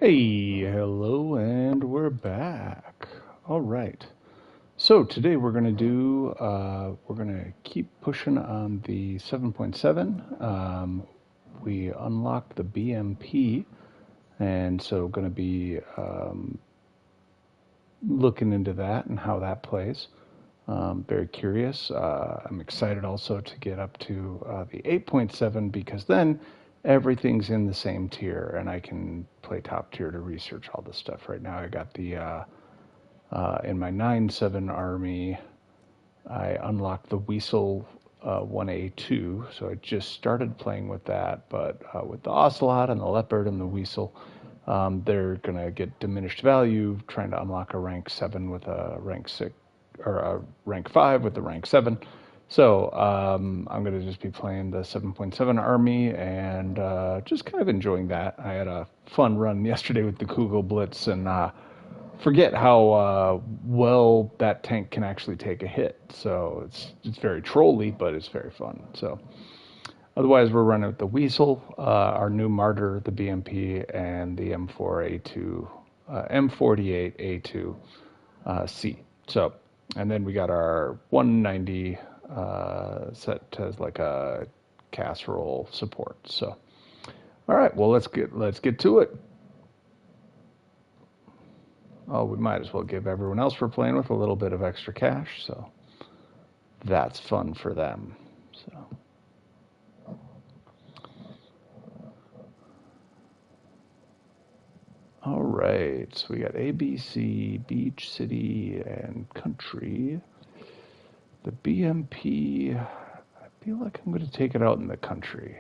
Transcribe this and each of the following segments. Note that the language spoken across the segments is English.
Hey, hello, and we're back. All right. So today we're gonna keep pushing on the 7.7. We unlocked the BMP, and so gonna be looking into that and how that plays. Very curious. I'm excited also to get up to the 8.7 because then everything's in the same tier and I can play top tier to research all this stuff. Right now I got the in my 9.7 army, I unlocked the Weasel 1A2, so I just started playing with that, but with the Ocelot and the Leopard and the Weasel, they're going to get diminished value trying to unlock a rank 7 with a rank 6, or a rank 5 with a rank 7. So I'm going to just be playing the 7.7 army and just kind of enjoying that. I had a fun run yesterday with the Kugel Blitz and forget how well that tank can actually take a hit. So it's very trolly, but it's very fun. So otherwise, we're running with the Weasel, our new Martyr, the BMP, and the M4A2, M48A2 C. So, and then we got our 190 set as like a casserole support. So, all right, well let's get to it. Oh, we might as well give everyone else we're playing with a little bit of extra cash, so that's fun for them. So. All right, so we got ABC, Beach, City, and Country. The BMP, I feel like I'm going to take it out in the country.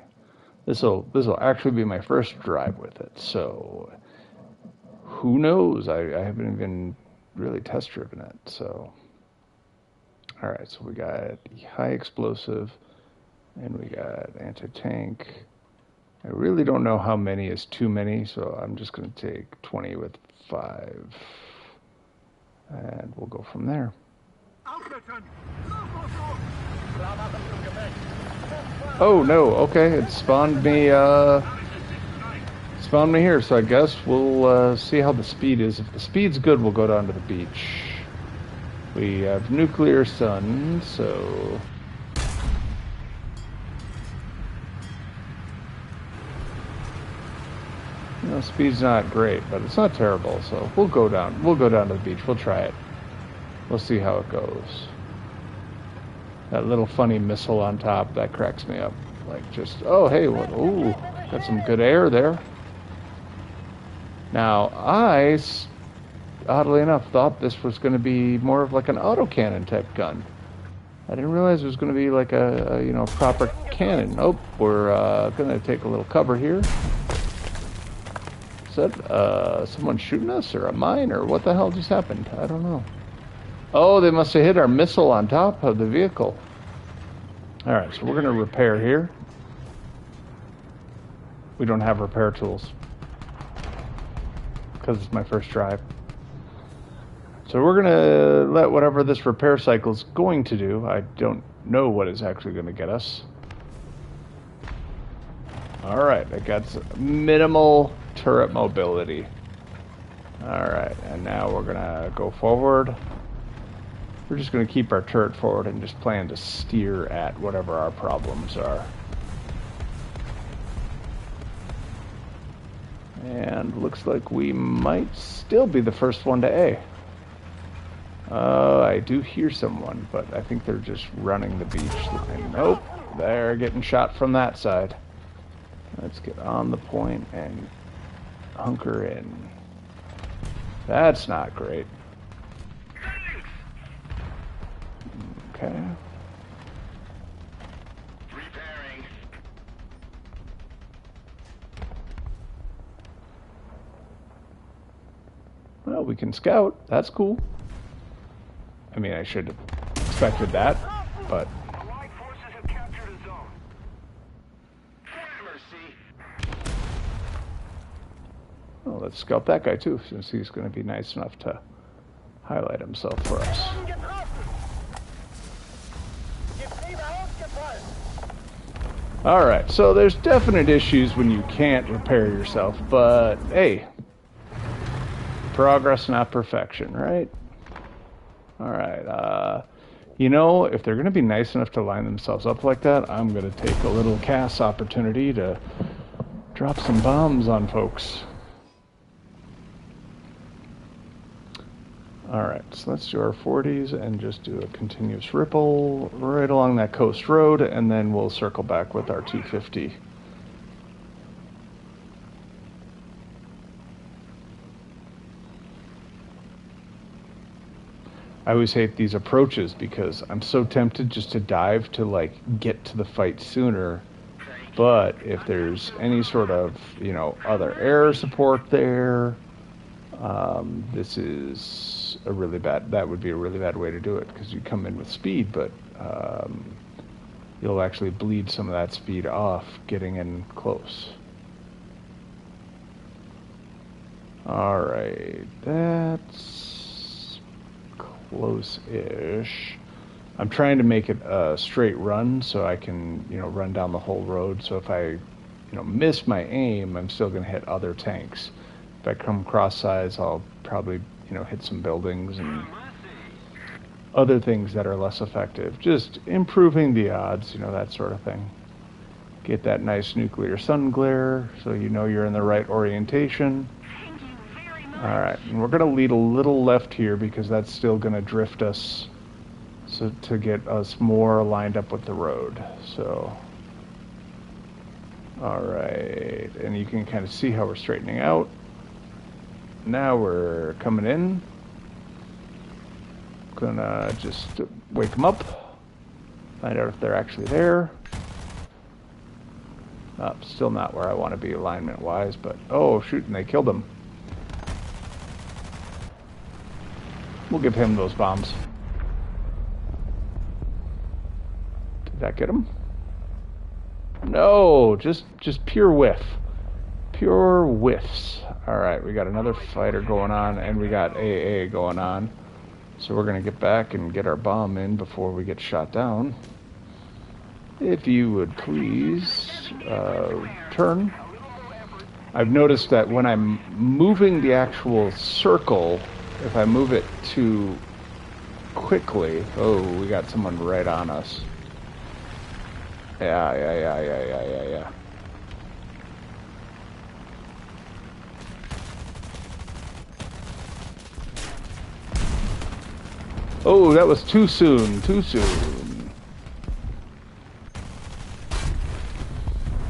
This'll actually be my first drive with it, so who knows? I haven't even really test driven it, so. All right, so we got high explosive, and we got anti-tank. I really don't know how many is too many, so I'm just going to take 20 with 5, and we'll go from there. Oh no, okay, it spawned me here, so I guess we'll see how the speed is. If the speed's good, we'll go down to the beach. We have nuclear sun, so you know, speed's not great, but it's not terrible, so we'll go down to the beach. We'll try it. We'll see how it goes. That little funny missile on top, that cracks me up. Like just, oh hey, ooh, got some good air there. Now, I, oddly enough, thought this was going to be more of like an autocannon type gun. I didn't realize it was going to be like a you know, proper cannon. Oh, we're going to take a little cover here. Is that someone shooting us, or a mine, or what the hell just happened? I don't know. Oh, they must have hit our missile on top of the vehicle. All right, so we're going to repair here. We don't have repair tools because it's my first drive. So we're going to let whatever this repair cycle is going to do. I don't know what it's actually going to get us. All right, I got some minimal turret mobility. All right, and now we're going to go forward. We're just going to keep our turret forward and just plan to steer at whatever our problems are. And looks like we might still be the first one to A. I do hear someone, but I think they're just running the beach line. Nope, they're getting shot from that side. Let's get on the point and hunker in. That's not great. Okay. Well, we can scout. That's cool. I mean, I should have expected that, but... Allied forces have captured a zone. Well, let's scout that guy too, since he's going to be nice enough to highlight himself for us. Alright, so there's definite issues when you can't repair yourself, but hey, Progress, not perfection, right? All right. You know, if they're going to be nice enough to line themselves up like that, I'm going to take a little Cass opportunity to drop some bombs on folks. All right, so let's do our 40s and just do a continuous ripple right along that coast road, and then we'll circle back with our 250. I always hate these approaches because I'm so tempted just to dive to like get to the fight sooner. But if there's any sort of, you know, other air support there, this is a really bad, that would be a really bad way to do it because you come in with speed, but you'll actually bleed some of that speed off getting in close. All right, that's close-ish. I'm trying to make it a straight run so I can, you know, run down the whole road. So if I, you know, miss my aim, I'm still going to hit other tanks. If I come cross sides, I'll probably, you know, hit some buildings and other things that are less effective. Just improving the odds, you know, that sort of thing. Get that nice nuclear sun glare so you know you're in the right orientation. All right, and we're going to lead a little left here because that's still going to drift us so to get us more lined up with the road. So, all right, and you can kind of see how we're straightening out. Now we're coming in. Gonna just wake them up, find out if they're actually there. Still not where I want to be alignment-wise, but oh shoot, and they killed him. We'll give him those bombs. Did that get him? No, just pure whiff. Pure whiffs. All right, we got another fighter going on, and we got AA going on. So we're going to get back and get our bomb in before we get shot down. If you would please turn. I've noticed that when I'm moving the actual circle, if I move it too quickly, oh, we got someone right on us. Yeah. Oh, that was too soon,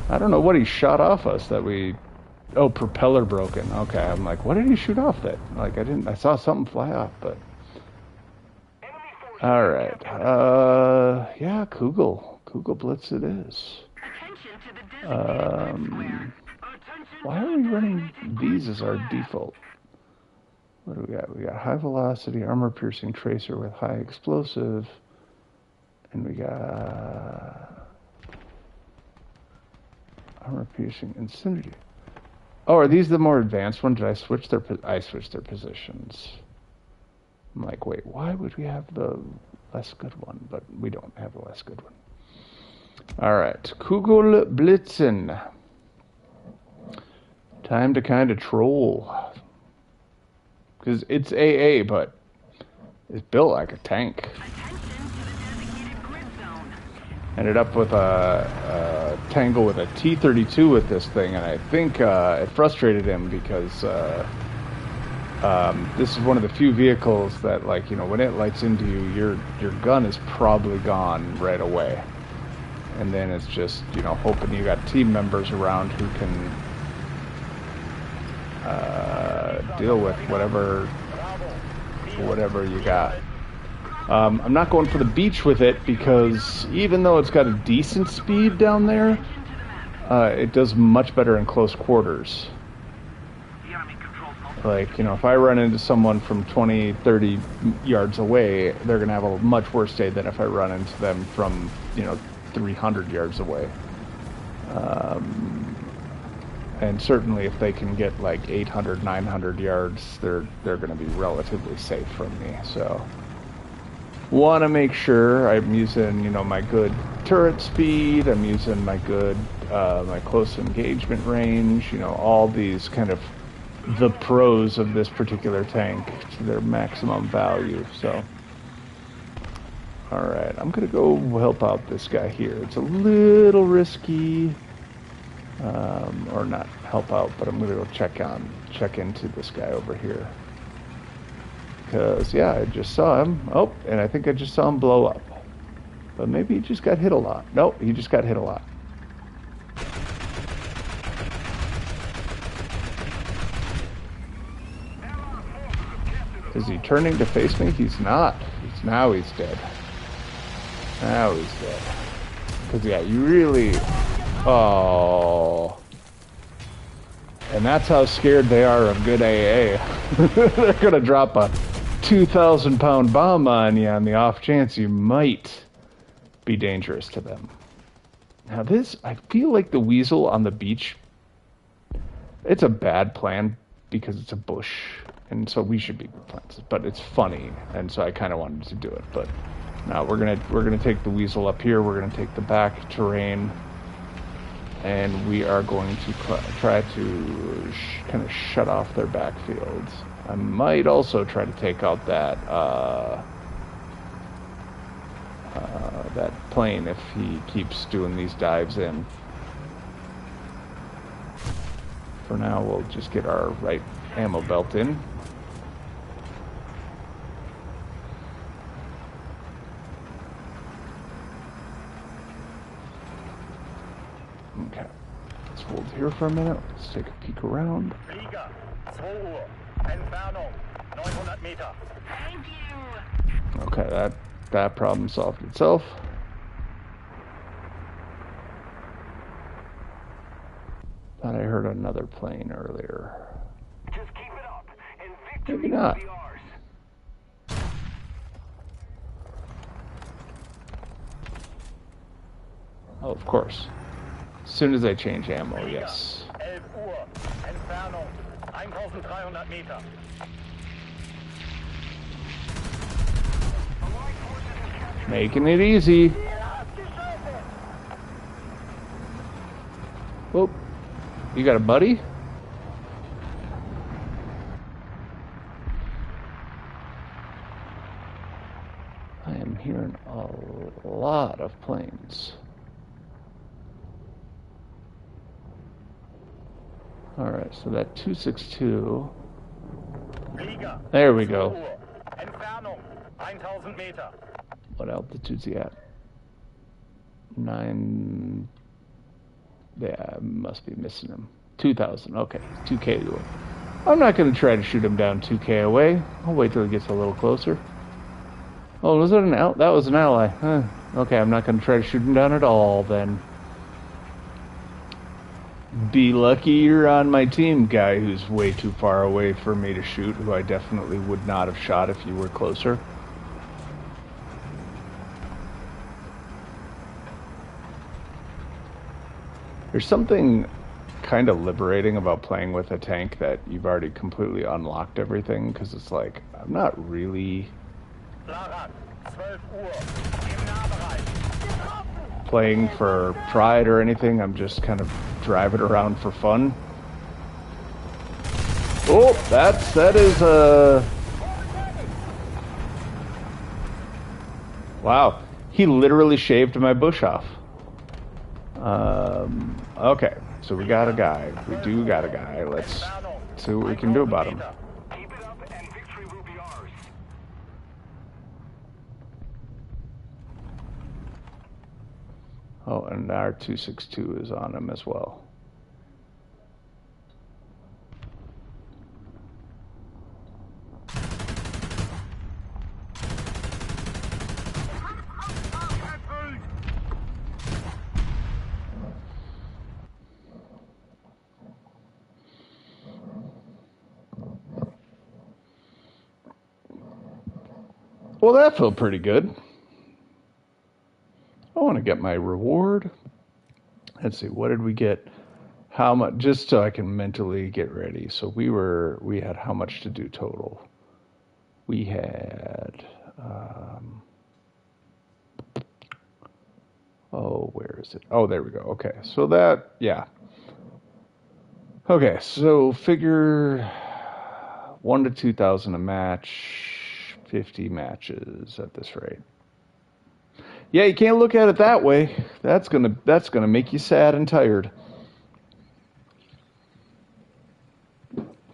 I don't know what he shot off us that we... Oh, propeller broken. Okay, I'm like, what did he shoot off that? Like, I saw something fly off, but... Alright, yeah, Kugel Blitz it is. Why are we running these as our default? What do we got? We got high velocity, armor piercing tracer with high explosive. And we got armor piercing incendiary. Oh, are these the more advanced ones? Did I switch their positions? I'm like, wait, why would we have the less good one? But we don't have the less good one. All right, Kugel Blitzen. Time to kind of troll. Because it's AA, but it's built like a tank. Ended up with a tangle with a T-32 with this thing, and I think it frustrated him because this is one of the few vehicles that, like, you know, when it lights into you, your gun is probably gone right away. And then it's just, you know, hoping you got team members around who can deal with whatever you got. I'm not going for the beach with it because even though it's got a decent speed down there, it does much better in close quarters. Like, you know, if I run into someone from 20, 30 yards away, they're going to have a much worse day than if I run into them from, you know, 300 yards away. And certainly if they can get like 800, 900 yards, they're going to be relatively safe from me. So want to make sure I'm using, you know, my good turret speed, I'm using my good, my close engagement range, you know, all these kind of the pros of this particular tank to their maximum value. So, all right, I'm gonna go help out this guy here. It's a little risky, or not help out, but I'm gonna go check into this guy over here. Because, yeah, I just saw him. Oh, and I think I just saw him blow up. But maybe he just got hit a lot. Nope, he just got hit a lot. Is he turning to face me? He's not. Now he's dead. Now he's dead. Because, yeah, you really... Oh... And that's how scared they are of good AA. They're going to drop a 2,000-pound bomb on you on the off chance you might be dangerous to them. Now this, I feel like the weasel on the beach, it's a bad plan because it's a bush, and so we should be plants. But it's funny, and so I kind of wanted to do it. But now we're gonna take the weasel up here. We're gonna take the back terrain. And we are going to try to kind of shut off their backfields. I might also try to take out that that plane if he keeps doing these dives in. For now, we'll just get our right ammo belt in. Okay, let's hold here for a minute. Let's take a peek around. Okay, that problem solved itself. Thought I heard another plane earlier. Just keep it up, and victory Maybe not. will be ours. Oh, of course. As soon as I change ammo, yes. 11 Uhr, Entfernung 1.300 Meter. Making it easy. Whoop. You got a buddy? I am hearing a lot of planes. Alright, so that 262. There we go. Entfernung 1000 Meter. What altitude's he at? 9. Yeah, I must be missing him. 2,000. Okay, 2K away. I'm not going to try to shoot him down 2K away. I'll wait till he gets a little closer. Oh, was that an ally? That was an ally. Huh. Okay, I'm not going to try to shoot him down at all then. Be lucky you're on my team, guy who's way too far away for me to shoot, who I definitely would not have shot if you were closer. There's something kind of liberating about playing with a tank that you've already completely unlocked everything, because it's like, I'm not really playing for pride or anything. I'm just kind of driving around for fun. Oh, that is a... Wow, he literally shaved my bush off. Okay, so we got a guy. We do got a guy. Let's see what we can do about him. Keep it up, and victory will be ours. Oh, and our 262 is on him as well. Well, that felt pretty good. I want to get my reward. Let's see, what did we get? How much? Just so I can mentally get ready. So we had how much to do total? We had, oh, where is it? Oh, there we go. Okay, so that, yeah. Okay, so figure 1 to 2,000 a match, 50 matches at this rate. Yeah, you can't look at it that way. That's gonna make you sad and tired.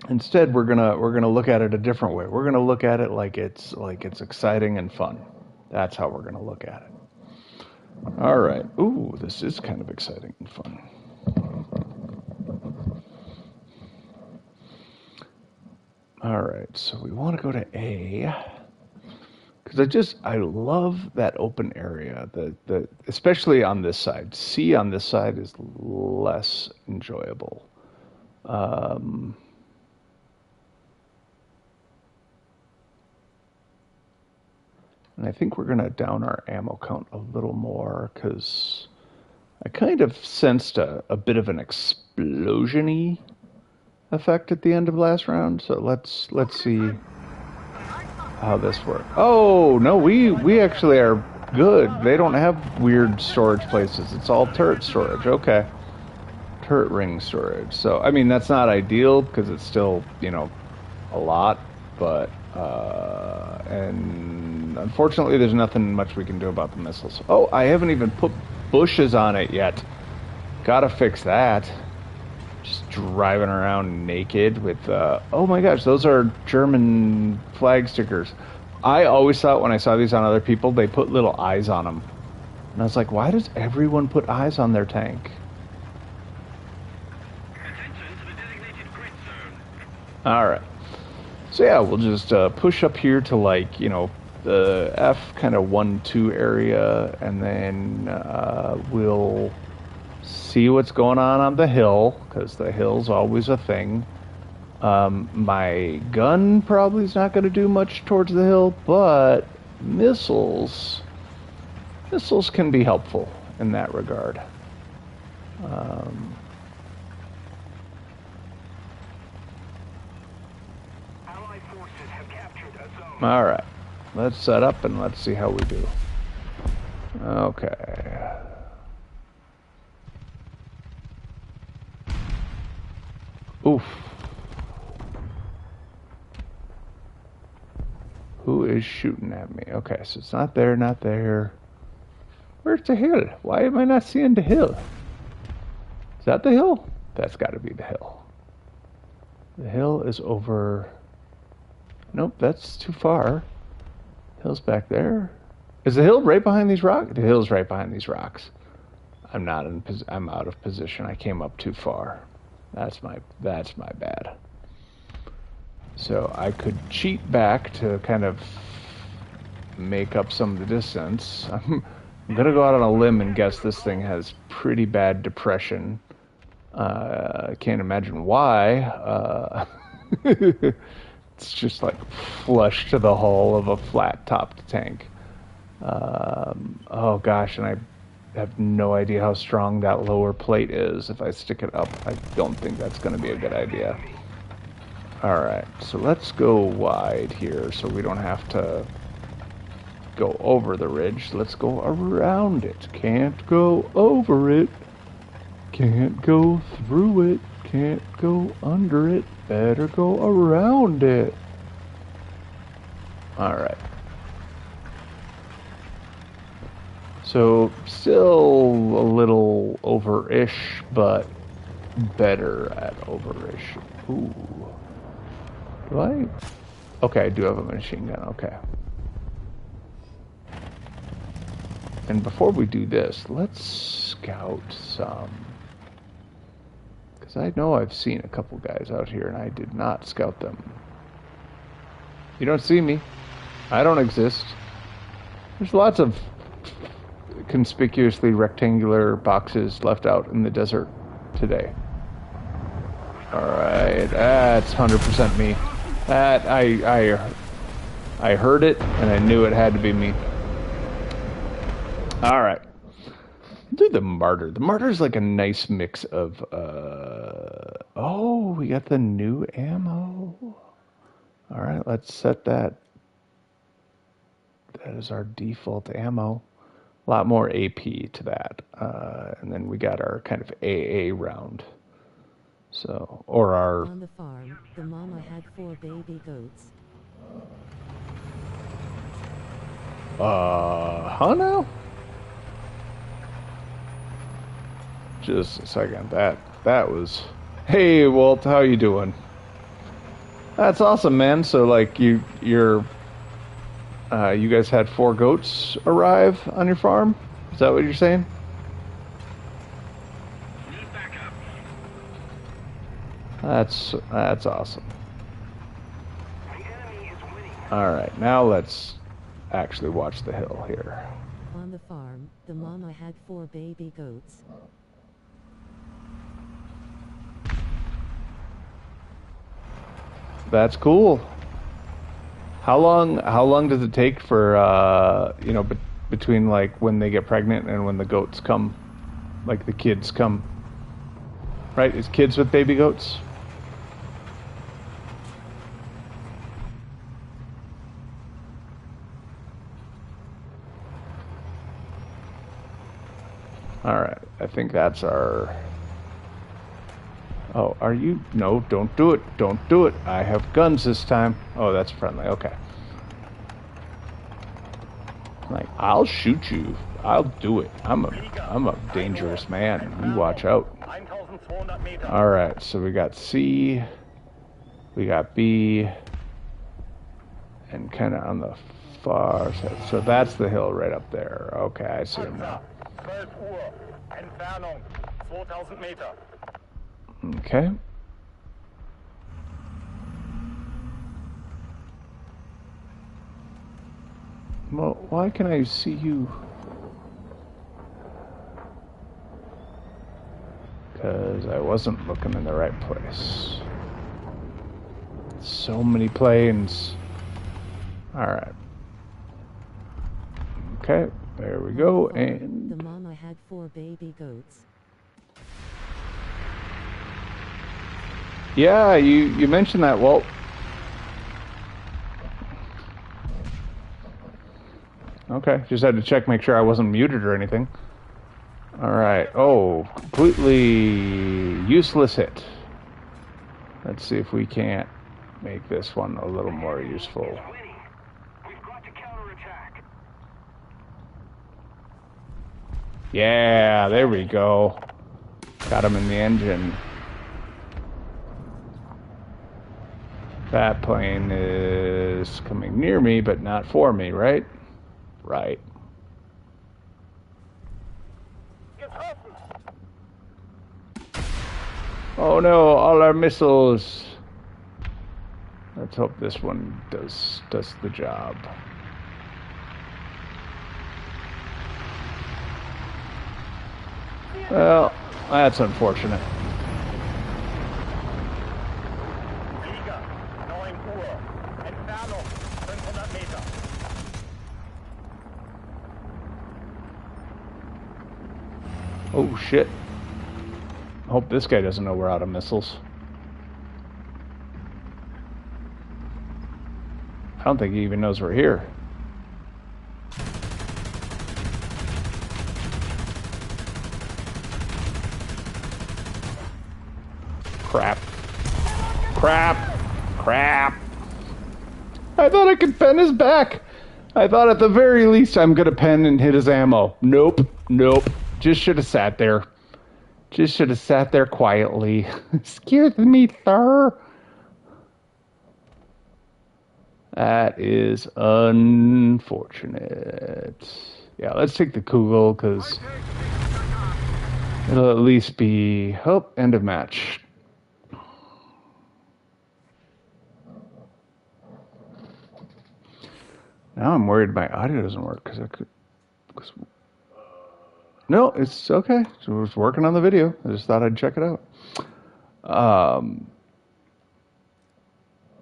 Instead, we're gonna look at it a different way. We're gonna look at it like it's exciting and fun. That's how we're gonna look at it. All right. Ooh, this is kind of exciting and fun. All right. So we want to go to A because I love that open area. The especially on this side. C on this side is less enjoyable. Um, and I think we're gonna down our ammo count a little more because I kind of sensed a bit of an explosion-y effect at the end of last round. So let's see how this works. Oh no, we actually are good. They don't have weird storage places. It's all turret storage. Okay, turret ring storage. So I mean that's not ideal because it's still a lot, but and unfortunately there's nothing much we can do about the missiles. Oh, I haven't even put bushes on it yet. Gotta fix that. Just driving around naked with oh my gosh, those are German flag stickers. I always thought when I saw these on other people they put little eyes on them, and I was like, why does everyone put eyes on their tank? All right, so yeah, we'll just push up here to the F kind of 1-2 area, and then we'll see what's going on the hill, because the hill's always a thing. My gun probably is not going to do much towards the hill, but missiles can be helpful in that regard. Allied forces have captured a zone. All right, let's set up and let's see how we do. Okay. Oof. Who is shooting at me? Okay, so it's not there, not there. Where's the hill? Why am I not seeing the hill? Is that the hill? That's got to be the hill. The hill is over. Nope, that's too far. Hill's back there. Is the hill right behind these rocks? The hill's right behind these rocks. I'm not in. I'm out of position. I came up too far. That's my bad. So I could cheat back to kind of make up some of the distance. I'm gonna go out on a limb and guess this thing has pretty bad depression. I can't imagine why. It's just like flush to the hull of a flat-topped tank. Oh gosh, and I have no idea how strong that lower plate is. If I stick it up, I don't think that's going to be a good idea. Alright, so let's go wide here so we don't have to go over the ridge. Let's go around it. Can't go over it. Can't go through it. Can't go under it. Better go around it. Alright. So, still a little over-ish, but better at over-ish. Ooh. Do I? Okay, I do have a machine gun, okay. And before we do this, let's scout some. Because I know I've seen a couple guys out here, and I did not scout them. You don't see me. I don't exist. There's lots of conspicuously rectangular boxes left out in the desert today. Alright, that's 100% me. That, I heard it, and I knew it had to be me. Alright. Do the Martyr. The Martyr's like a nice mix of, oh, we got the new ammo. Alright, let's set that. That is our default ammo. A lot more AP to that. And then we got our kind of AA round. So, or our... On the farm, the mama had 4 baby goats. Huh now? Just a second. That was... Hey, Walt, how you doing? That's awesome, man. So, like, you guys had 4 goats arrive on your farm? Is that what you're saying? Need backup. That's awesome. The enemy is winning. All right, now let's actually watch the hill here. On the farm, the mama had 4 baby goats. That's cool. How long does it take for between like when they get pregnant and when the goats come, like the kids come? Right? Is kids with baby goats? All right. I think that's our... Oh, are you... No, don't do it. Don't do it. I have guns this time. Oh, that's friendly. Okay. Like, I'll shoot you. I'll do it. I'm a dangerous man. You watch out. 1200 Meter. All right, so we got C, we got B, and kind of on the far side. So that's the hill right up there. Okay, I see him now. 12 Uhr. Entfernung 2000 Meter. Okay. Well, why can I see you? Because I wasn't looking in the right place. So many planes. Alright. Okay, there we go, and... The mama had 4 baby goats. Yeah, you mentioned that, Walt. Okay, just had to check, make sure I wasn't muted or anything. Alright, oh, completely useless hit. Let's see if we can't make this one a little more useful. Winning. We've got to counterattack. Yeah, there we go. Got him in the engine. That plane is coming near me, but not for me, right? Right. Oh no, all our missiles. Let's hope this one does the job. Well, that's unfortunate. Flieger 9 Uhr. Entfernung 500 Meter. Oh shit. Hope this guy doesn't know we're out of missiles. I don't think he even knows we're here. Crap. Crap. Crap. I thought I could pen his back. I thought at the very least I'm gonna pen and hit his ammo. Nope. Nope. Just should have sat there. Just should have sat there quietly. Excuse me, sir. That is unfortunate. Yeah, let's take the Kugel, because it'll at least be... Oh, end of match. Now I'm worried my audio doesn't work, because I could... No, it's okay. So I was working on the video. I just thought I'd check it out. All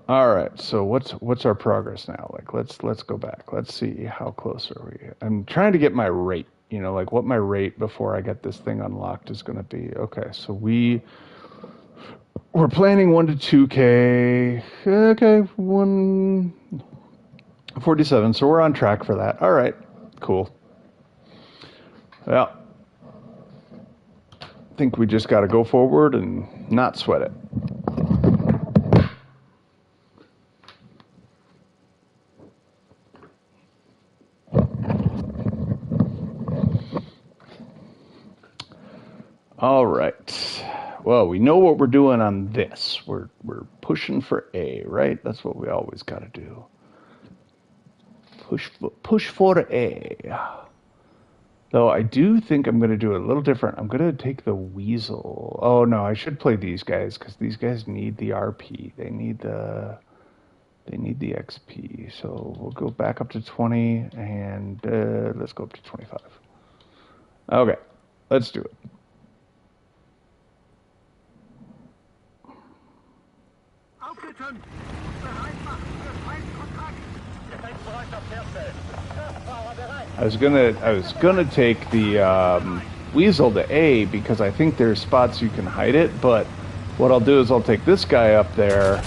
right. So what's our progress now? Like, let's go back. Let's see how close are we. I'm trying to get my rate. You know, like what my rate before I get this thing unlocked is going to be. Okay. So we're planning 1 to 2K. Okay, 147. So we're on track for that. All right. Cool. Well, think we just got to go forward and not sweat it. All right. Well, we know what we're doing on this. We're pushing for A, right? That's what we always got to do. Push for A. Though I do think I'm going to do it a little different. I'm going to take the Weasel. Oh no, I should play these guys because these guys need the RP. They need the XP. So we'll go back up to 20 and let's go up to 25. Okay, let's do it. Aufgetönt! Bereit machen für Feindkontakt! Gefechtsbereitschaft herstellen! Kraftfahrer bereit! I was gonna take the Weasel to A because I think there's spots you can hide it, but what I'll do is I'll take this guy up there,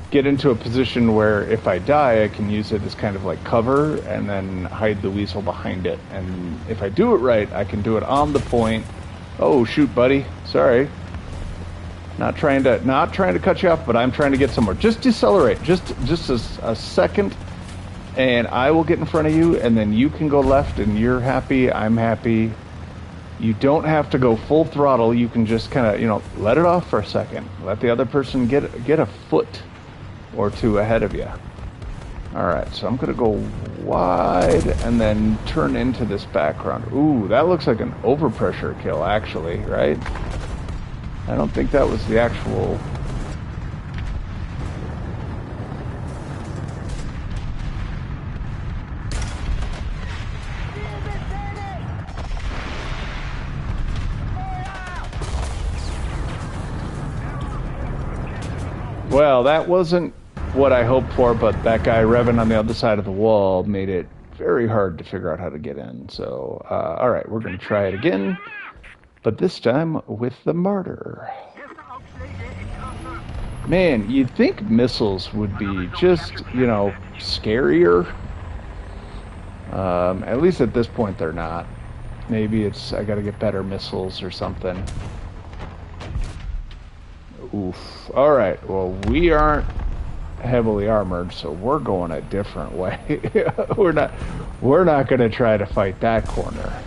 get into a position where if I die I can use it as kind of like cover and then hide the Weasel behind it. And if I do it right, I can do it on the point. Oh shoot, buddy. Sorry. Not trying to cut you off, but I'm trying to get somewhere. Just decelerate, just a second, and I will get in front of you, and then you can go left, and you're happy, I'm happy. You don't have to go full throttle. You can just kind of, let it off for a second. Let the other person get a foot or two ahead of you. All right, so I'm gonna go wide and then turn into this background. Ooh, that looks like an overpressure kill, actually, right? I don't think that was the actual... Well, that wasn't what I hoped for, but that guy revving on the other side of the wall made it very hard to figure out how to get in. So, all right, we're going to try it again. But this time with the Martyr. Man, you'd think missiles would be just, scarier. At least at this point they're not. Maybe I gotta get better missiles or something. Oof. Alright, well we aren't heavily armored, so we're going a different way. we're not gonna try to fight that corner.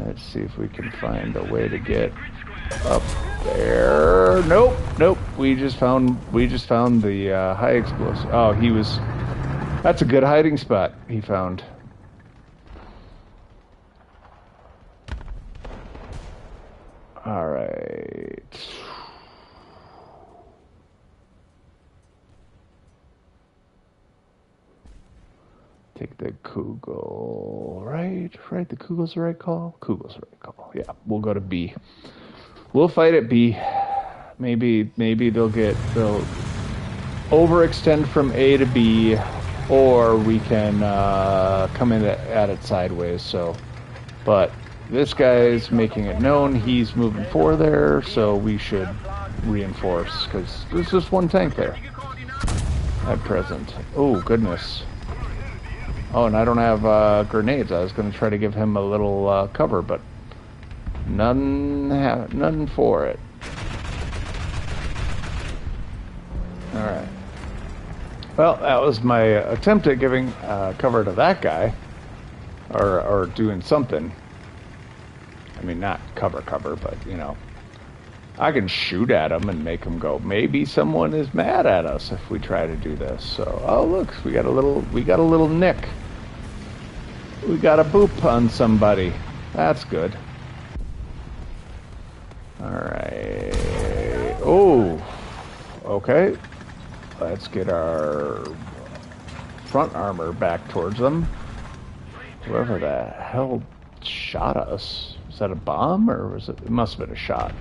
Let's see if we can find a way to get up there. Nope. We just found the high explosive. Oh, that's a good hiding spot he found. All right. Take the Kugel, right? The Kugel's the right call? Kugel's the right call. Yeah, we'll go to B. We'll fight at B. Maybe they'll overextend from A to B, or we can come in at it sideways. So, but this guy's making it known he's moving forward there, so we should reinforce because there's just one tank there at present. Oh goodness. Oh, and I don't have grenades. I was going to try to give him a little cover, but none for it. All right. Well, that was my attempt at giving cover to that guy, or doing something. I mean, not cover, but I can shoot at him and make him go. Maybe someone is mad at us if we try to do this. So, oh look, we got a little nick. We got a boop on somebody. That's good. All right. Oh, okay. Let's get our front armor back towards them. Whoever the hell shot us. Was that a bomb or was it? It must have been a shot.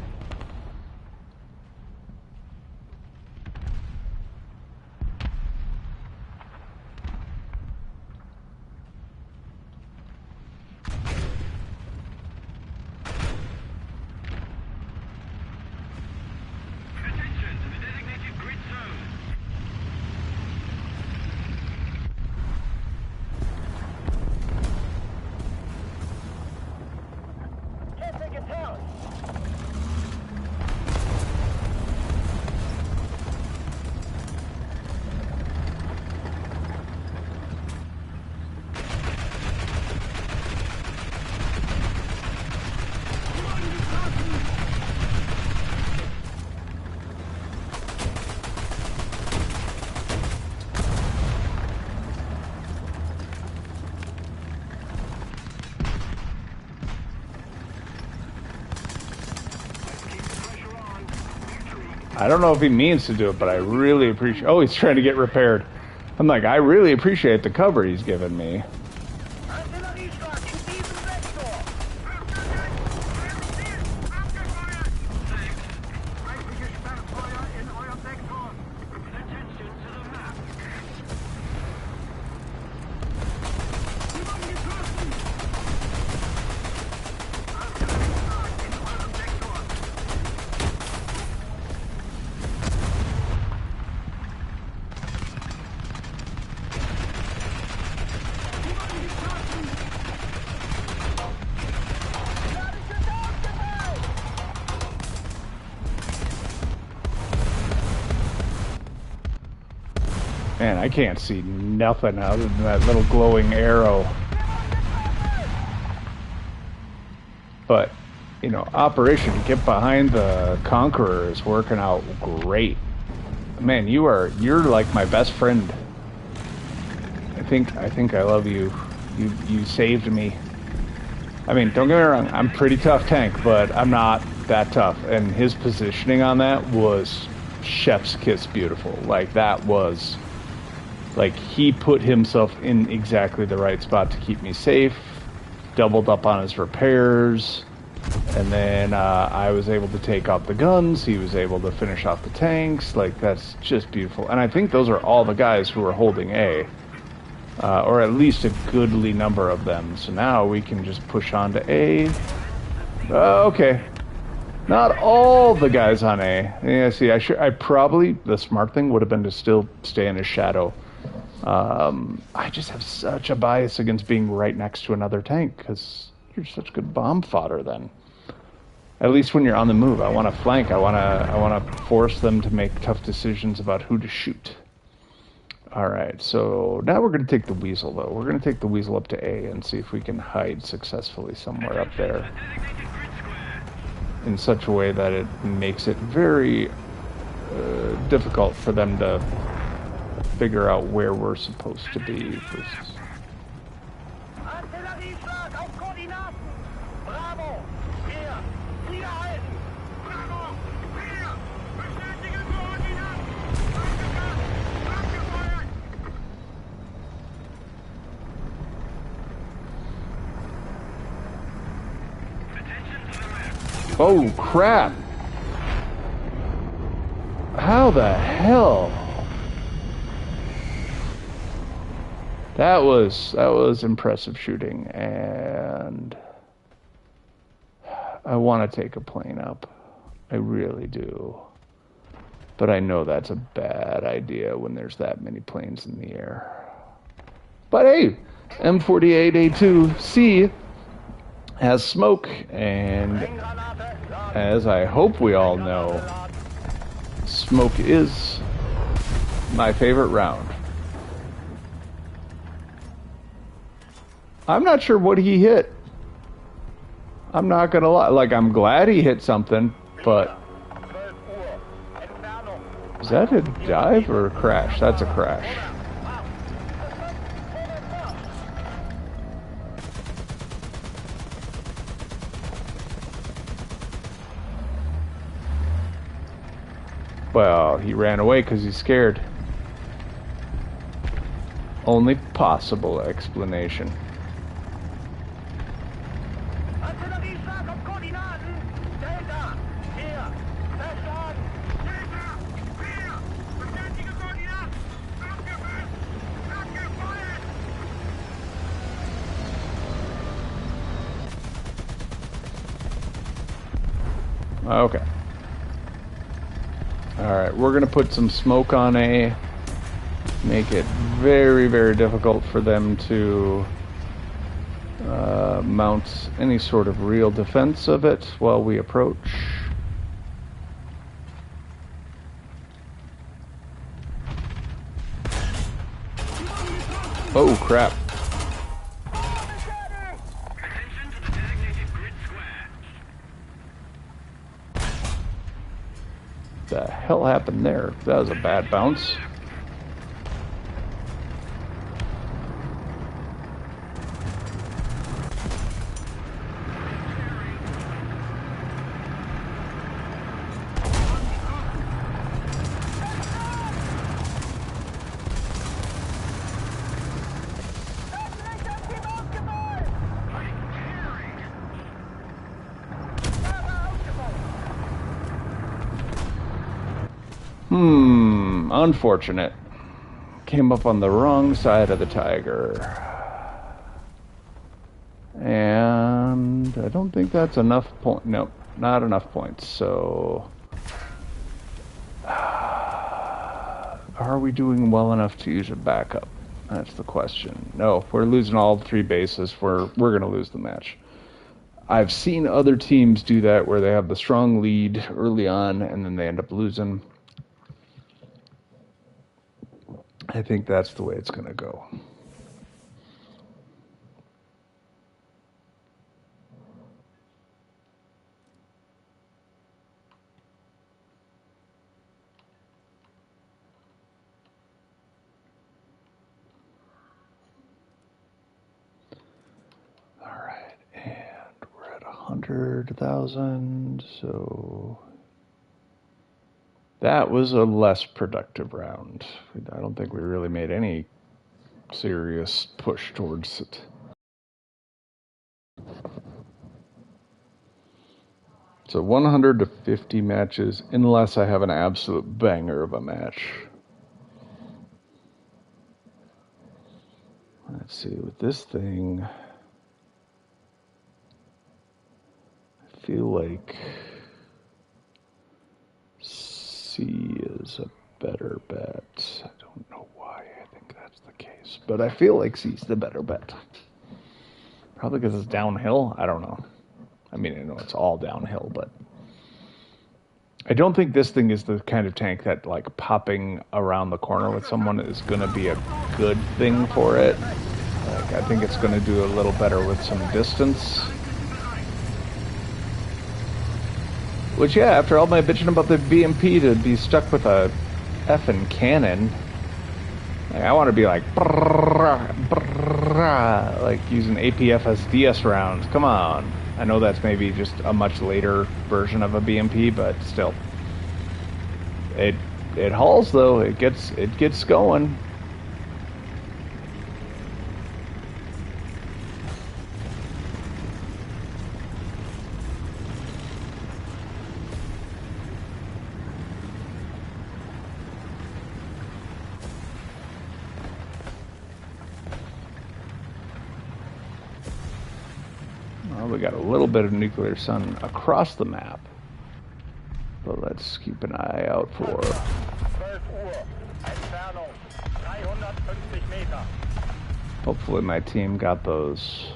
I don't know if he means to do it, but I really appreciate... Oh, he's trying to get repaired. I'm like, I really appreciate the cover he's given me. Artillerieschlag in diesem Sektor. Feindliches Sperrfeuer in eurem Sektor. Attention to the map. Jemand getroffen. Artillerieschlag in eurem Sektor. Man, I can't see nothing other than that little glowing arrow. But, you know, Operation Get Behind the Conqueror is working out great. Man, you're like my best friend. I think I love you. You saved me. I mean, don't get me wrong, I'm pretty tough tank, but I'm not that tough. And his positioning on that was chef's kiss beautiful. Like, that was... Like, he put himself in exactly the right spot to keep me safe, doubled up on his repairs, and then I was able to take out the guns, he was able to finish off the tanks. Like, that's just beautiful. And I think those are all the guys who are holding A, or at least a goodly number of them. So now we can just push on to A. Okay. Not all the guys on A. Yeah, see, I probably, the smart thing would have been to still stay in his shadow. I just have such a bias against being right next to another tank, because you're such good bomb fodder then. At least when you're on the move, I want to flank. I want to force them to make tough decisions about who to shoot. All right, so now we're going to take the Weasel, though. We're going to take the Weasel up to A and see if we can hide successfully somewhere up there in such a way that it makes it very difficult for them to figure out where we're supposed to be. Artillerieschlag auf Koordinaten. Bravo. Hier. Wiederhalten. Bravo. Hier. Bestätige Koordinaten. Abgefeuert. Oh, crap! How the hell? That was impressive shooting, and I want to take a plane up. I really do. But I know that's a bad idea when there's that many planes in the air. But hey, M48A2C has smoke, and as I hope we all know, smoke is my favorite round. I'm not sure what he hit. I'm not gonna lie. Like, I'm glad he hit something, but... Is that a dive or a crash? That's a crash. Well, he ran away because he's scared. Only possible explanation. Artillerieschlag auf Koordinaten. Delta. Hier. Verstanden. Delta. Hier. Bestätige Koordinaten. Abgefeuert. Abgefeuert. Okay. Alright, we're gonna put some smoke on A. Make it very, very difficult for them to mount any sort of real defense of it while we approach. Oh, crap. The hell happened there? That was a bad bounce. Unfortunate. Came up on the wrong side of the tiger. And I don't think that's enough point. Nope, not enough points. So, are we doing well enough to use a backup? That's the question. No, if we're losing all three bases, we're gonna lose the match. I've seen other teams do that where they have the strong lead early on and then they end up losing. I think that's the way it's gonna go. All right, and we're at 100,000, so that was a less productive round. I don't think we really made any serious push towards it. So 100 to 50 matches, unless I have an absolute banger of a match. Let's see, with this thing, I feel like C is a better bet. I don't know why I think that's the case, but I feel like C's the better bet. Probably because it's downhill. I don't know. I mean, I know it's all downhill, but I don't think this thing is the kind of tank that, like, popping around the corner with someone is going to be a good thing for it. Like, I think it's going to do a little better with some distance. Which, yeah, after all my bitching about the BMP, to be stuck with a effing cannon, like, I want to be like, brrrr, brrrr, like using APFS DS rounds. Come on. I know that's maybe just a much later version of a BMP, but still, it hauls though. It gets going. Well, we got a little bit of nuclear sun across the map, but let's keep an eye out for. 12 Uhr. Entfernung 350 Meter. Hopefully my team got those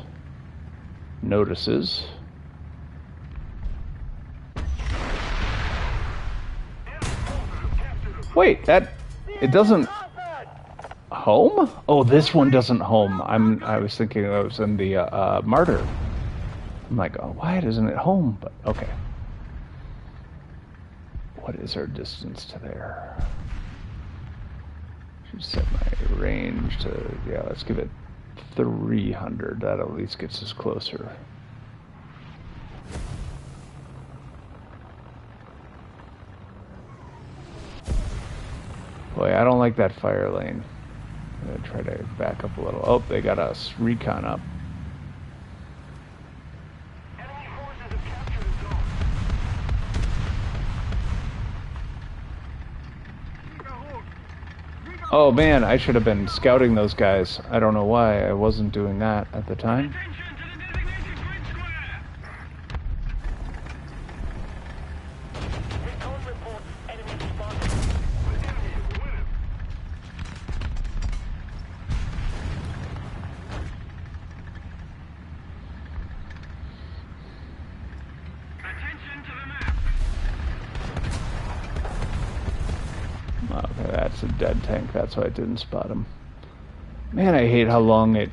notices. Wait, it doesn't home? Oh, this one doesn't home. I was thinking I was in the Martyr. I'm like, oh, why doesn't it home? But okay. What is our distance to there? Should set my range to, yeah, let's give it 300. That at least gets us closer. Boy, I don't like that fire lane. I'm gonna try to back up a little. Oh, they got us recon up. Enemy forces have captured the zone. Oh man, I should have been scouting those guys. I don't know why I wasn't doing that at the time. Attention to the designated grid square. Recon report enemy spotted. The enemy is winning. Attention to the map. Okay, that's a dead tank. That's why I didn't spot him. Man, I hate how long it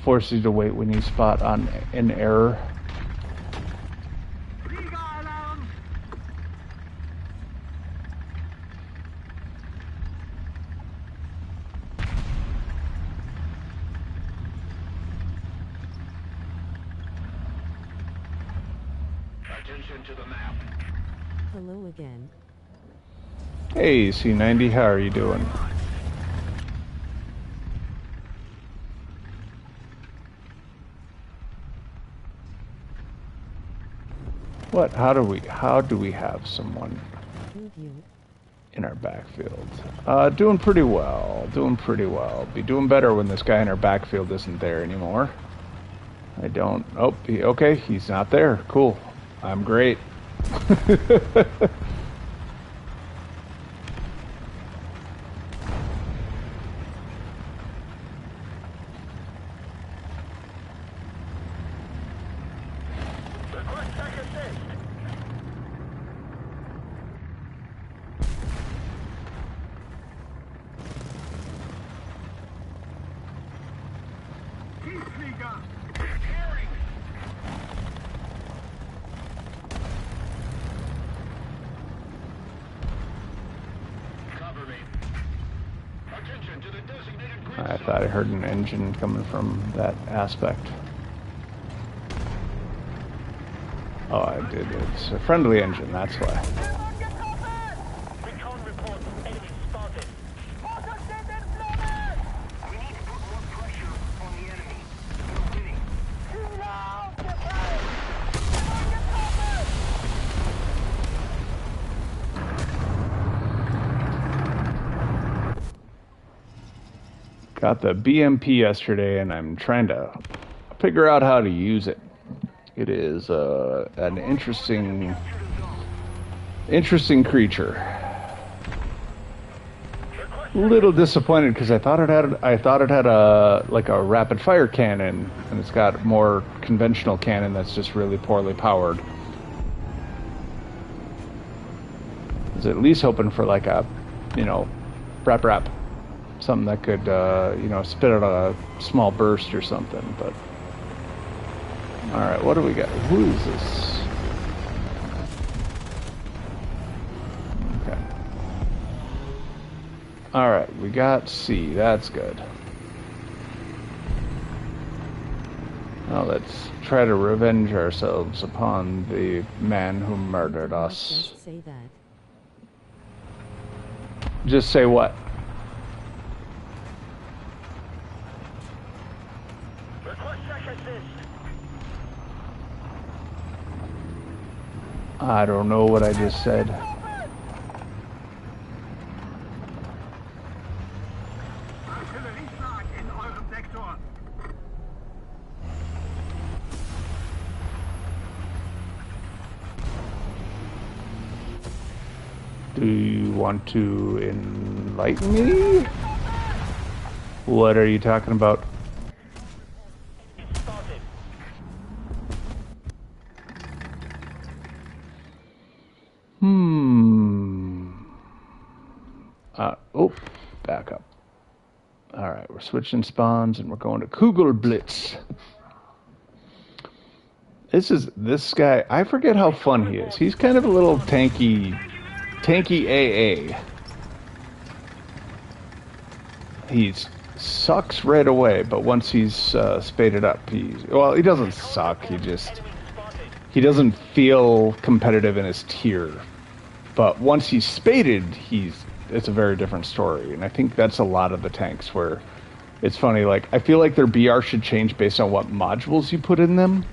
forces you to wait when you spot on an error. Flieger Alarm. Attention to the map. Hello again. Hey, C90, how are you doing? What? How do we have someone? Preview. in our backfield. Doing pretty well. Doing pretty well. Be doing better when this guy in our backfield isn't there anymore. I don't... Oh, okay, he's not there. Cool. I'm great. Request tech assist. Tiefflieger. Hearing. Cover me. Attention to the designated grid I thought I heard an engine coming from that aspect. Oh, I did. It's a friendly engine, that's why. Recon report. Enemy spotted. We need to put more pressure on the enemy. We're winning. Got the BMP yesterday, and I'm trying to figure out how to use it. It is an interesting creature. A little disappointed because I thought it had a like a rapid fire cannon, and it's got more conventional cannon that's just really poorly powered. I was at least hoping for like a, rap, something that could spit out a small burst or something, but. Alright, what do we got? Who is this? Okay. Alright, we got C. That's good. Now let's try to revenge ourselves upon the man who murdered us. Just say that. Just say what? Request tech assist. I don't know what I just said. Artillerieschlag in eurem Sektor. Do you want to enlighten me? What are you talking about? Spotted. Oh, back up. Alright, we're switching spawns and we're going to Kugelblitz. This guy, I forget how fun he is. He's kind of a little tanky AA. He sucks right away, but once he's spaded up, he doesn't suck, he doesn't feel competitive in his tier. But once he's spaded, it's a very different story. And I think that's a lot of the tanks where it's funny, like, I feel like their BR should change based on what modules you put in them,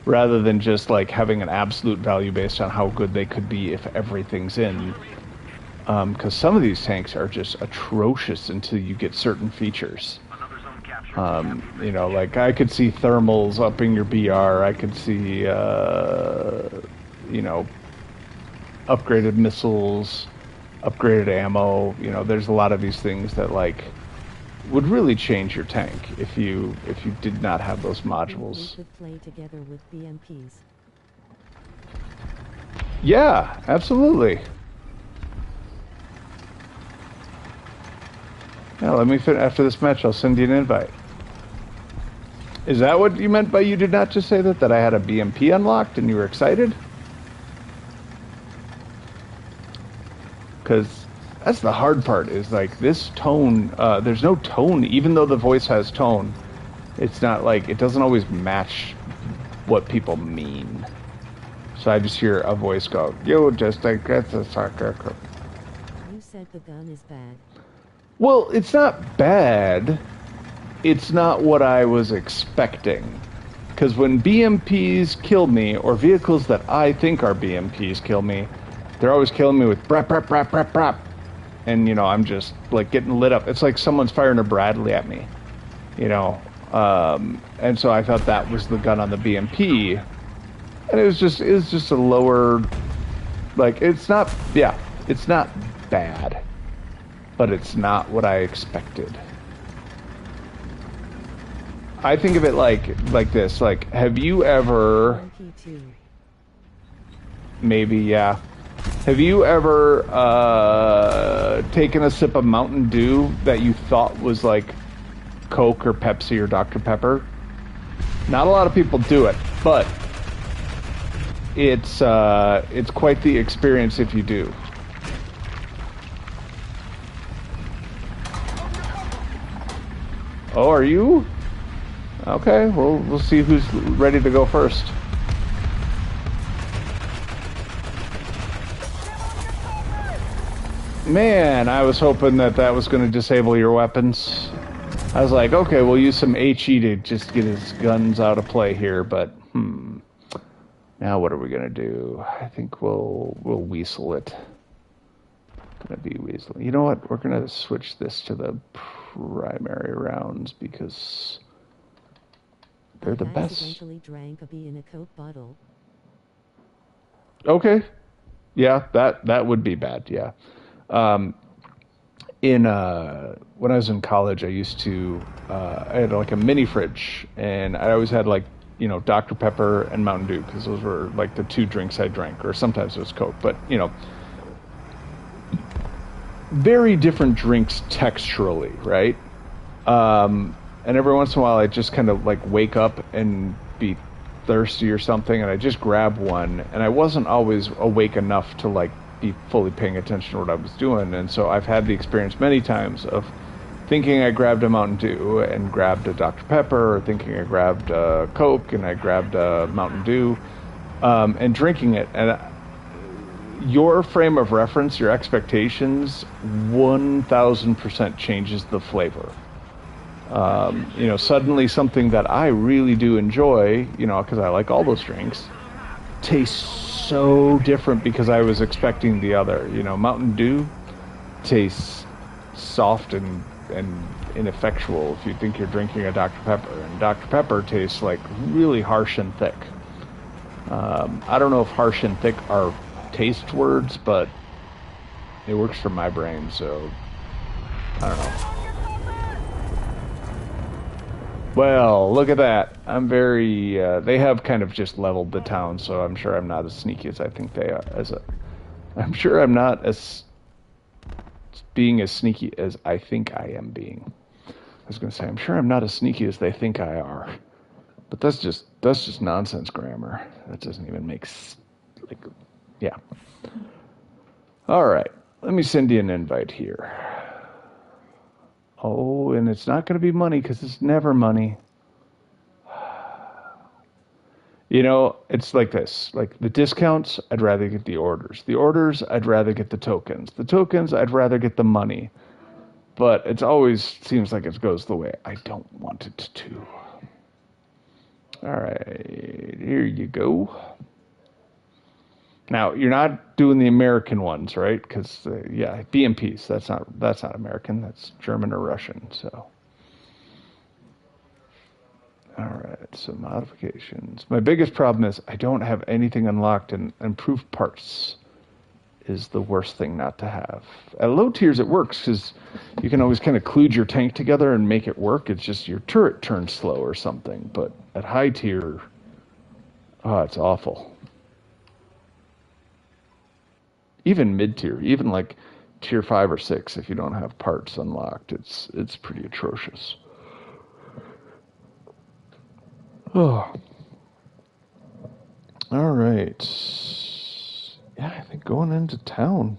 rather than just, like, having an absolute value based on how good they could be if everything's in. Because some of these tanks are just atrocious until you get certain features. Like, I could see thermals upping your BR, I could see, upgraded missiles, upgraded ammo. There's a lot of these things that like would really change your tank if you did not have those modules. We could play together with BMPs. Yeah, absolutely. Yeah, let me after this match. I'll send you an invite. Is that what you meant by you did not just say that I had a BMP unlocked and you were excited? Because that's the hard part, is like this tone, there's no tone, even though the voice has tone. It's not like, it doesn't always match what people mean. So I just hear a voice go, "You just like that's a sucker." You said the gun is bad. Well, it's not bad. It's not what I was expecting. Because when BMPs kill me, or vehicles that I think are BMPs kill me, they're always killing me with brap, brap, brap, brap, brap. and I'm just like getting lit up. It's like someone's firing a Bradley at me, you know. And so I thought that was the gun on the BMP, and it was just a lower, like it's not bad, but it's not what I expected. I think of it like this. Like, have you ever? Maybe, yeah. Have you ever taken a sip of Mountain Dew that you thought was like Coke or Pepsi or Dr. Pepper? Not a lot of people do it, but it's quite the experience if you do. Oh, are you? Okay, well, we'll see who's ready to go first. Man, I was hoping that was going to disable your weapons. I was like, okay, we'll use some HE to just get his guns out of play here, but now what are we going to do? I think we'll weasel it. Gonna be weasel. You know what? We're going to switch this to the primary rounds because they're the best. Accidentally drank a bee in a Coke bottle. Okay. Yeah, that would be bad, yeah. When I was in college, I used to I had like a mini fridge, and I always had like Dr. Pepper and Mountain Dew because those were like the two drinks I drank, or sometimes it was Coke, but very different drinks texturally, right? And every once in a while, I just kind of like wake up and be thirsty or something, and I just grab one, and I wasn't always awake enough to like be fully paying attention to what I was doing, and so I've had the experience many times of thinking I grabbed a Mountain Dew and grabbed a Dr. Pepper, or thinking I grabbed a Coke and I grabbed a Mountain Dew, and drinking it, and your frame of reference, your expectations, 1000% changes the flavor. Suddenly something that I really do enjoy, because I like all those drinks, tastes so different because I was expecting the other. Mountain Dew tastes soft and ineffectual if you think you're drinking a Dr. Pepper, and Dr. Pepper tastes like really harsh and thick. I don't know if harsh and thick are taste words, but it works for my brain, so I don't know. Well, look at that. I'm very, they have kind of just leveled the town, so I'm sure I'm not as sneaky as I think they are. I'm sure I'm not being as sneaky as I think I am being. I was going to say, I'm sure I'm not as sneaky as they think I are. But that's just nonsense grammar. That doesn't even make, yeah. All right. Let me send you an invite here. Oh, and it's not going to be money because it's never money. It's like this. Like the discounts, I'd rather get the orders. The orders, I'd rather get the tokens. The tokens, I'd rather get the money. But it always seems like it goes the way I don't want it to. All right, here you go. Now, you're not doing the American ones, right? Because, BMPs, that's not American. That's German or Russian, so. All right, so modifications. My biggest problem is I don't have anything unlocked, and improved parts is the worst thing not to have. At low tiers, it works, because you can always kind of kludge your tank together and make it work. It's just your turret turns slow or something. But at high tier, it's awful. Even mid-tier, even like tier 5 or 6, if you don't have parts unlocked, it's pretty atrocious. Oh. All right. Yeah, I think going into town.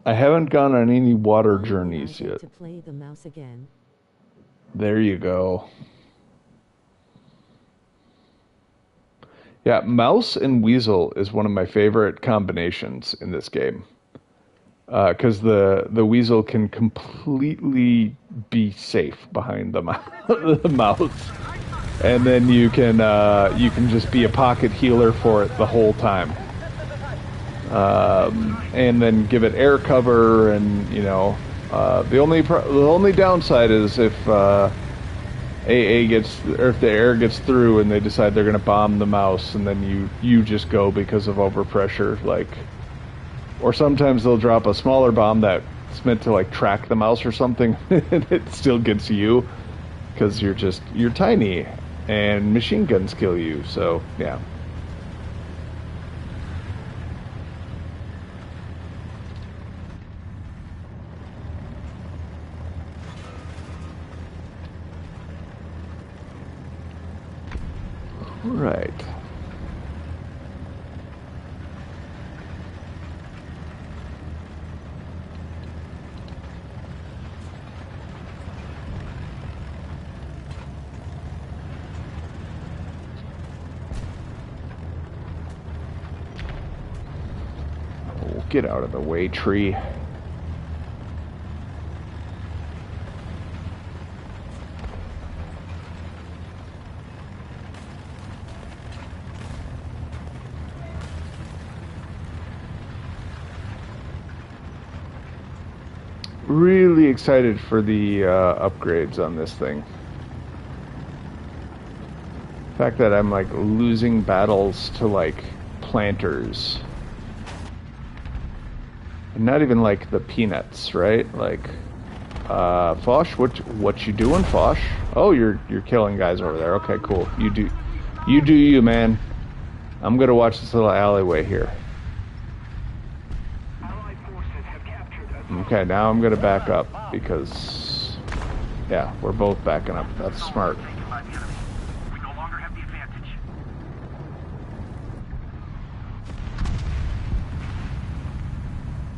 I haven't gone on any water journeys yet. To play the mouse again. There you go. Yeah, mouse and weasel is one of my favorite combinations in this game. Because the weasel can completely be safe behind the mouse, and then you can just be a pocket healer for it the whole time. and then give it air cover, and the only downside is if AA gets, or if the air gets through and they decide they're going to bomb the mouse, and then you just go because of overpressure, like, or sometimes they'll drop a smaller bomb that's meant to like track the mouse or something, and it still gets you because you're tiny and machine guns kill you. So yeah. Right. Oh, get out of the way, tree. Really excited for the upgrades on this thing. The fact that I'm like losing battles to like planters, and not even like the peanuts, right? Like, Fosh, what you doing, Fosh? Oh, you're killing guys over there. Okay, cool. You do you, man. I'm gonna watch this little alleyway here. Okay, now I'm gonna back up because, yeah, we're both backing up. That's smart. We no longer have the advantage.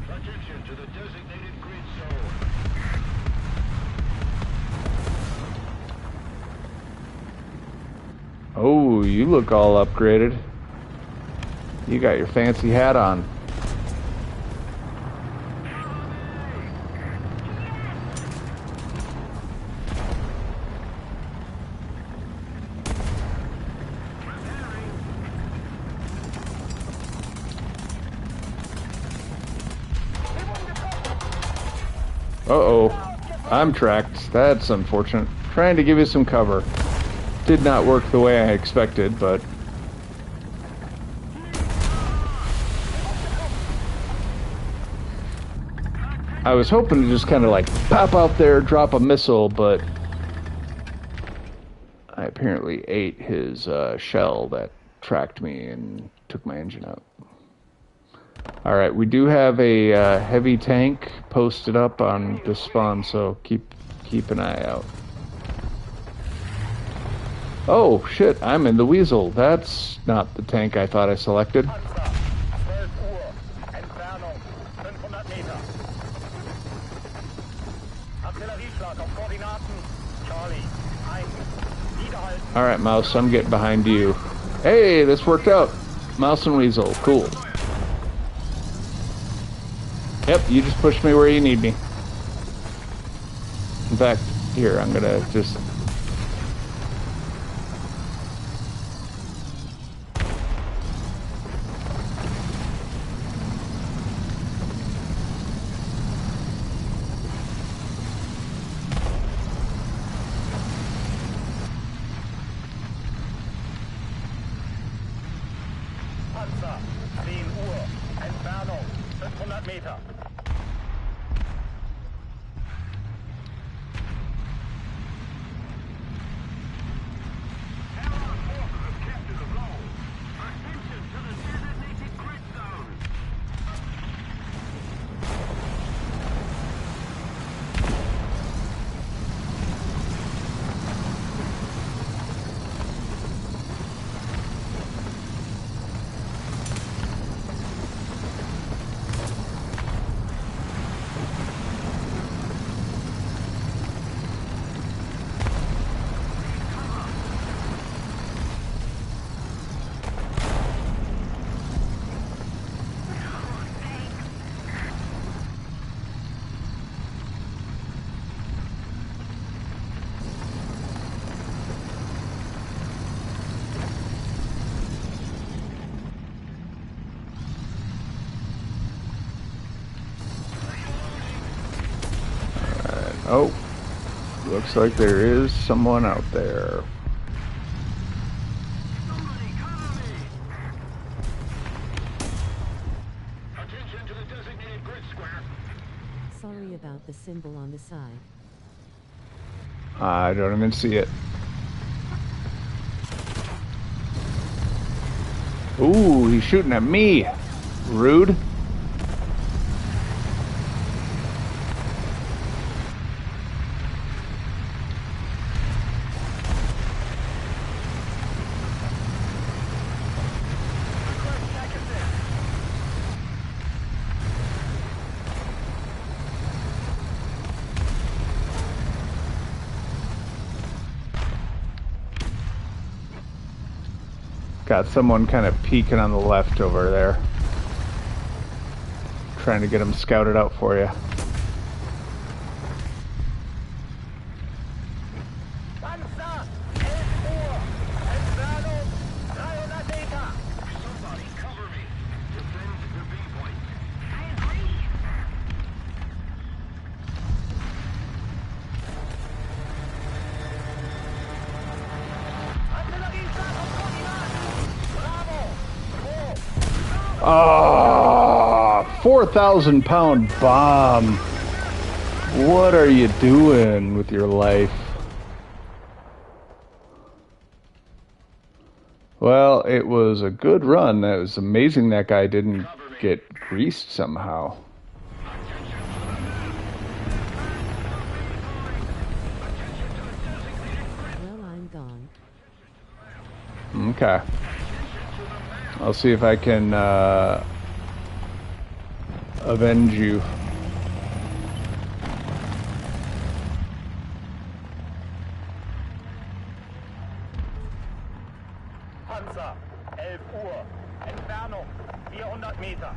Attention to the designated grid zone. Oh, you look all upgraded. You got your fancy hat on. Uh-oh. I'm tracked. That's unfortunate. Trying to give you some cover. Did not work the way I expected, but... I was hoping to just kind of like pop out there, drop a missile, but... I apparently ate his shell that tracked me and took my engine out. Alright, we do have a heavy tank posted up on the spawn, so keep an eye out. Oh, shit, I'm in the Weasel. That's not the tank I thought I selected. Alright, Mouse, I'm getting behind you. Hey, this worked out. Mouse and Weasel, cool. Yep, you just pushed me where you need me. In fact, here, I'm gonna just... Panzer, 10 Uhr, Entfernung 500 Meter. Oh, looks like there is someone out there. Somebody cover me! Attention to the designated grid square. Sorry about the symbol on the side. I don't even see it. Ooh, he's shooting at me. Rude. Got someone kind of peeking on the left over there. Trying to get him scouted out for you. Panzer! 11 Uhr! Entfernung 300 Meter! Somebody cover me! Defend the B point. I agree. Artilleriefahrt auf Koordinaten! Bravo! Ah, 4,000-pound bomb. What are you doing with your life? Well, it was a good run. It was amazing that guy didn't get greased somehow. Well, I'm gone. Okay. I'll see if I can avenge you. Panzer! 11 Uhr! Entfernung 400 Meter!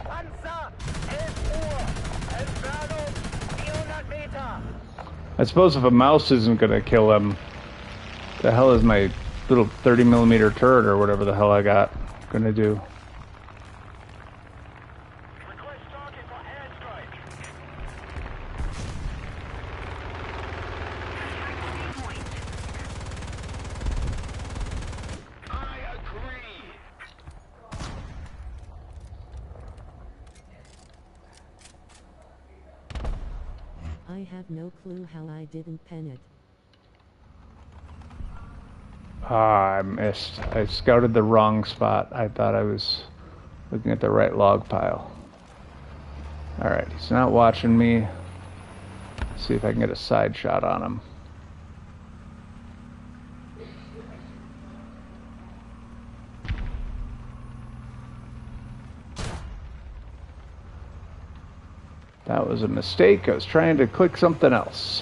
Panzer! 11 Uhr! Entfernung 400 Meter! I suppose if a mouse isn't gonna kill him, the hell is my little 30mm turret or whatever the hell I got gonna do? Request target for airstrike. I agree. I have no clue how I didn't pen it. Ah, I missed. I scouted the wrong spot. I thought I was looking at the right log pile. Alright, he's not watching me. Let's see if I can get a side shot on him. That was a mistake. I was trying to click something else.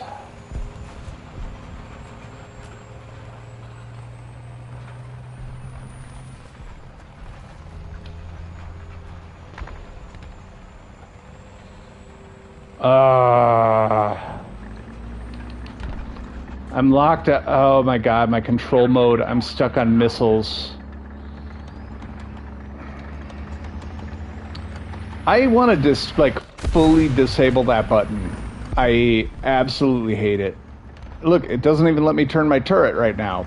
I'm locked at, oh my god, my control mode, I'm stuck on missiles. I want to just, like, fully disable that button. I absolutely hate it. Look, it doesn't even let me turn my turret right now.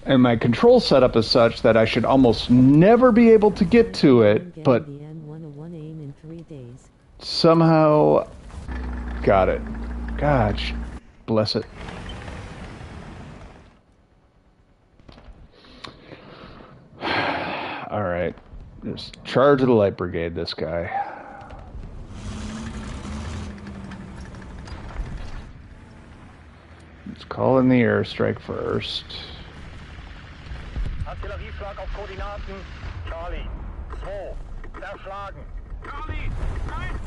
And my control setup is such that I should almost never be able to get to it, but The N101 aim in 3 days. somehow got it. Gosh, bless it. All right, just charge of the light brigade. This guy. Let's call in the airstrike first. Artillerieschlag auf Koordinaten. Charlie. 2. Verschlagen. Charlie. 1.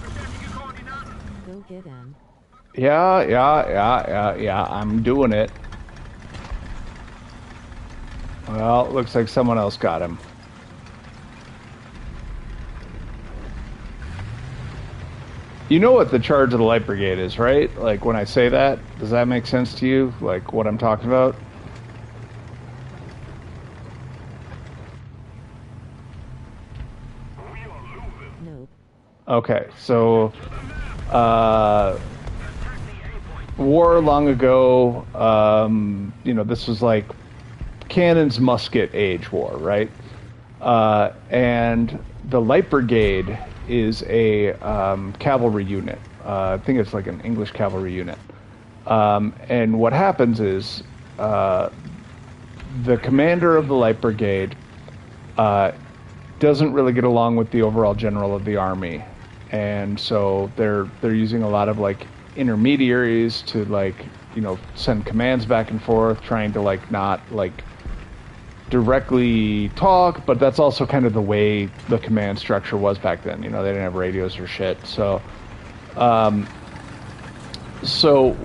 Bestätige Koordinaten. Go get him. Yeah. I'm doing it. Well, looks like someone else got him. You know what the charge of the light brigade is, right? Like when I say that, does that make sense to you? Like what I'm talking about? Nope. Okay, so war long ago, this was like cannons, musket age war, right? And the light brigade is a cavalry unit. I think it's like an English cavalry unit. And what happens is the commander of the light brigade doesn't really get along with the overall general of the army, and so they're using a lot of like intermediaries to like send commands back and forth, trying to like not like directly talk, but that's also kind of the way the command structure was back then. They didn't have radios or shit, so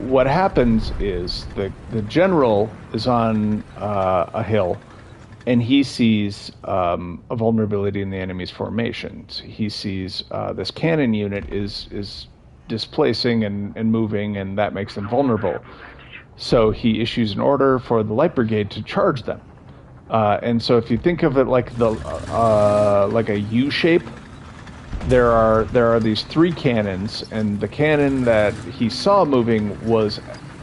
what happens is the general is on a hill, and he sees a vulnerability in the enemy's formations. He sees this cannon unit is displacing and moving, and that makes them vulnerable. So he issues an order for the light brigade to charge them. And so if you think of it like like a U shape, there are these three cannons, and the cannon that he saw moving was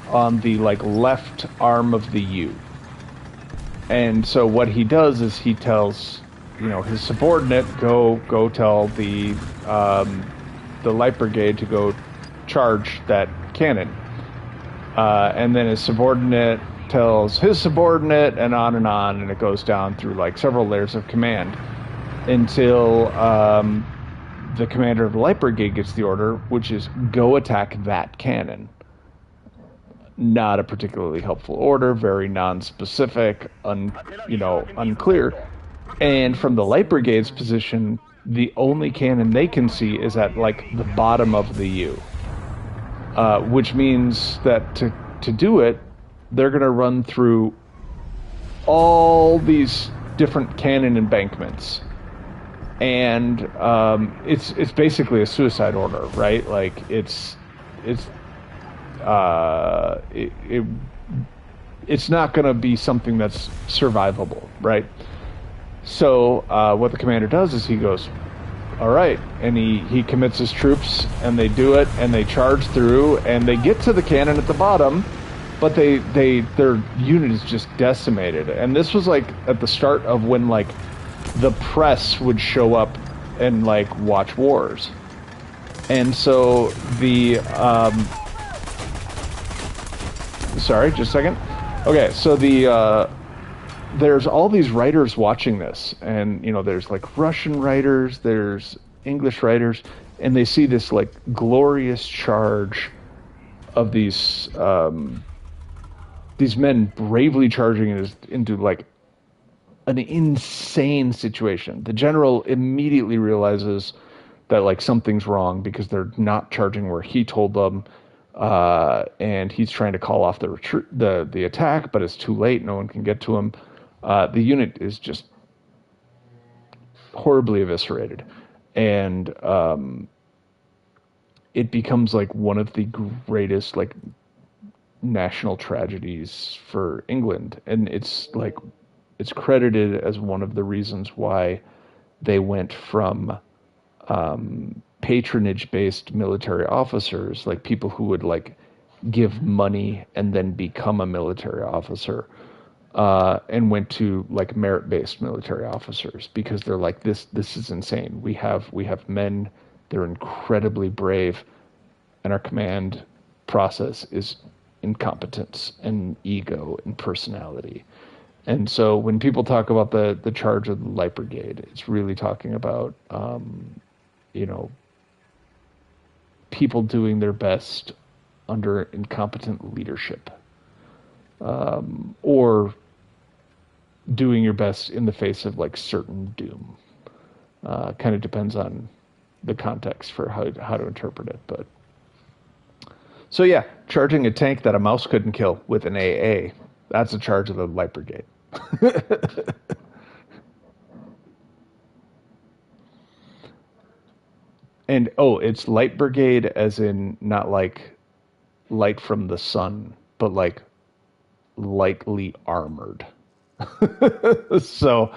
on the like left arm of the U. And so what he does is he tells his subordinate, go tell the light brigade to go charge that cannon, and then his subordinate tells his subordinate, and on, and it goes down through like several layers of command until the commander of the light brigade gets the order, which is go attack that cannon. Not a particularly helpful order, very non-specific, unclear. And from the light brigade's position, the only cannon they can see is at like the bottom of the U, which means that to do it, they're going to run through all these different cannon embankments, and it's basically a suicide order, right? Like it's not going to be something that's survivable, right? So what the commander does is he goes, all right, and he commits his troops, and they do it, and they charge through, and they get to the cannon at the bottom, but their unit is just decimated. And this was like at the start of when like the press would show up and like watch wars. And so sorry, just a second. Okay, so there's all these writers watching this, and there's like Russian writers, there's English writers, and they see this like glorious charge of these men bravely charging into like an insane situation. The general immediately realizes that like something's wrong because they're not charging where he told them, and he's trying to call off the attack, but it's too late. No one can get to him. The unit is just horribly eviscerated, and it becomes like one of the greatest like national tragedies for England, and it's credited as one of the reasons why they went from patronage-based military officers, like people who would like give money and then become a military officer, and went to like merit-based military officers, because they're like, this is insane. We have men, they're incredibly brave, and our command process is incompetence and ego and personality. And so when people talk about the charge of the light brigade, it's really talking about people doing their best under incompetent leadership, or doing your best in the face of like certain doom. Kind of depends on the context for how to interpret it. But so yeah, charging a tank that a mouse couldn't kill with an AA, that's a charge of the light brigade. And oh, it's light brigade as in not like light from the sun, but like lightly armored. so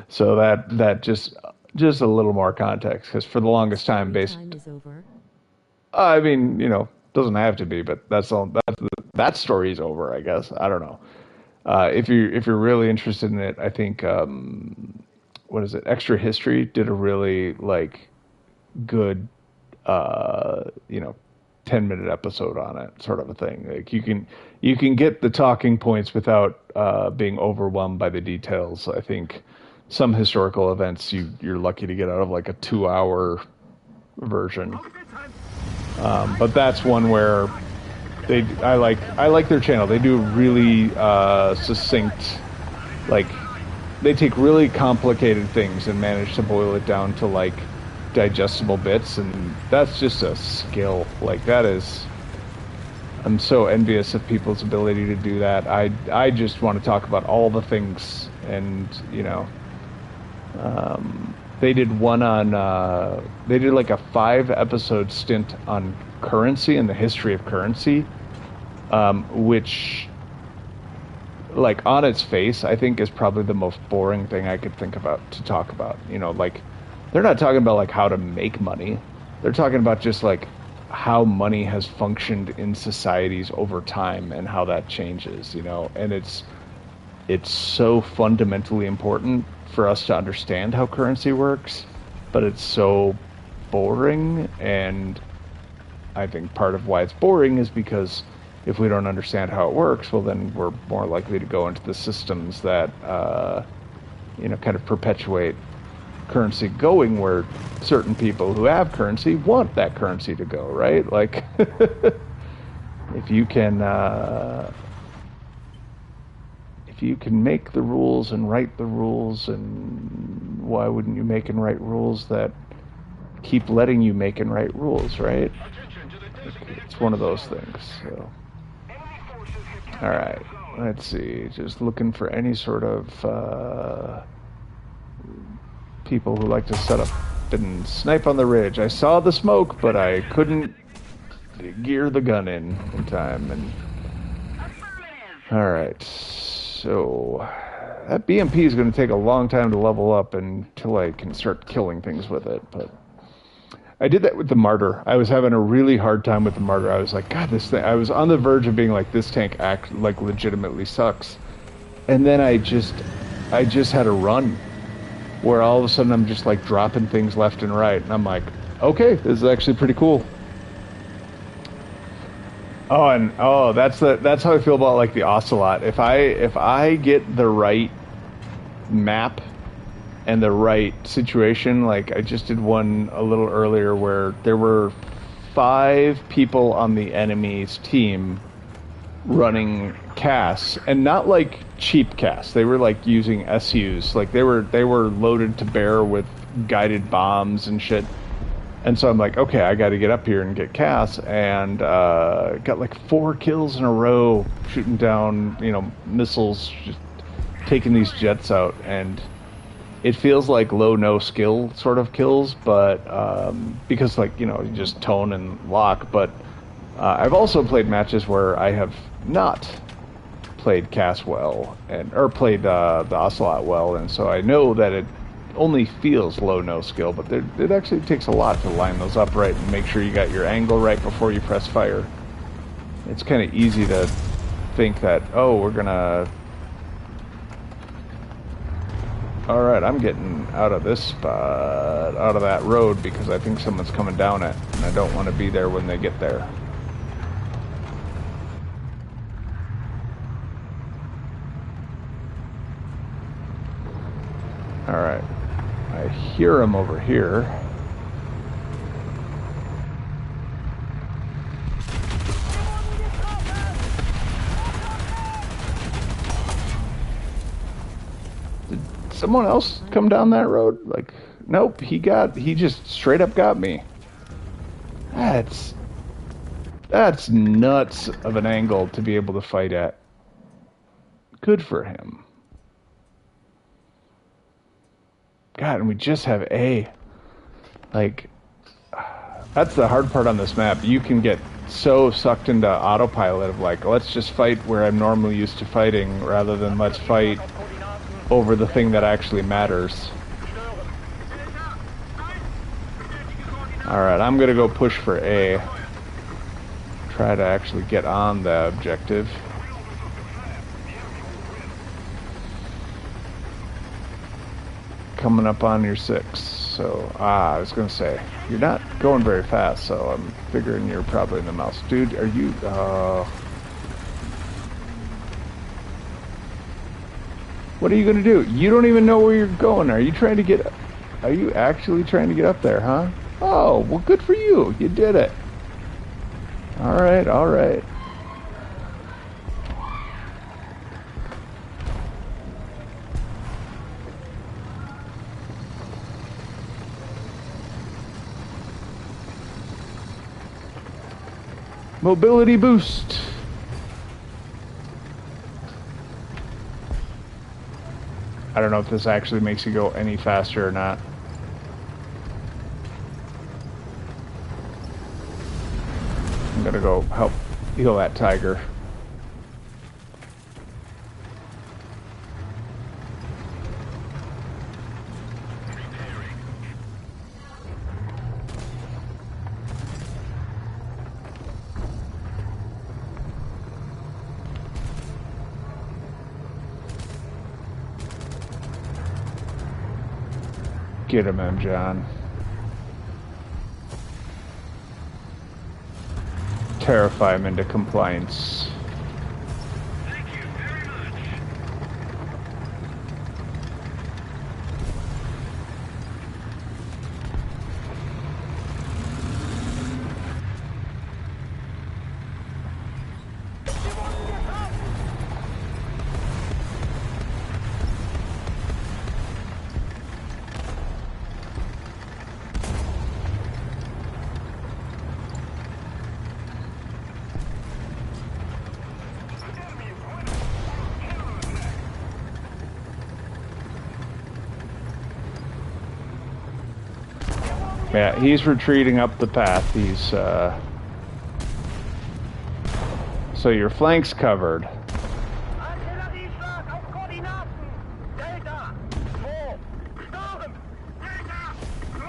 that just a little more context because for the longest time Story based time is over. I mean, doesn't have to be, but that's all. That story's over, I guess. I don't know. If you're really interested in it, I think what is it? Extra History did a really like good, uh, you know, 10-minute episode on it, sort of a thing. Like you can get the talking points without being overwhelmed by the details. I think some historical events you're lucky to get out of like a 2 hour version. But that's one where I like their channel. They do really succinct, like they take really complicated things and manage to boil it down to like digestible bits, and that's just a skill. Like that is, I'm so envious of people's ability to do that. I just want to talk about all the things, and they did one on they did like a 5 episode stint on currency and the history of currency, which like on its face I think is probably the most boring thing I could think about to talk about. Like they're not talking about like how to make money. They're talking about just like how money has functioned in societies over time and how that changes, and it's so fundamentally important for us to understand how currency works, but it's so boring. And I think part of why it's boring is because if we don't understand how it works, well, then we're more likely to go into the systems that, kind of perpetuate currency going where certain people who have currency want that currency to go, right? Like, if you can, if you can make the rules and write the rules, and why wouldn't you make and write rules that keep letting you make and write rules, right? It's one of those things. So, all right, let's see. Just looking for any sort of people who like to set up and snipe on the ridge. I saw the smoke, but I couldn't gear the gun in time. And all right, so that BMP is going to take a long time to level up until I can start killing things with it. But I did that with the Martyr. I was having a really hard time with the Martyr. I was like, God, this thing. I was on the verge of being like, this tank like legitimately sucks. And then I just had a run where all of a sudden I'm just like dropping things left and right, and I'm like, okay, this is actually pretty cool. That's how I feel about like the Ocelot. If I get the right map and the right situation, like I just did one a little earlier where there were 5 people on the enemy's team running casts, and not like cheap casts. They were like using SUs. Like they were loaded to bear with guided bombs and shit. And so I'm like, okay, I got to get up here and get casts, and got like 4 kills in a row shooting down, missiles, just taking these jets out. And it feels like low no skill sort of kills, but because like you just tone and lock. But I've also played matches where I have not played cast well or played the Ocelot well, and so I know that it only feels low no skill, but it actually takes a lot to line those up right and make sure you got your angle right before you press fire. It's kind of easy to think that, oh, we're gonna... Alright, I'm getting out of this spot, out of that road, because I think someone's coming down it, and I don't want to be there when they get there. Alright, I hear him over here. Did someone else come down that road? Like, nope, he just straight up got me. That's nuts of an angle to be able to fight at. Good for him. God, and we just have A. Like, That's the hard part on this map. You can get so sucked into autopilot of like, let's just fight where I'm normally used to fighting rather than let's fight over the thing that actually matters. Alright, I'm gonna go push for A. Try to actually get on the objective. Coming up on your 6. So, I was gonna say, you're not going very fast, so I'm figuring you're probably in the mouse. Dude, are you, what are you gonna do? You don't even know where you're going. Are you actually trying to get up there, huh? Oh, well, good for you. You did it. Alright, alright. Mobility boost. I don't know if this actually makes you go any faster or not. I'm gonna go help heal that tiger. Get him in, John. Terrify him into compliance. Thank you very much. Yeah, he's retreating up the path. He's, so your flank's covered. Artilleriefahrt auf Koordinaten. Delta. 2. Sturm. Delta. 2.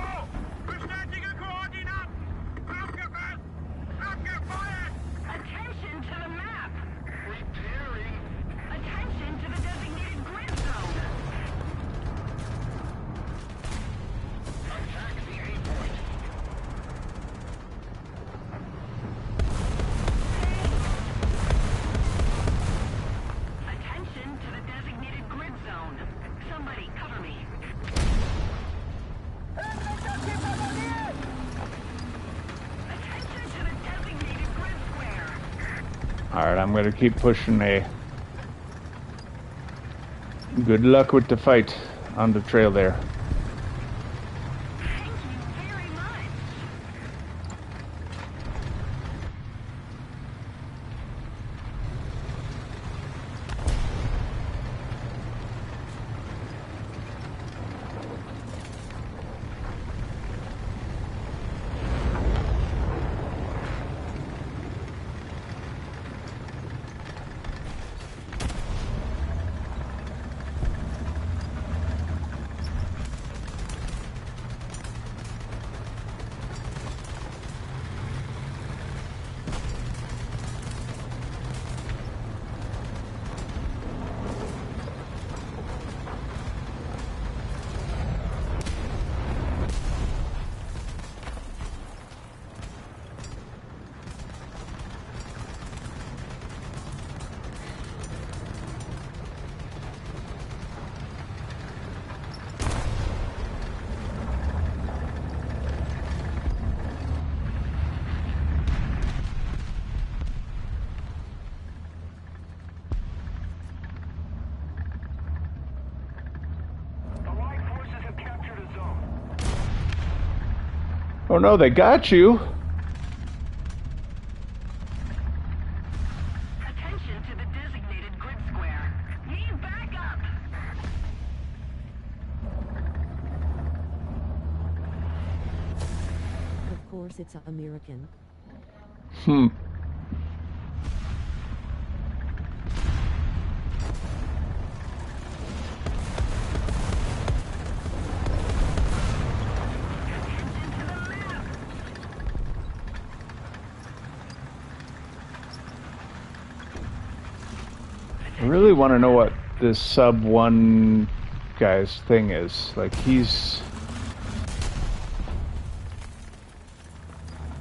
Bestätige Koordinaten. Abgefasst. Abgefeuert. Attention to the map. Repairing. Attention to the designated grid zone. Attack the A point. Attention to the designated grid zone. Somebody cover me. Attention to the designated grid square. Alright, I'm gonna keep pushing A. Good luck with the fight on the trail there. Thank you very much. Allied forces have captured a zone. Oh no, they got you! Attention to the designated grid square. Need backup. Of course it's American. Hmm. I really want to know what this sub one guy's thing is. Like, he's...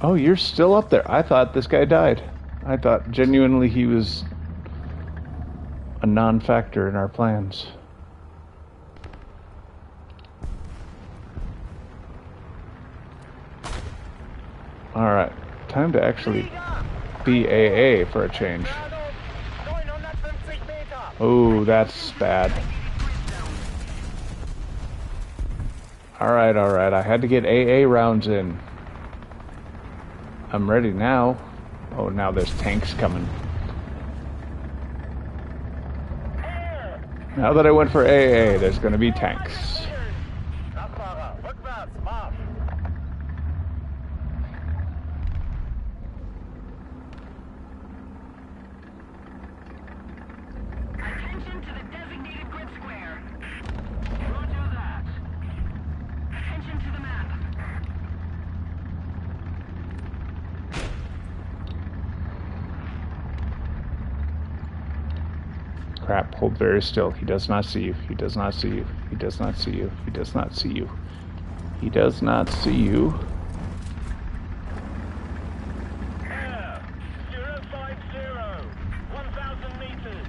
Oh, you're still up there. I thought this guy died. I thought genuinely he was a non-factor in our plans. Alright, time to actually be AA for a change. Oh, that's bad. Alright, I had to get AA rounds in. I'm ready now. Oh, now there's tanks coming. Now that I went for AA, there's gonna be tanks. Attention to the designated grid square. Roger that. Attention to the map. Crap, hold very still. He does not see you. He does not see you. He does not see you. He does not see you. He does not see you. Air 050, 1,000 meters.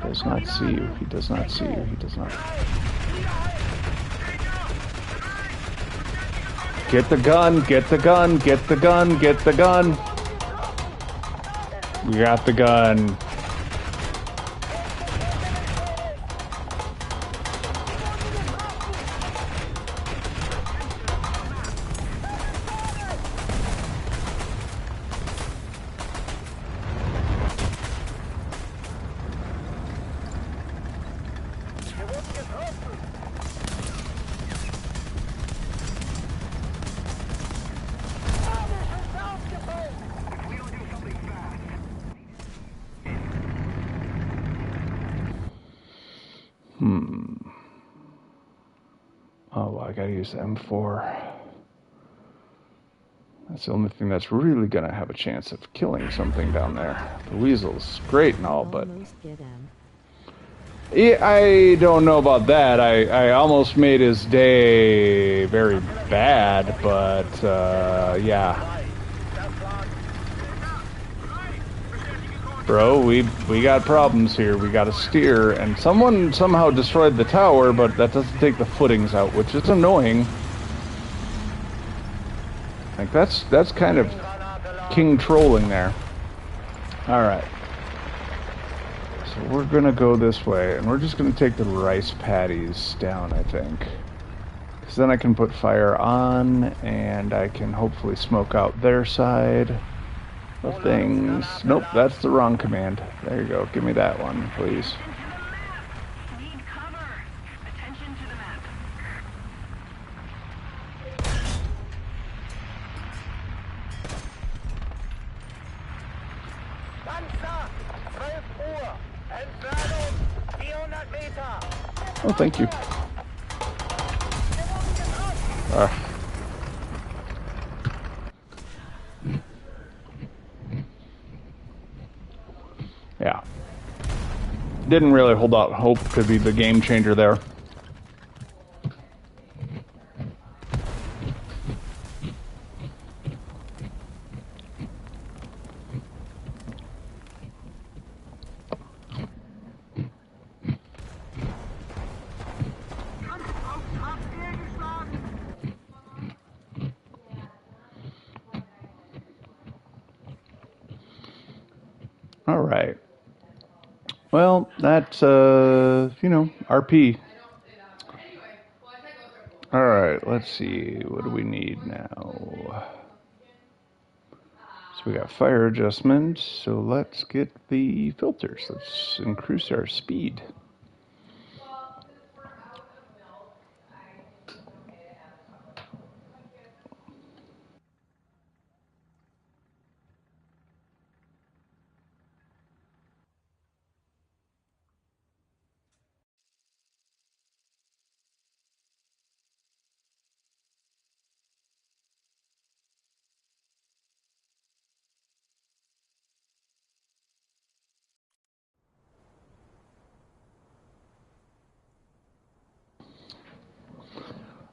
Does not see you. He does not see you. He does not. Get the gun. Get the gun. Get the gun. Get the gun. We got the gun. Oh, well, I gotta use the M4. That's the only thing that's really gonna have a chance of killing something down there. The weasel's great and all, but Almost get him. yeah, I don't know about that. I almost made his day very bad, but yeah. Bro, we got problems here. We got to steer, and someone somehow destroyed the tower, but that doesn't take the footings out, which is annoying. Like that's kind of king trolling there. All right. So we're gonna go this way, and we're just gonna take the rice paddies down, I think. Because then I can put fire on, and I can hopefully smoke out their side of things. Nope, that's the wrong command. There you go. Give me that one, please. Need cover. Attention to the map. Panzer, 12 Uhr. Entfernung 400 Meter. Oh, thank you. Yeah. Didn't really hold out hope to be the game changer there. All right. Well, that's, you know, RP. All right, let's see. What do we need now? So we got fire adjustment. So let's get the filters. Let's increase our speed.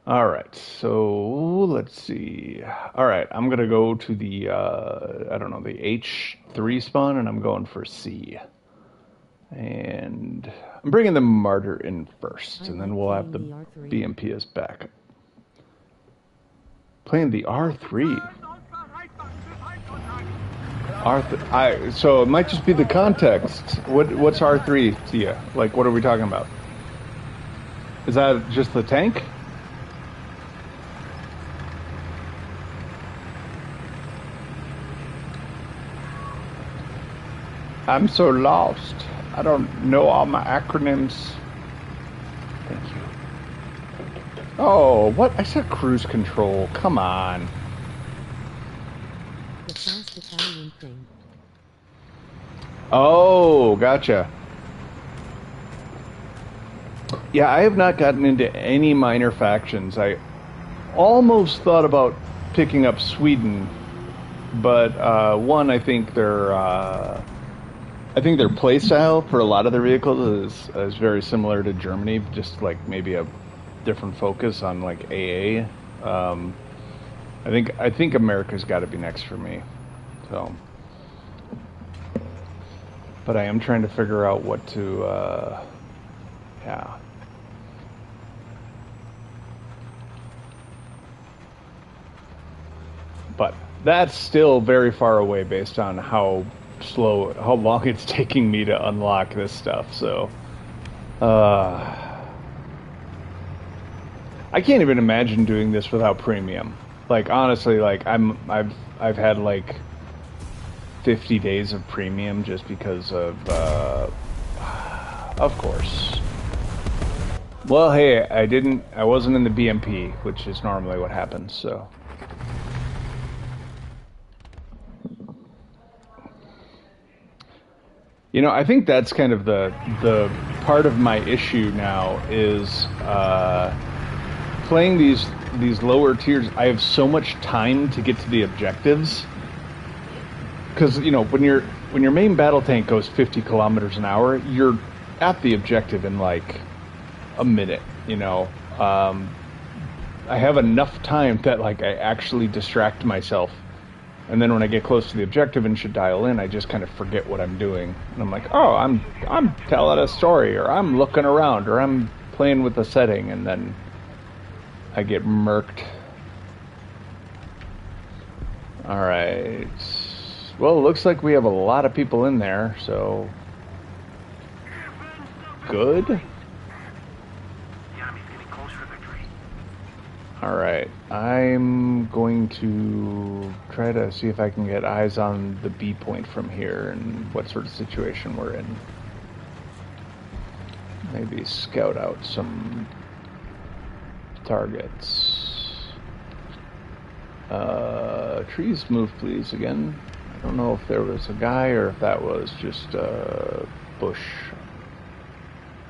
All right, so let's see. All right, I'm gonna go to the I don't know, the H3 spawn, and I'm going for C. And I'm bringing the Martyr in first, I and then like we'll have playing the the R3. BMP as backup. Playing the R3. So it might just be the context. What's R3 to you? Like, what are we talking about? Is that just the tank? I'm so lost. I don't know all my acronyms. Thank you. Oh, what? I said cruise control. Come on. The fast Italian thing. Oh, gotcha. Yeah, I have not gotten into any minor factions. I almost thought about picking up Sweden, but one, I think their play style for a lot of their vehicles is very similar to Germany, just like maybe a different focus on like AA. Um, I think America's got to be next for me. So, but I am trying to figure out what to. Yeah. But that's still very far away based on how long it's taking me to unlock this stuff. So, uh, I can't even imagine doing this without premium. Like honestly, like I've had like 50 days of premium just because of course. Well, hey, I wasn't in the BMP, which is normally what happens. So. You know, I think that's kind of the part of my issue now is playing these lower tiers. I have so much time to get to the objectives because you know when your main battle tank goes 50 kilometers an hour, you're at the objective in like a minute. You know, I have enough time that like I actually distract myself. And then when I get close to the objective and should dial in, I just kind of forget what I'm doing. And I'm like, oh, I'm telling a story, or I'm looking around, or I'm playing with the setting, and then I get murked. All right. Well, it looks like we have a lot of people in there, so good. The enemy's getting closer to victory. All right, I'm going to try to see if I can get eyes on the B point from here and what sort of situation we're in. Maybe scout out some targets. Trees move, please, again. I don't know if there was a guy or if that was just a bush.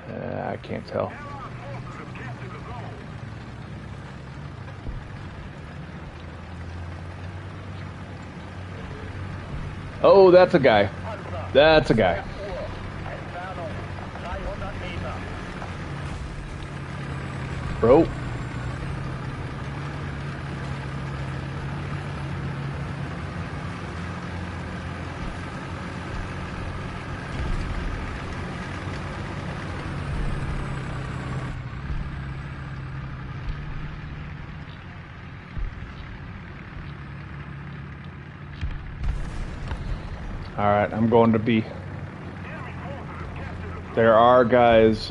I can't tell. Oh, that's a guy. That's a guy. Bro. Alright, I'm going to B. There are guys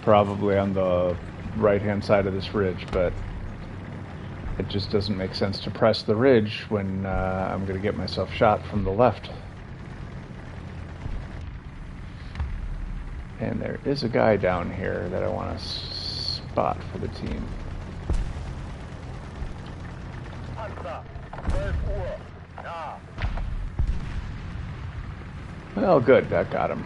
probably on the right-hand side of this ridge, but it just doesn't make sense to press the ridge when I'm going to get myself shot from the left. And there is a guy down here that I want to spot for the team. Well, good, that got him.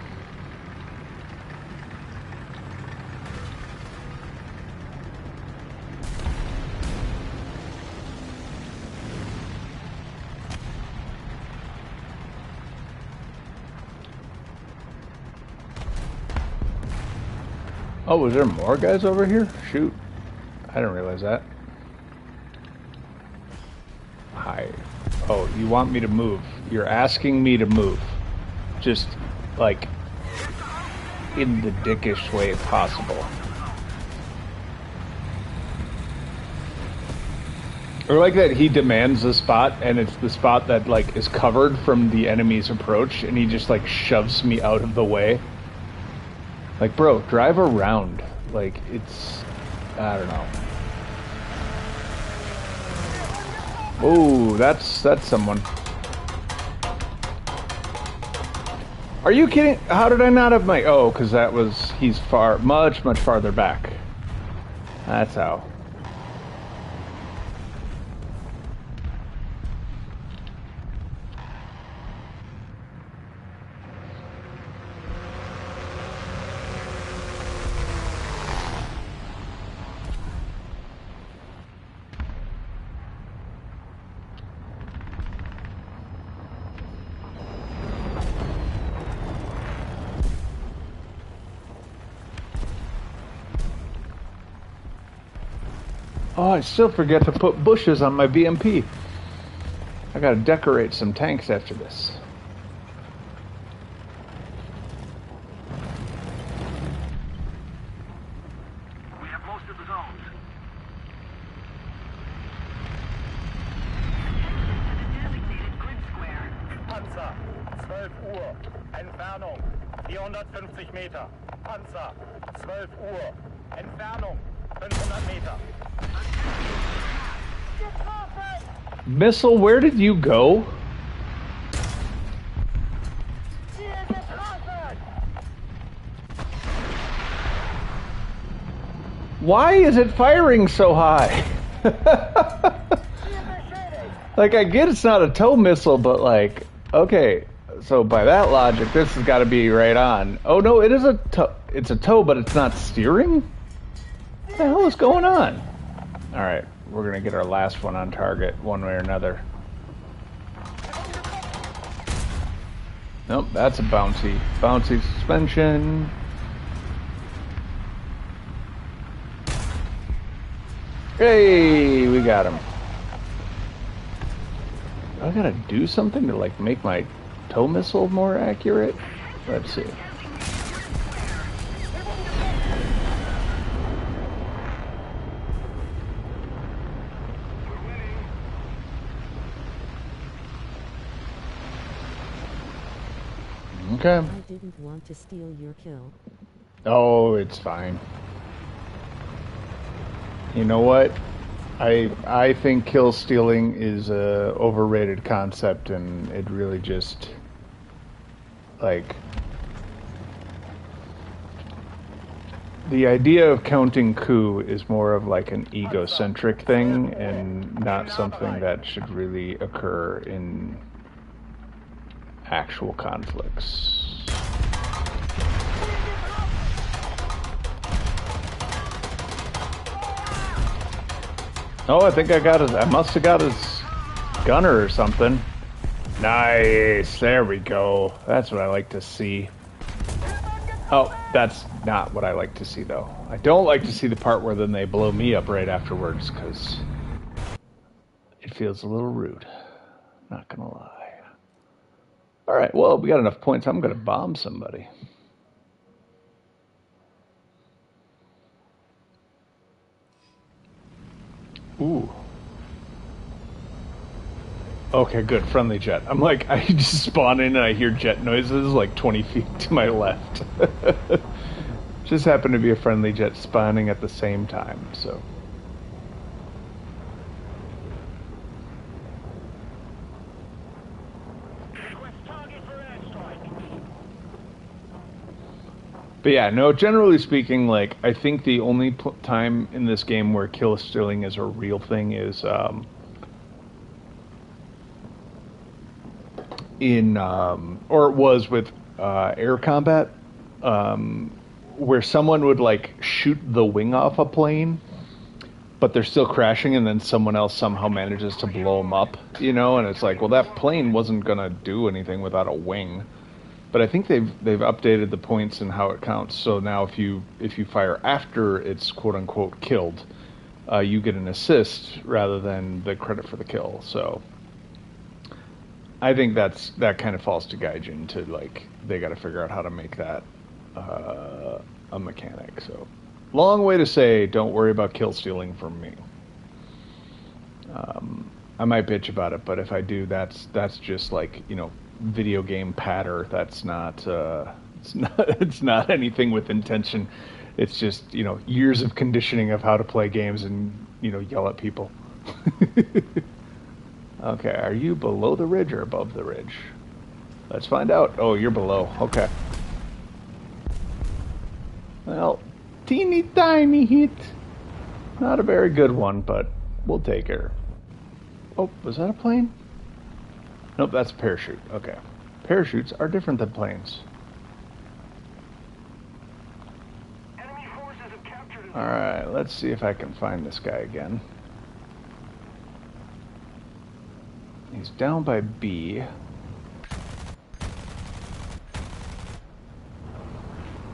Oh, was there more guys over here? Shoot. I didn't realize that. Hi. Oh, you want me to move. You're asking me to move. Just, like, in the dickish way possible. Or like that he demands the spot, and it's the spot that, like, is covered from the enemy's approach, and he just, like, shoves me out of the way. Like, bro, drive around. Like, it's... I don't know. Oh, that's someone. Are you kidding? How did I not have my... Oh, because that was... He's far... Much farther back. That's how. Oh, I still forget to put bushes on my BMP. I gotta decorate some tanks after this. We have most of the zones. Designated grid square. Panzer, 12 Uhr. Entfernung 450 Meter. Panzer, 12 Uhr. Entfernung 500 Meter. Missile, where did you go? Why is it firing so high? Like, I get it's not a tow missile, but like, okay, so by that logic, this has got to be right on. Oh no, it is a tow. It's a tow, but it's not steering? What the hell is going on? Alright, we're gonna get our last one on target, one way or another. Nope, that's a bouncy suspension. Hey, we got him. I gotta do something to like make my tow missile more accurate? Let's see. Okay. I didn't want to steal your kill. Oh, it's fine. You know what? I think kill stealing is a overrated concept, and it really just like the idea of counting coup is more of like an egocentric thing and not something that should really occur in actual conflicts. Oh, I think I must have got his gunner or something. Nice, there we go. That's what I like to see. Oh, that's not what I like to see though. I don't like to see the part where then they blow me up right afterwards, because it feels a little rude. Not gonna lie. Alright, well, we got enough points. I'm gonna bomb somebody. Ooh. Okay, good. Friendly jet. I'm like, I just spawn in and I hear jet noises like 20 feet to my left. Just happened to be a friendly jet spawning at the same time, so. But yeah, no, generally speaking, like, I think the only time in this game where kill stealing is a real thing is or it was with air combat, where someone would, like, shoot the wing off a plane, but they're still crashing, and then someone else somehow manages to blow them up, you know, and it's like, well, that plane wasn't gonna do anything without a wing. But I think they've updated the points and how it counts. So now if you fire after it's quote unquote killed, you get an assist rather than the credit for the kill. So I think that kind of falls to Gaijin to like they got to figure out how to make that a mechanic. So long way to say, don't worry about kill stealing from me. I might bitch about it, but if I do, that's just like video game patter. That's not it's not anything with intention. It's just years of conditioning of how to play games and yell at people. Okay, are you below the ridge or above the ridge? Let's find out. Oh, you're below. Okay. Well, teeny tiny hit. Not a very good one, but we'll take her. Oh, was that a plane? Nope, that's a parachute. Okay. Parachutes are different than planes. Enemy forces have captured an Alright, let's see if I can find this guy again. He's down by B.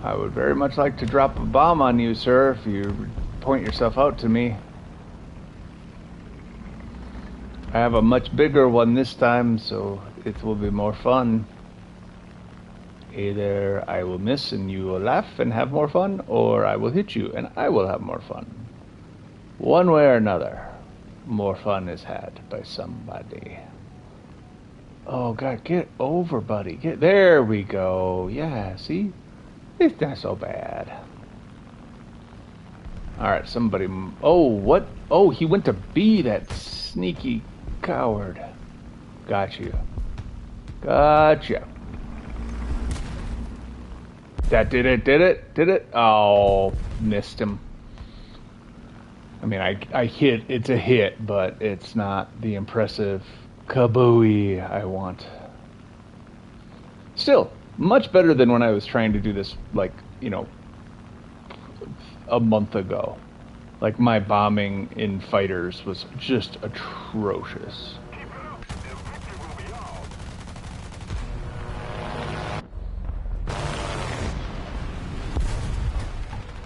I would very much like to drop a bomb on you, sir, if you point yourself out to me. I have a much bigger one this time, so it will be more fun. Either I will miss and you will laugh and have more fun, or I will hit you and I will have more fun. One way or another, more fun is had by somebody. Oh God, get over, buddy. There we go. Yeah, see? It's not so bad. Alright, somebody... Oh, what? Oh, he went to B, that sneaky coward. Got you. Gotcha. That did it, did it? Did it? Oh, missed him. I mean, I hit, it's a hit, but it's not the impressive kabooey I want. Still, much better than when I was trying to do this, like, a month ago. Like, my bombing in fighters was just atrocious.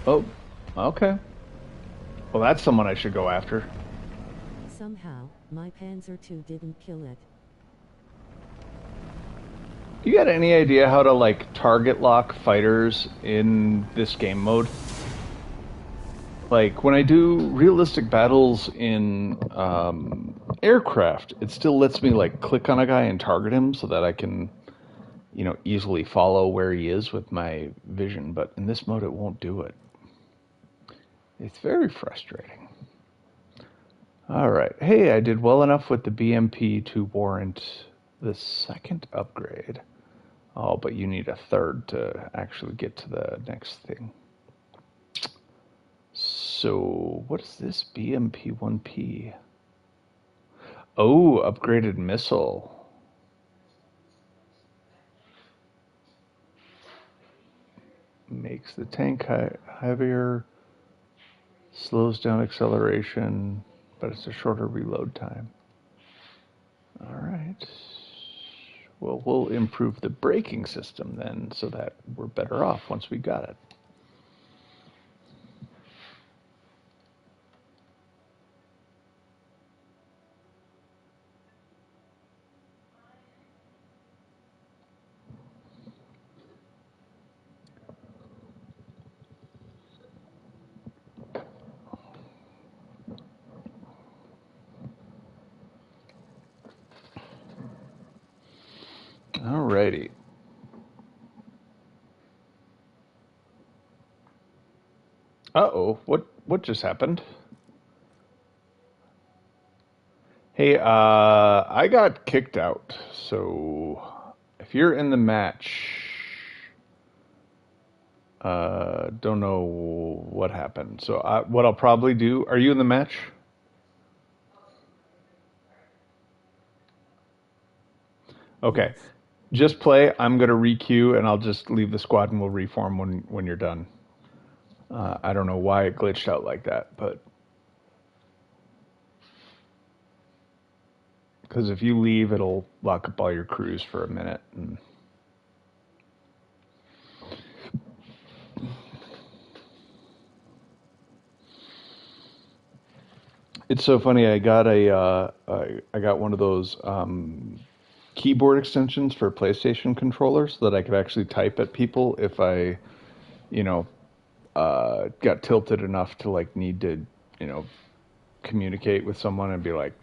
Oh, okay. Well, that's someone I should go after. Somehow, my Panzer II didn't kill it. You got any idea how to, like, target lock fighters in this game mode? Like, when I do realistic battles in aircraft, it still lets me, like, click on a guy and target him so that I can, easily follow where he is with my vision. But in this mode, it won't do it. It's very frustrating. All right. Hey, I did well enough with the BMP to warrant the second upgrade. Oh, but you need a third to actually get to the next thing. So, what is this BMP-1P? Oh, upgraded missile. Makes the tank heavier, slows down acceleration, but it's a shorter reload time. All right. Well, we'll improve the braking system then so that we're better off once we got it. Alrighty. Uh-oh, what just happened? Hey, I got kicked out. So if you're in the match, don't know what happened. So what I'll probably do, are you in the match? Okay. Yes. Just play. I'm going to requeue and I'll just leave the squad and we'll reform when you're done. I don't know why it glitched out like that, but because if you leave, it'll lock up all your crews for a minute. And It's so funny. I got one of those keyboard extensions for PlayStation controllers so that I could actually type at people if I, you know, got tilted enough to like need to, you know, communicate with someone and be like,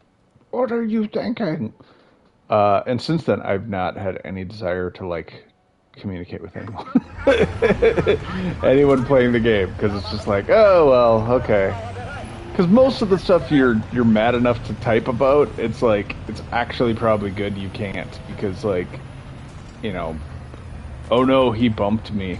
"What are you thinking?" And since then, I've not had any desire to like communicate with anyone, anyone playing the game, because it's just like, oh well, okay. Because most of the stuff you're mad enough to type about, it's like it's actually probably good you can't because like, you know, oh no, he bumped me,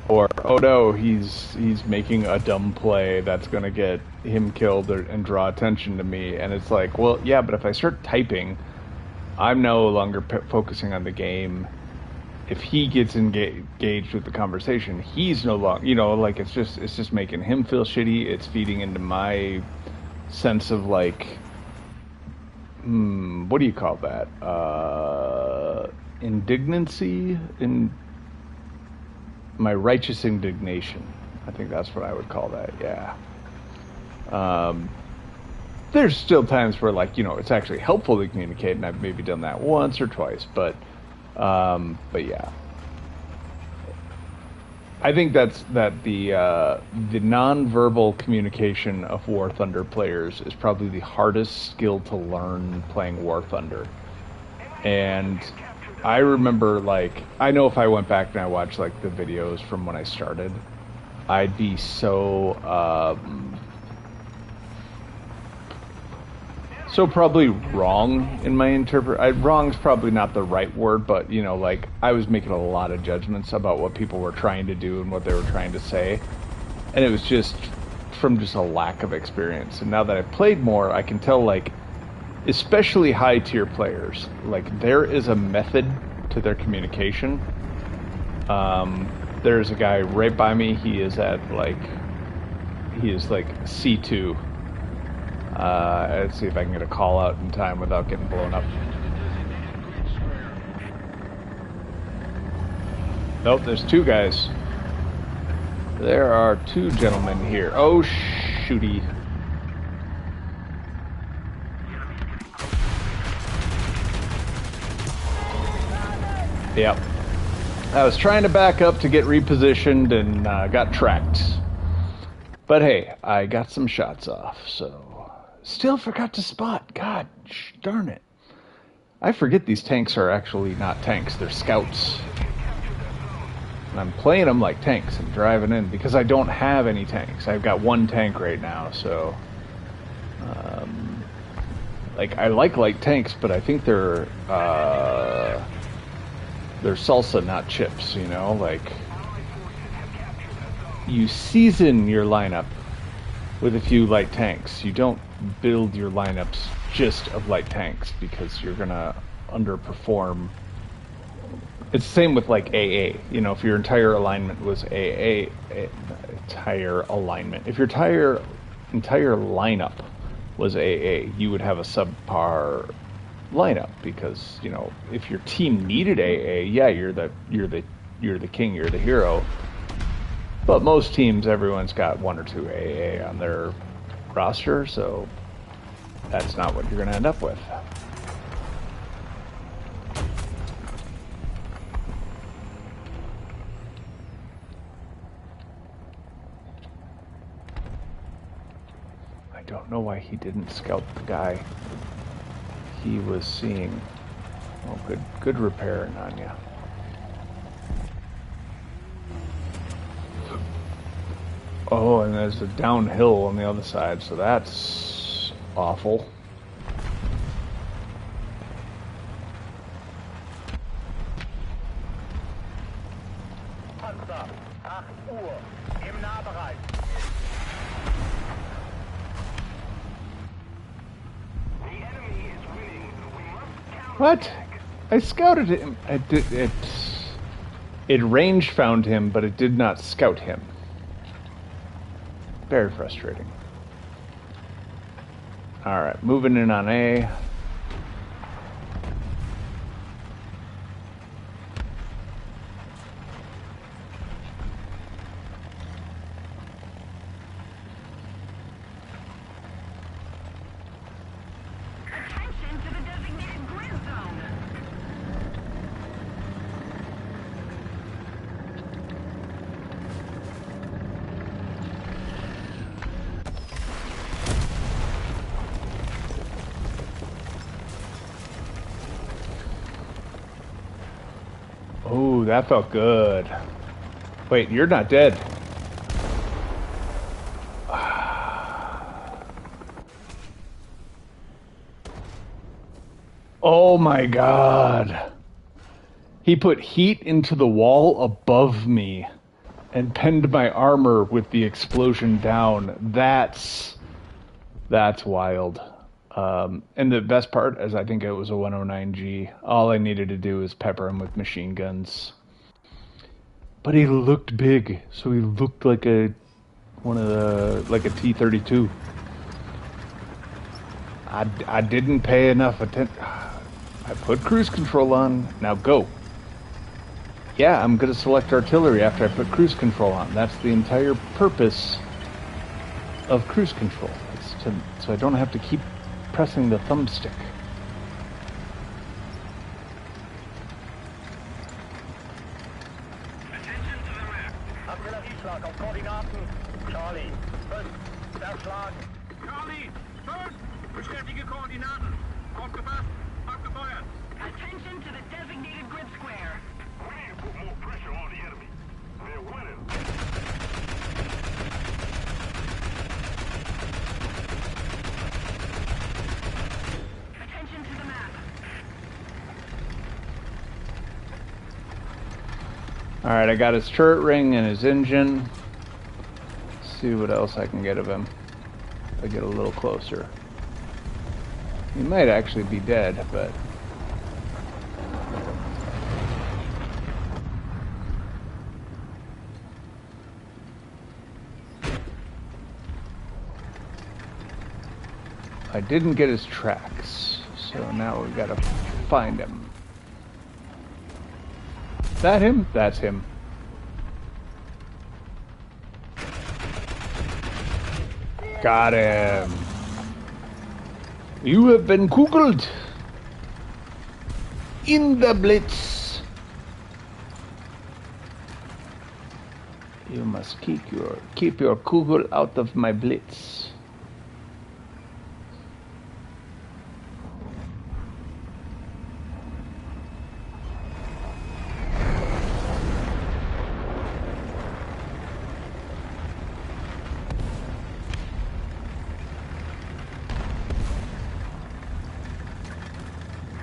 or oh no, he's making a dumb play that's gonna get him killed and draw attention to me, and it's like, well, yeah, but if I start typing, I'm no longer focusing on the game. If he gets engaged with the conversation, he's no longer, you know, like it's just making him feel shitty. It's feeding into my sense of like, what do you call that? Indignancy, in my righteous indignation. I think that's what I would call that. Yeah. Um, there's still times where like, you know, it's actually helpful to communicate, and I've maybe done that once or twice, but yeah. I think that the nonverbal communication of War Thunder players is probably the hardest skill to learn playing War Thunder. And I remember, like, I know if I went back and I watched like the videos from when I started, I'd be so so probably wrong in my wrong's probably not the right word, but you know, like I was making a lot of judgments about what people were trying to do and what they were trying to say, and it was just from just a lack of experience. And now that I've played more, I can tell, like, especially high tier players, like there is a method to their communication. There's a guy right by me. He is like C2. Let's see if I can get a call out in time without getting blown up. Nope, there's two guys. There are two gentlemen here. Oh, shooty. Yep. I was trying to back up to get repositioned and got tracked. But hey, I got some shots off, so... Still forgot to spot. God darn it. I forget these tanks are actually not tanks. They're scouts. And I'm playing them like tanks and driving in because I don't have any tanks. I've got one tank right now, so... like, I like light tanks, but I think they're salsa, not chips, you know? Like, you season your lineup with a few light tanks. You don't build your lineups just of light tanks because you're gonna underperform. It's the same with like AA. You know, if your entire alignment was AA, entire alignment. If your entire lineup was AA, you would have a subpar lineup because, you know, if your team needed AA, yeah, you're the king, you're the hero. But most teams, everyone's got one or two AA on their roster, so that's not what you're going to end up with. I don't know why he didn't scout the guy he was seeing. Oh, good repairing on you. Oh, and there's a downhill on the other side, so that's awful. Panzer, 8 Uhr, im Nahbereich. What? I scouted him. It range found him, but it did not scout him. Very frustrating. Alright, moving in on A. Oh, that felt good. Wait, you're not dead. Oh my god. He put heat into the wall above me and pinned my armor with the explosion down. That's wild. And the best part is I think it was a 109G. All I needed to do was pepper him with machine guns. But he looked big, so he looked like a T-32. I didn't pay enough attention. I put cruise control on. Now go. Yeah, I'm going to select artillery after I put cruise control on. That's the entire purpose of cruise control. So I don't have to keep pressing the thumbstick. Artillerieschlag auf Koordinaten. Charlie, 5. Verschlagen. Charlie, 5. Bestätige Koordinaten. Aufgepasst. Abgefeuert. Attention to the designated grid square. We need to put more pressure on the enemy. They're winning. Attention to the map. Alright, I got his turret ring and his engine. Let's see what else I can get of him. If I get a little closer. He might actually be dead, but... I didn't get his tracks, so now we gotta find him. That him? That's him. Got him. You have been kugelled. In the blitz. You must keep your kugel out of my blitz.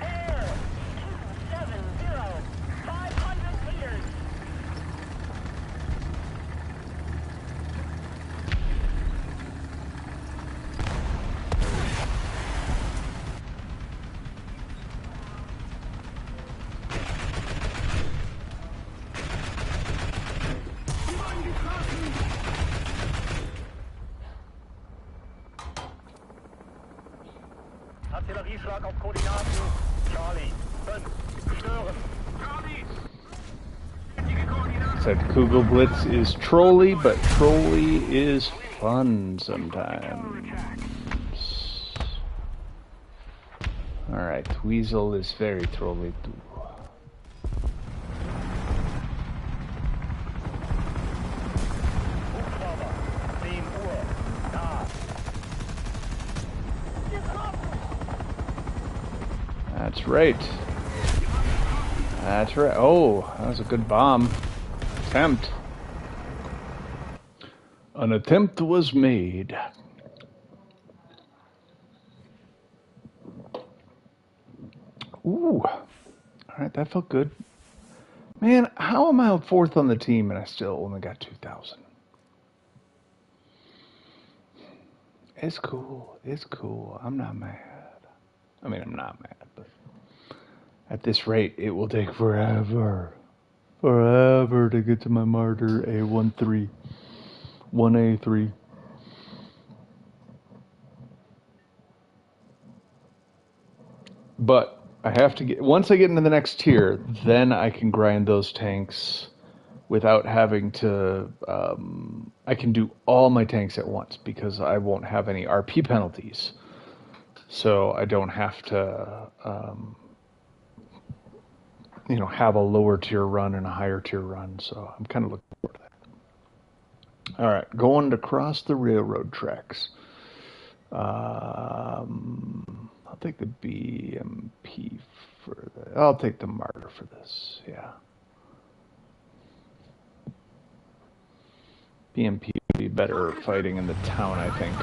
Air 270. 500 meters. Artillerieschlag auf Koordinaten. Charlie, 5. Stören. Charlie. Bestätige Koordinaten. Said Kugel Blitz is trolly, but trolly is fun sometimes. Alright, Weasel is very trolly too. Hubschrauber, 10 Uhr. Da. That's right. That's right. Oh, that was a good bomb. Attempt. An attempt was made. Ooh. Alright, that felt good. Man, how am I fourth on the team and I still only got 2,000? It's cool. It's cool. I'm not mad. I mean, I'm not mad, but at this rate, it will take forever. Forever to get to my martyr A13. 1A3. But I have to get, once I get into the next tier, then I can grind those tanks without having to, I can do all my tanks at once because I won't have any RP penalties. So I don't have to, have a lower tier run and a higher tier run. So I'm kind of looking forward to that. All right, going to cross the railroad tracks. I'll take the BMP for the. I'll take the Martyr for this. Yeah. BMP would be better fighting in the town, I think.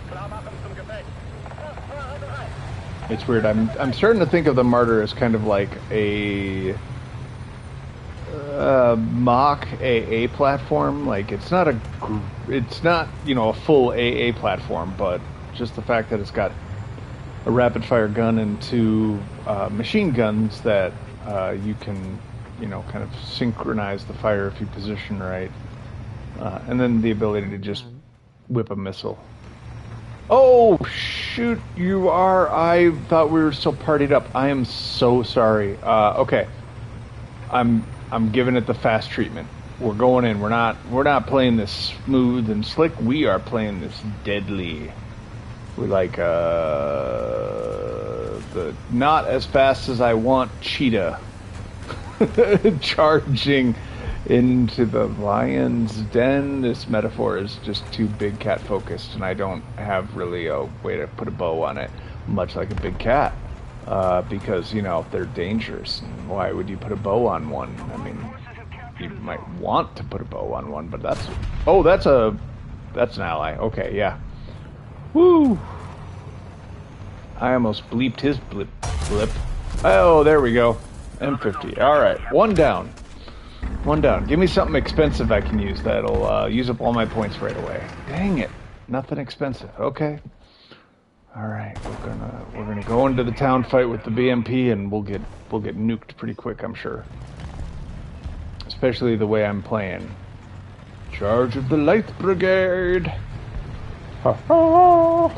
Klar machen zum Gefecht. It's weird. I'm starting to think of the Martyr as kind of like a mock AA platform. Like it's not a a full AA platform, but just the fact that it's got a rapid fire gun and two machine guns that you can kind of synchronize the fire if you position right, and then the ability to just whip a missile. Oh shoot! I thought we were still partied up. I am so sorry. Okay, I'm giving it the fast treatment. We're going in. We're not playing this smooth and slick. We are playing this deadly. We like the not as fast as I want cheetah charging into the lion's den. This metaphor is just too big cat focused, and I don't have really a way to put a bow on it, much like a big cat, because they're dangerous. And why would you put a bow on one? I mean, you might want to put a bow on one, but that's an ally. Okay, yeah. Woo! I almost bleeped his blip. Oh, there we go. M50. All right, one down. One down. Give me something expensive I can use that'll use up all my points right away. Dang it. Nothing expensive. Okay. All right. We're gonna go into the town fight with the BMP, and we'll get nuked pretty quick, I'm sure. Especially the way I'm playing. Charge of the Light Brigade. Ha ha.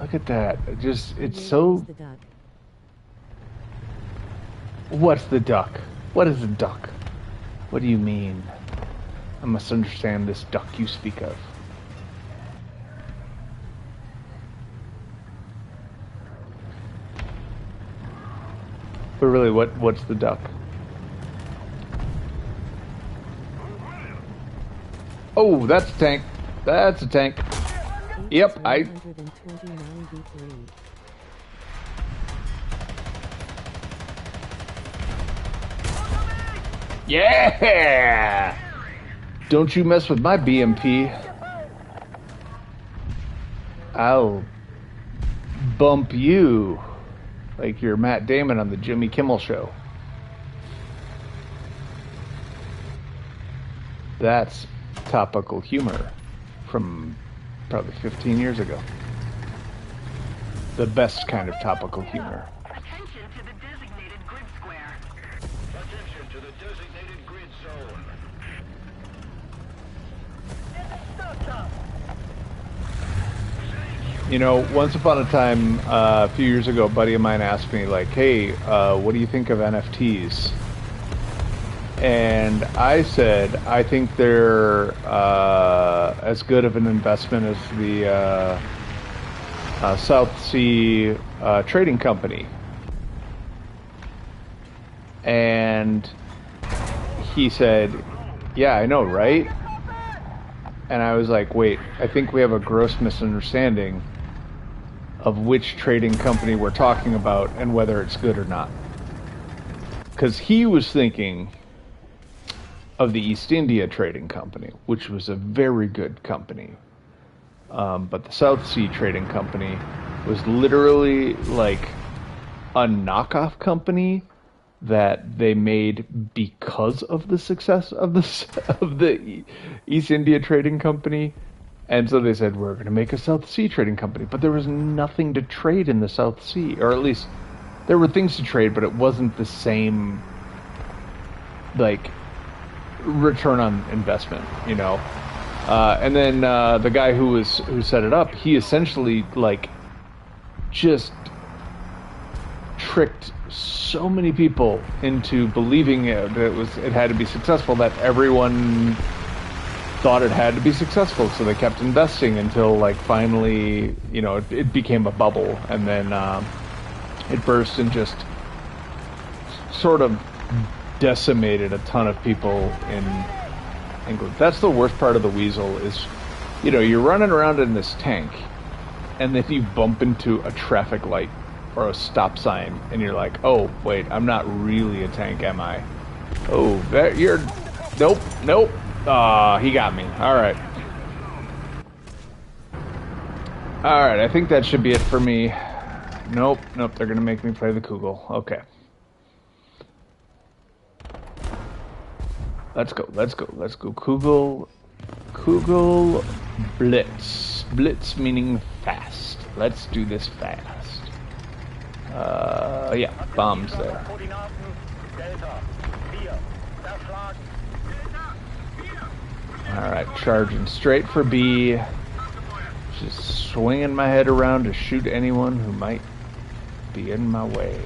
Look at that. It's so. What's the duck? What is a duck? What do you mean? I must understand this duck you speak of. But really, what's the duck? Oh, that's a tank. That's a tank. Yep, Yeah! Don't you mess with my BMP. I'll bump you like you're Matt Damon on the Jimmy Kimmel Show. That's topical humor from probably 15 years ago. The best kind of topical humor. Attention to the designated grid square. Attention to the designated grid zone. Once upon a time, a few years ago, a buddy of mine asked me, like, hey, what do you think of NFTs? And I said, I think they're as good of an investment as the South Sea Trading Company. And he said, yeah, I know, right? And I was like, wait, I think we have a gross misunderstanding of which trading company we're talking about and whether it's good or not. Because he was thinking of the East India Trading Company, which was a very good company. But the South Sea Trading Company was literally like a knockoff company that they made because of the success of the East India Trading Company. And so they said, we're going to make a South Sea Trading Company. But there was nothing to trade in the South Sea. Or at least there were things to trade, but it wasn't the same, like, return on investment, And then the guy who set it up, he essentially, like, just tricked so many people into believing it had to be successful that everyone thought it had to be successful, so they kept investing until, like, finally, it became a bubble, and then it burst and just sort of decimated a ton of people in England. That's the worst part of the Weasel is, you're running around in this tank, and then you bump into a traffic light or a stop sign, and you're like, oh, wait, I'm not really a tank, am I? Oh, that you're. Nope, nope. Ah, he got me. All right. All right. I think that should be it for me. Nope, nope. They're gonna make me play the Kugel. Okay. Let's go. Let's go. Let's go. Kugel. Kugel. Blitz. Blitz meaning fast. Let's do this fast. Yeah. Bombs there. Koordinaten Delta 4. Erschlagen. Alright, charging straight for B. Just swinging my head around to shoot anyone who might be in my way.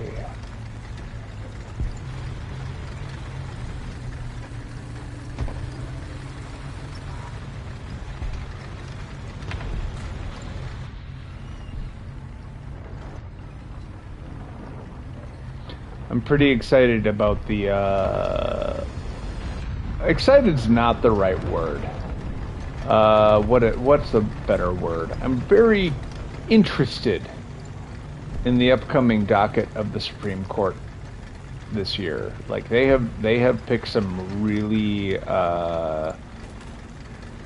I'm pretty excited about the, excited's not the right word. What's a better word? I'm very interested in the upcoming docket of the Supreme Court this year. Like they have picked some really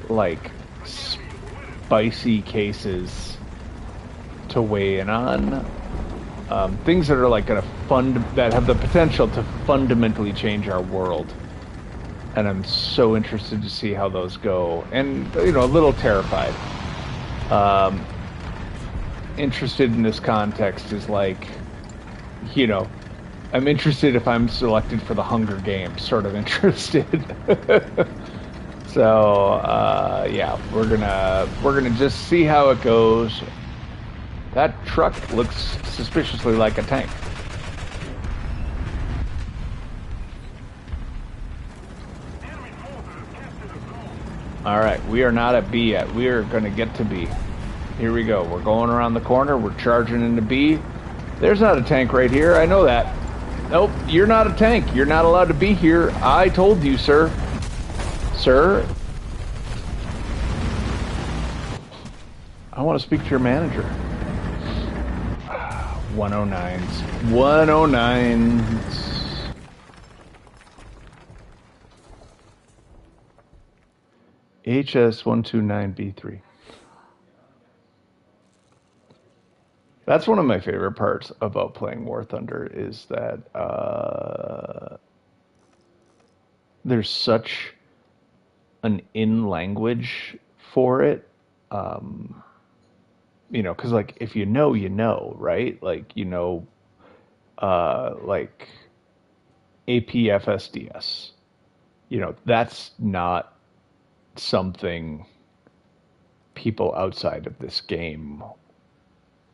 like spicy cases to weigh in on. Things that are like that have the potential to fundamentally change our world. And I'm so interested to see how those go, and a little terrified. Interested in this context is like, I'm interested if I'm selected for the Hunger Games, sort of interested. So yeah, we're gonna just see how it goes. That truck looks suspiciously like a tank. Alright, we are not at B yet. We are going to get to B. Here we go. We're going around the corner. We're charging into B. There's not a tank right here. I know that. Nope, you're not a tank. You're not allowed to be here. I told you, sir. Sir? I want to speak to your manager. 109s. 109s. HS129B3. That's one of my favorite parts about playing War Thunder is that there's such an in language for it. Because like if you know, right? Like like APFSDS. That's not something people outside of this game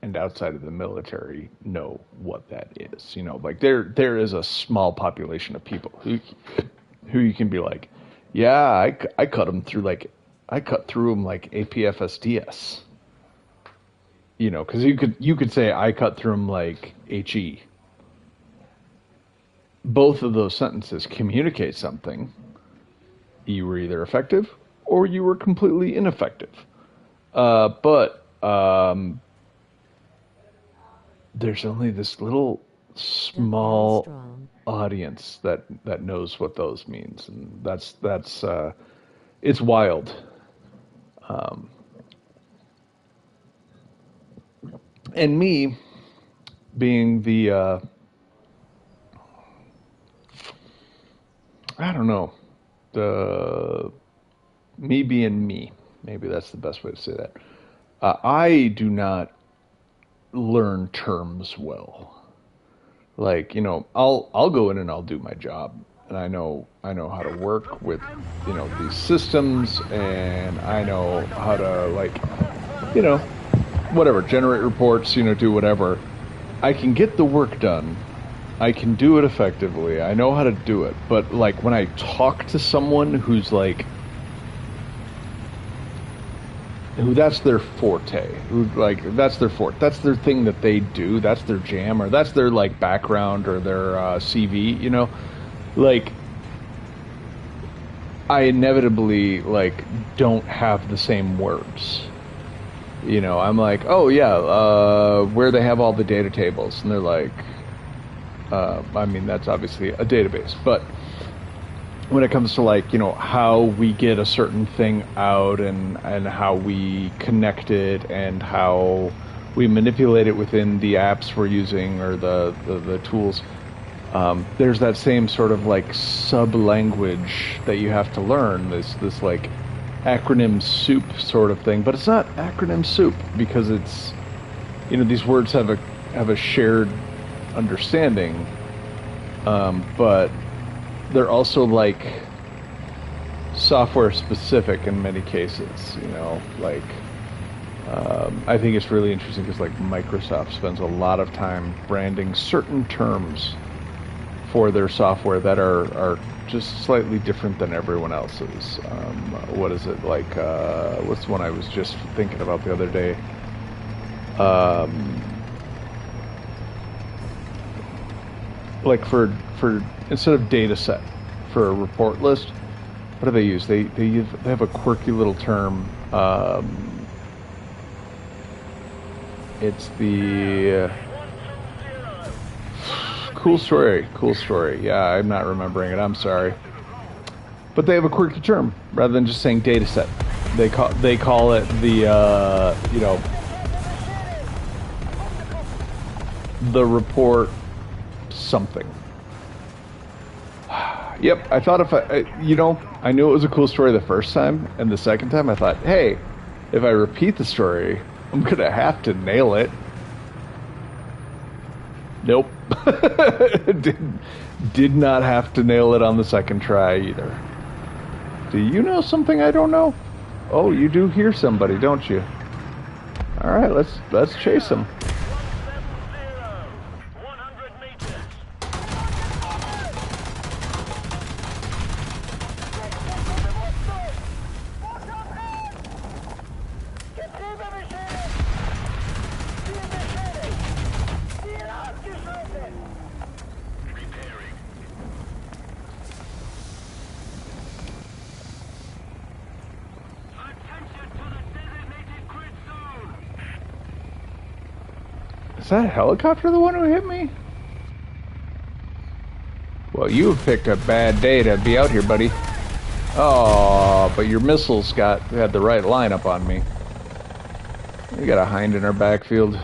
and outside of the military know what that is. Like there is a small population of people who you can be like, yeah, I cut them through I cut through them like APFSDS. Because you could say I cut through them like HE. Both of those sentences communicate something. You were either effective or you were completely ineffective. But there's only this little small audience that knows what those means, and that's it's wild. And me being the I don't know, me being me, maybe that's the best way to say that. I do not learn terms well. Like, I'll go in and I'll do my job, and I know how to work with, these systems, and I know how to whatever, generate reports, do whatever. I can get the work done. I can do it effectively. I know how to do it. But like when I talk to someone who's like, who that's their forte, that's their forte, that's their thing that they do, that's their jam, or that's their like background or their CV, like I inevitably don't have the same words. I'm like, oh yeah, where they have all the data tables, and they're like, I mean that's obviously a database, but when it comes to like, you know, how we get a certain thing out and how we connect it and how we manipulate it within the apps we're using or the tools. There's that same sort of like sub language that you have to learn. This like acronym soup sort of thing, but it's not acronym soup because it's, you know, these words have a shared understanding, but they're also like software specific in many cases. You know, like I think it's really interesting because like Microsoft spends a lot of time branding certain terms for their software that are just slightly different than everyone else's. What is it like? What's the one I was just thinking about the other day? Like for instead of data set for a report list, what do they use? They have a quirky little term. It's the cool story. Cool story. Yeah, I'm not remembering it. I'm sorry. But they have a quirky term rather than just saying data set. They call it the you know, the report something. Yep, I thought if you know, I knew it was a cool story the first time, and the second time I thought, hey, if I repeat the story, I'm gonna have to nail it. Nope. did not have to nail it on the second try either. Do you know something I don't know? Oh, you do hear somebody, don't you? All right, let's chase them. 100 meters. Attention to the designated grid zone. Is that helicopter the one who hit me? Well, you have picked a bad day to be out here, buddy. Oh, but your missiles had the right lineup on me. We got a hind in our backfield.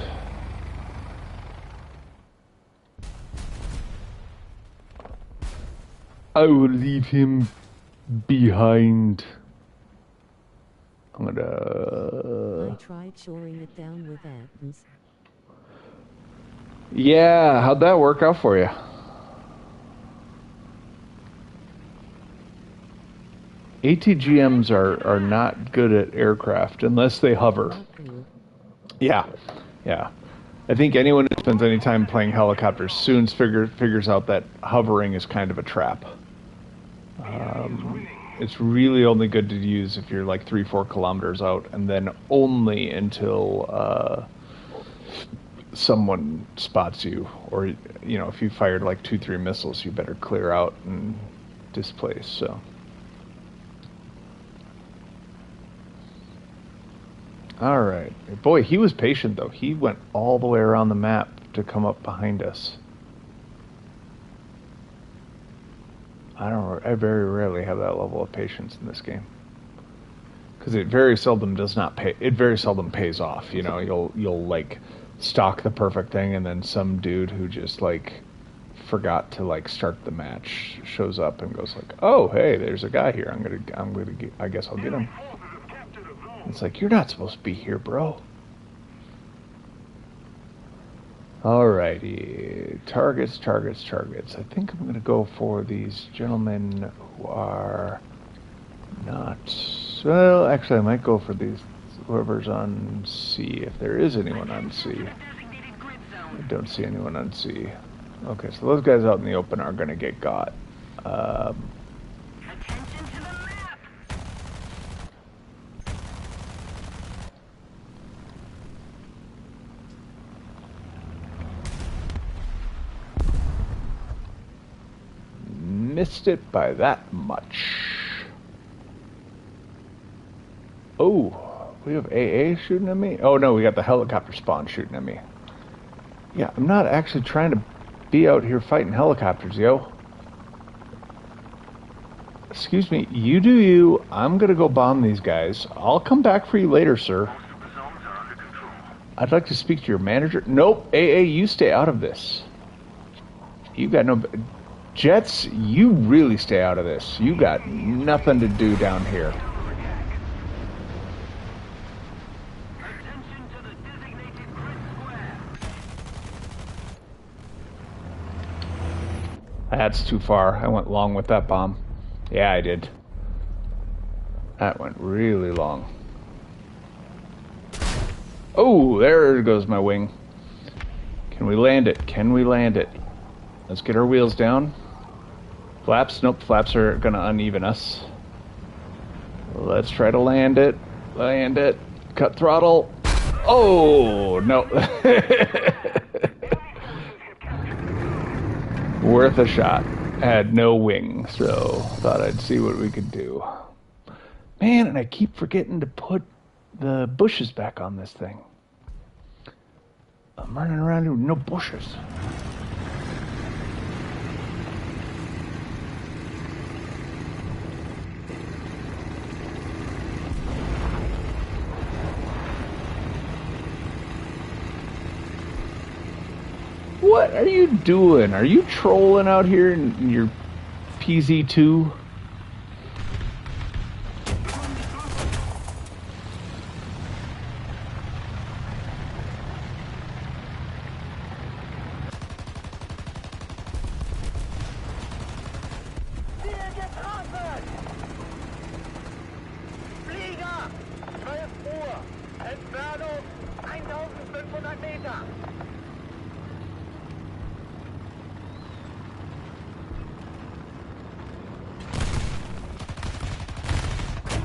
I will leave him behind. I'm I gonna... tried shoring it down with atoms. Yeah, how'd that work out for you? ATGMs are not good at aircraft unless they hover. Not good. Yeah, yeah. I think anyone who spends any time playing helicopters soon figures out that hovering is kind of a trap. It's really only good to use if you're like 3-4 kilometers out, and then only until someone spots you, or you know, if you fired like 2-3 missiles, you better clear out and displace. So. All right. Boy, he was patient, though. He went all the way around the map to come up behind us. I very rarely have that level of patience in this game. Because it very seldom does not pay. It very seldom pays off. You know, you'll like stock the perfect thing, and then some dude who just like forgot to like start the match shows up and goes like, "Oh, hey, there's a guy here. I guess I'll get him." It's like, you're not supposed to be here, bro. Alrighty. Targets. I think I'm going to go for these gentlemen who are not... Well, actually, I might go for these... Whoever's on C, if there is anyone on C. I don't see anyone on C. Okay, so those guys out in the open are going to get got. Attention to the map. Missed it by that much. Oh, we have AA shooting at me? Oh no, we got the helicopter spawn shooting at me. Yeah, I'm not actually trying to be out here fighting helicopters, yo. Excuse me, you do you. I'm gonna go bomb these guys. I'll come back for you later, sir. Most of the zones are under control. I'd like to speak to your manager. Nope, AA, you stay out of this. You got no... Jets, you really stay out of this. You got nothing to do down here. Attention to the designated grid square. That's too far. I went long with that bomb. Yeah, I did. That went really long. Oh, there goes my wing. Can we land it? Can we land it? Let's get our wheels down. Flaps? Nope, flaps are gonna uneven us. Let's try to land it. Land it. Cut throttle. Oh, no. Worth a shot. Had no wing, so thought I'd see what we could do. Man, and I keep forgetting to put the bushes back on this thing. I'm running around here with no bushes. What are you doing? Are you trolling out here in your PZ2? Ziel getroffen! Flieger! 12 Uhr! Entfernung 1500 Meter!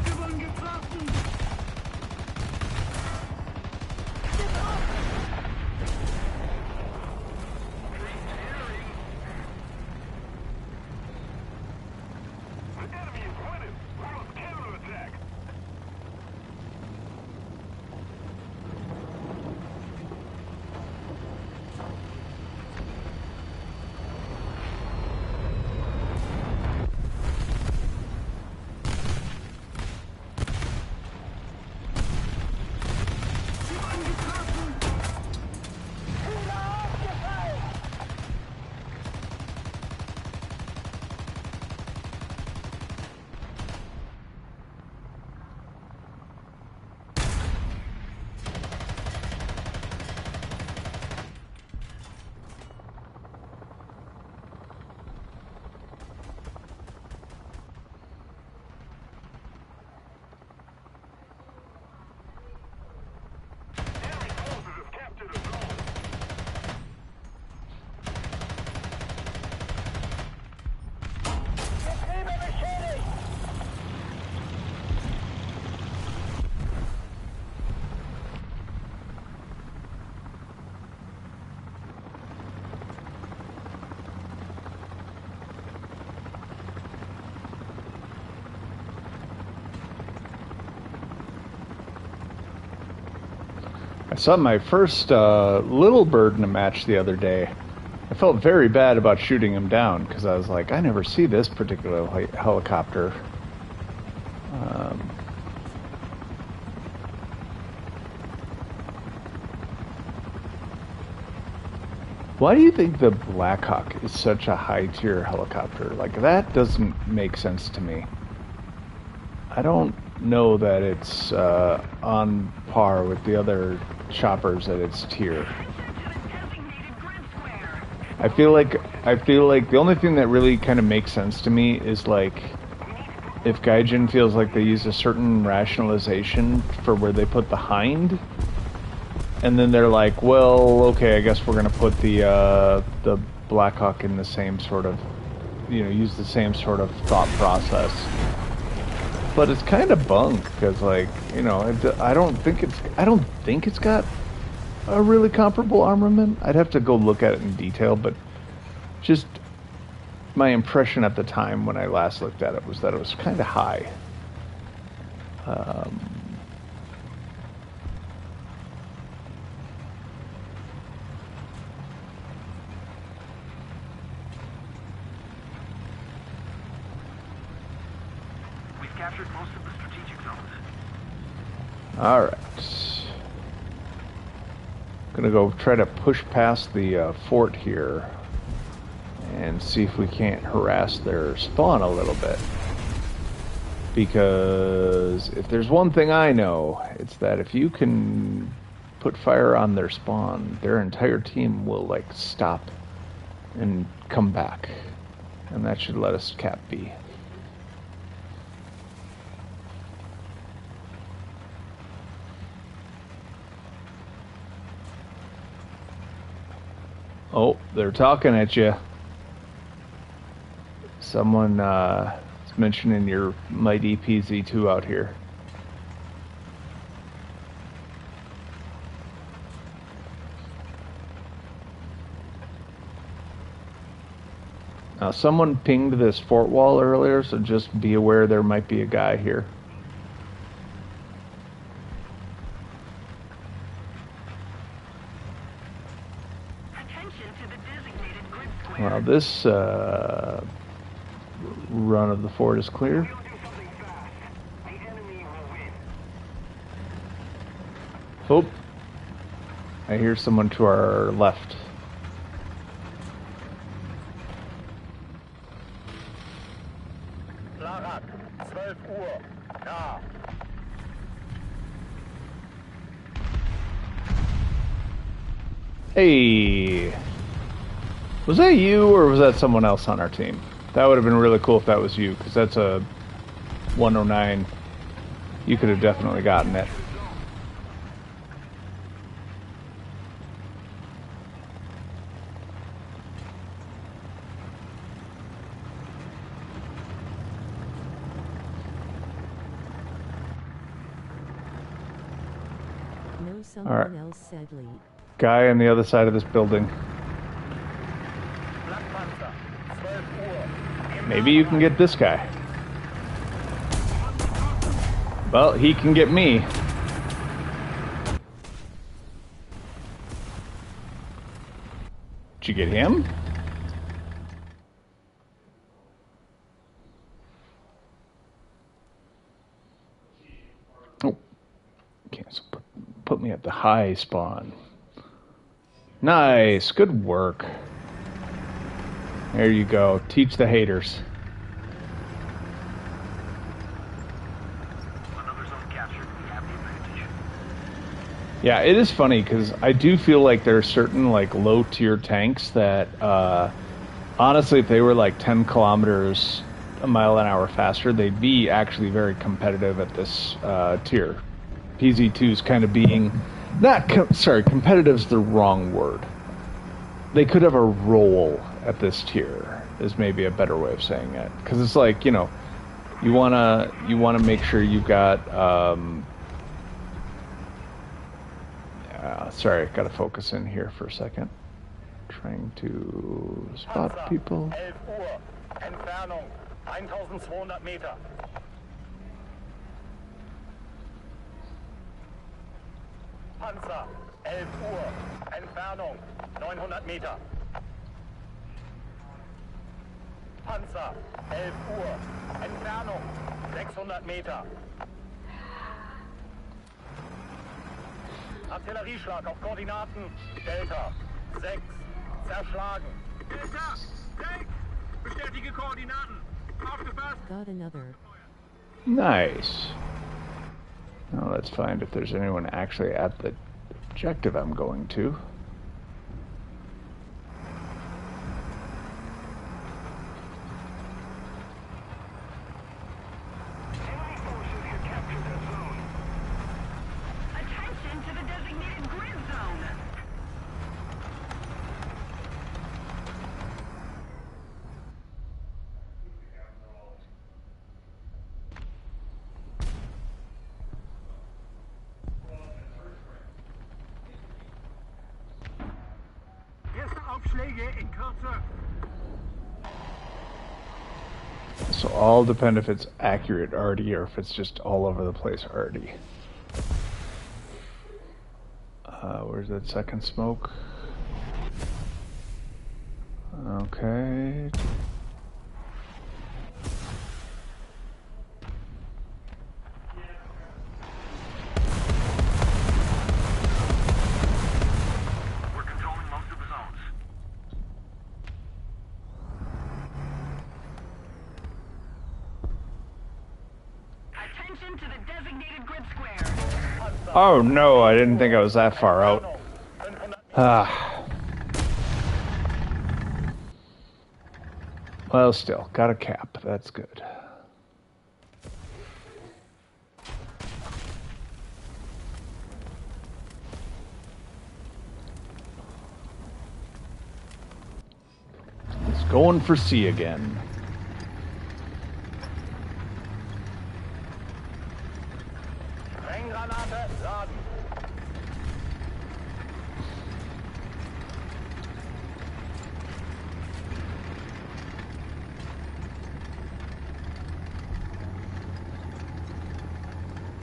Gewonnen getroffen. The enemy is winning. We must counterattack. Gewonnen getroffen. Ziele aufgefallen! Enemy forces have captured a zone. Betriebe beschädigt! I saw my first little bird in a match the other day. I felt very bad about shooting him down because I was like, I never see this particular helicopter. Why do you think the Blackhawk is such a high-tier helicopter? Like, that doesn't make sense to me. I don't know that it's on par with the other choppers at its tier. I feel like the only thing that really kind of makes sense to me is like if Gaijin feels like they use a certain rationalization for where they put the hind, and then they're like, well, okay, I guess we're gonna put the Blackhawk in the same sort of, use the same sort of thought process. But it's kind of bunk because, like, I don't think it's got a really comparable armament. I'd have to go look at it in detail, but just my impression at the time when I last looked at it was that it was kind of high. captured most of the strategic zones. Alright. Gonna go try to push past the fort here and see if we can't harass their spawn a little bit. Because if there's one thing I know, it's that if you can put fire on their spawn, their entire team will like stop and come back. And that should let us cap B. Oh, they're talking at you. Someone is mentioning your mighty PZ2 out here. Now, someone pinged this fort wall earlier, so just be aware there might be a guy here. Well, this run of the fort is clear. Oh, I hear someone to our left. Larak, 12 Uhr. Ja. Hey, was that you or was that someone else on our team? That would have been really cool if that was you, because that's a 109. You could have definitely gotten it. No, someone All right. else said lead. Guy on the other side of this building. Blattpanzer, 12 Uhr. Maybe you can get this guy. Well, he can get me. Did you get him? Oh, cancel. Put me at the high spawn. Nice, good work. There you go. Teach the haters. Another zone captured. We have the advantage. Yeah, it is funny because I do feel like there are certain like low tier tanks that honestly, if they were like 10 kilometers a mile an hour faster, they'd be actually very competitive at this tier. PZ2 is kind of being competitive's the wrong word. They could have a role at this tier is maybe a better way of saying it, because it's like, you know, you wanna make sure you've got sorry, gotta focus in here for a second. Trying to spot Panzer, people. 11 Uhr. Entfernung 1200 Meter. Panzer, 11 Uhr. Entfernung 900 Meter. Panzer, 11 Uhr. Entfernung 600 Meter. Artillerieschlag auf Koordinaten Delta 6. Zerschlagen. Delta! 6! Bestätige Koordinaten. Aufgepasst! Got another. Nice. Now let's find if there's anyone actually at the objective I'm going to. Enemy forces have captured that zone. Attention to the designated grid zone. Erste Aufschläge in Kürze. So all depend if it's accurate already or if it's just all over the place already. Where's that second smoke? Okay. Attention to the designated grid square. Oh no, I didn't think I was that far out. Entfernung 500 Ah. Well, still, got a cap. That's good. It's going for C again. Brenngranate laden.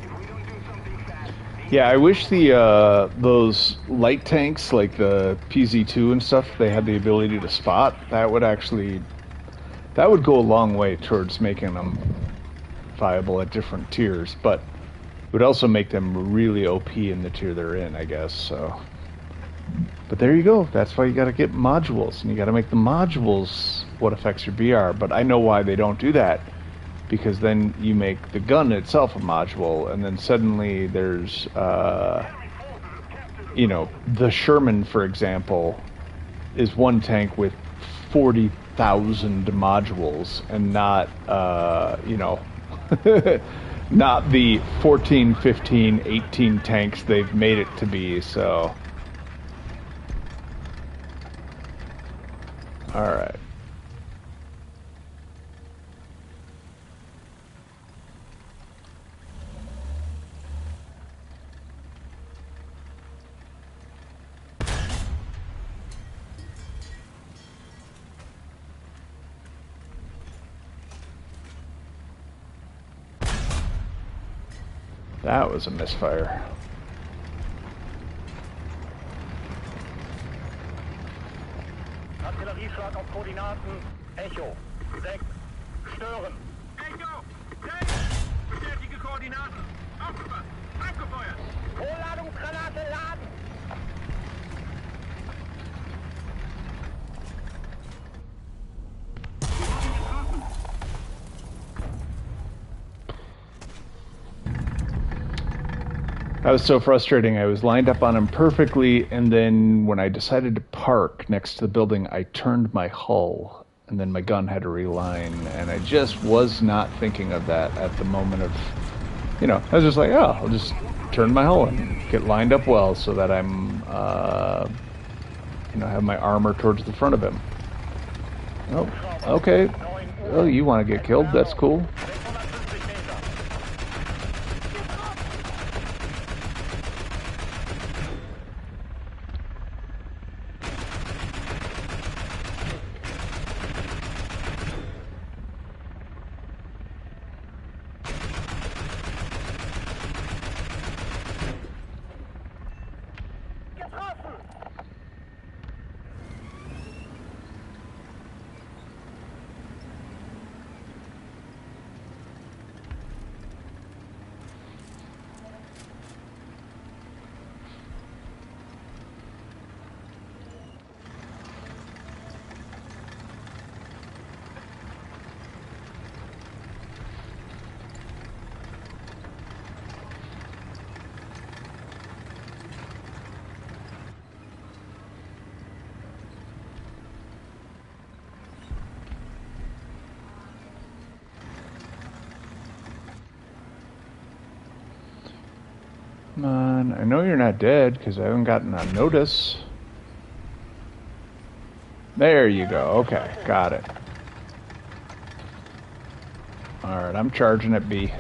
If we don't do something fast, Yeah, I wish the those light tanks like the PZ2 and stuff, they had the ability to spot. That would go a long way towards making them viable at different tiers, but it would also make them really OP in the tier they're in, I guess. So, but there you go. That's why you got to get modules, and you got to make the modules what affects your BR. But I know why they don't do that, because then you make the gun itself a module, and then suddenly there's, you know, the Sherman, for example, is one tank with 40,000 modules, and not, you know, not the 14, 15, 18 tanks they've made it to be. So, all right. That was a misfire. Artillerieschlag auf Koordinaten. Echo. 6. Stören. Echo! 6! Bestätige Koordinaten. Aufgepasst! Abgefeuert! Vorladungsgranate laden. That was so frustrating. I was lined up on him perfectly, and then when I decided to park next to the building, I turned my hull, and then my gun had to reline, and I just was not thinking of that at the moment of, you know, I was just like, oh, I'll just turn my hull and get lined up well so that I'm, you know, have my armor towards the front of him. Oh, okay. Oh, you want to get killed? That's cool. 650 Meter. Getroffen. Come on, I know you're not dead because I haven't gotten a notice. There you go. Okay, got it. Alright, I'm charging at B.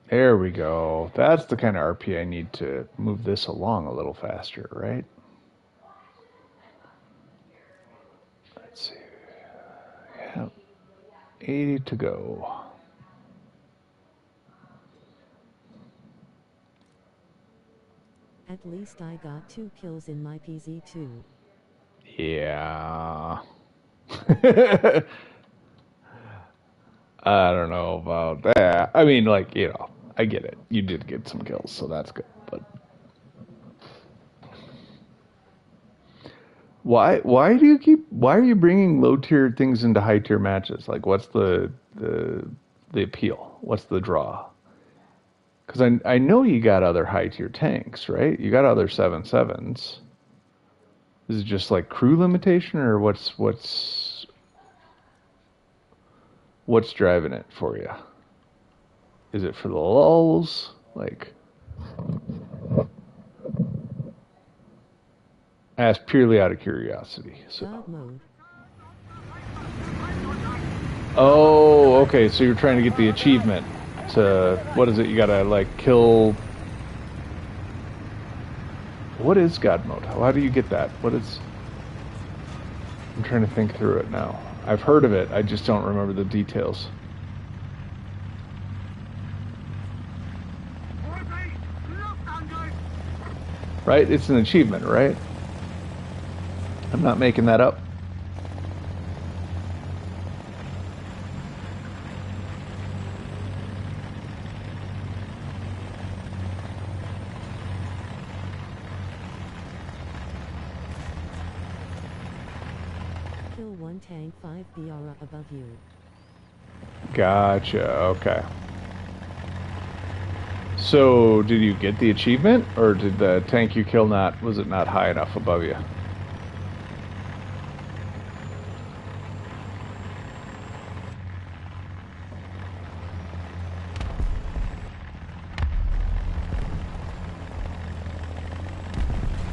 There we go. That's the kind of RP I need to move this along a little faster, right? Let's see. Yeah, 80 to go. At least I got 2 kills in my PZ2. Yeah. I don't know about that. I mean, like, I get it. You did get some kills, so that's good. But why are you bringing low tier things into high tier matches? Like, what's the appeal? What's the draw? Because I know you got other high tier tanks, right? You got other 7.7s. Is it just like crew limitation, or what's driving it for you? Is it for the lulls? Like, asked purely out of curiosity. So. God mode. Oh, okay. So you're trying to get the achievement to, what is it? You gotta like kill. What is God mode? How do you get that? What is? I'm trying to think through it now. I've heard of it. I just don't remember the details. Right? It's an achievement, right? I'm not making that up. Kill one tank 5 BR above you. Gotcha. Okay. So, did you get the achievement, or did the tank you kill was it not high enough above you?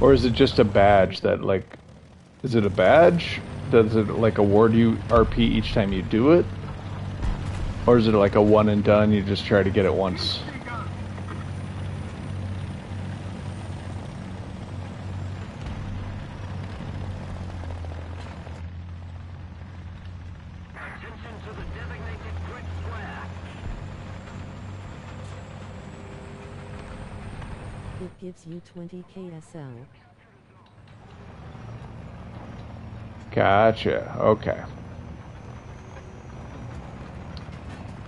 Or is it just a badge that, like, is it a badge? Does it, like, award you RP each time you do it? Or is it like a one and done, you just try to get it once? Attention to the designated grid square. It gives you 20 KSL. Gotcha. Okay.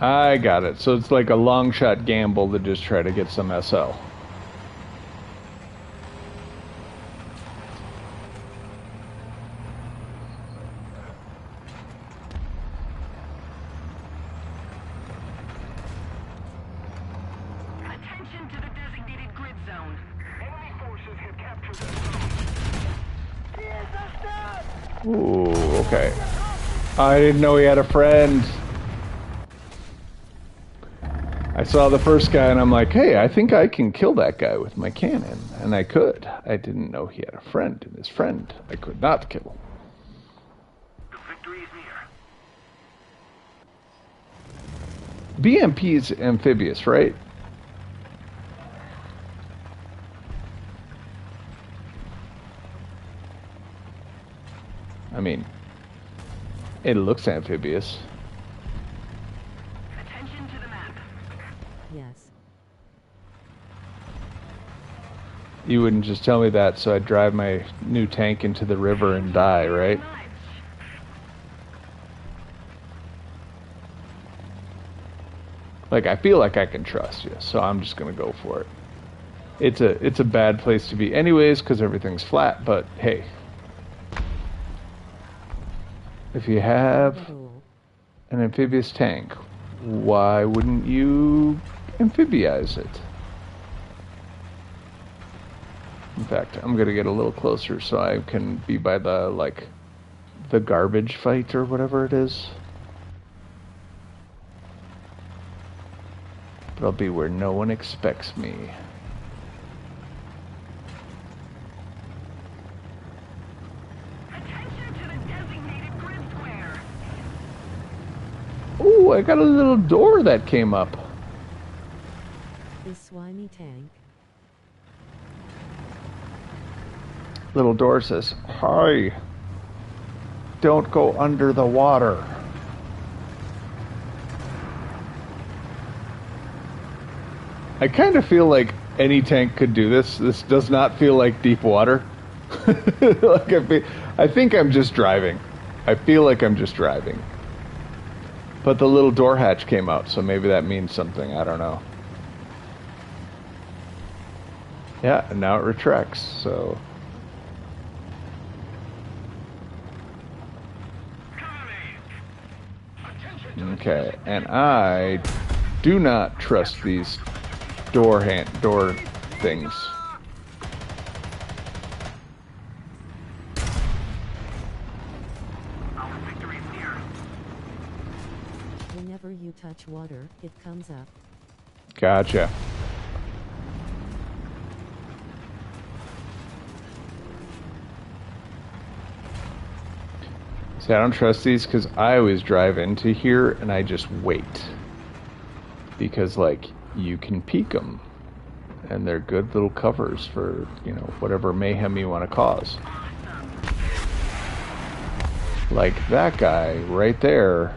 I got it. So it's like a long shot gamble to just try to get some SL. Attention to the designated grid zone. Enemy forces have captured the zone. Ooh, okay. I didn't know he had a friend. I saw the first guy and I'm like, hey, I think I can kill that guy with my cannon. And I could. I didn't know he had a friend, and his friend I could not kill. The victory is near. BMP is amphibious, right? I mean, it looks amphibious. Attention to the map. Yes. You wouldn't just tell me that so I'd drive my new tank into the river and die, right? Like, I feel like I can trust you, so I'm just gonna go for it. It's a bad place to be anyways, because everything's flat, but hey. If you have an amphibious tank, why wouldn't you amphibiize it? In fact, I'm gonna get a little closer so I can be by the, like, the garbage fight or whatever it is. But I'll be where no one expects me. Attention to the designated grid square. Ooh, I got a little door that came up. This slimy tank. Little door says, hi, don't go under the water. I kind of feel like any tank could do this. This does not feel like deep water. Like I think I'm just driving. I feel like I'm just driving. But the little door hatch came out, so maybe that means something. I don't know. Yeah, and now it retracts, so... Okay, and I do not trust these door things. Whenever you touch water, it comes up. Gotcha. See, I don't trust these because I always drive into here and I just wait. Because, like, you can peek them. And they're good little covers for, you know, whatever mayhem you want to cause. Like that guy right there.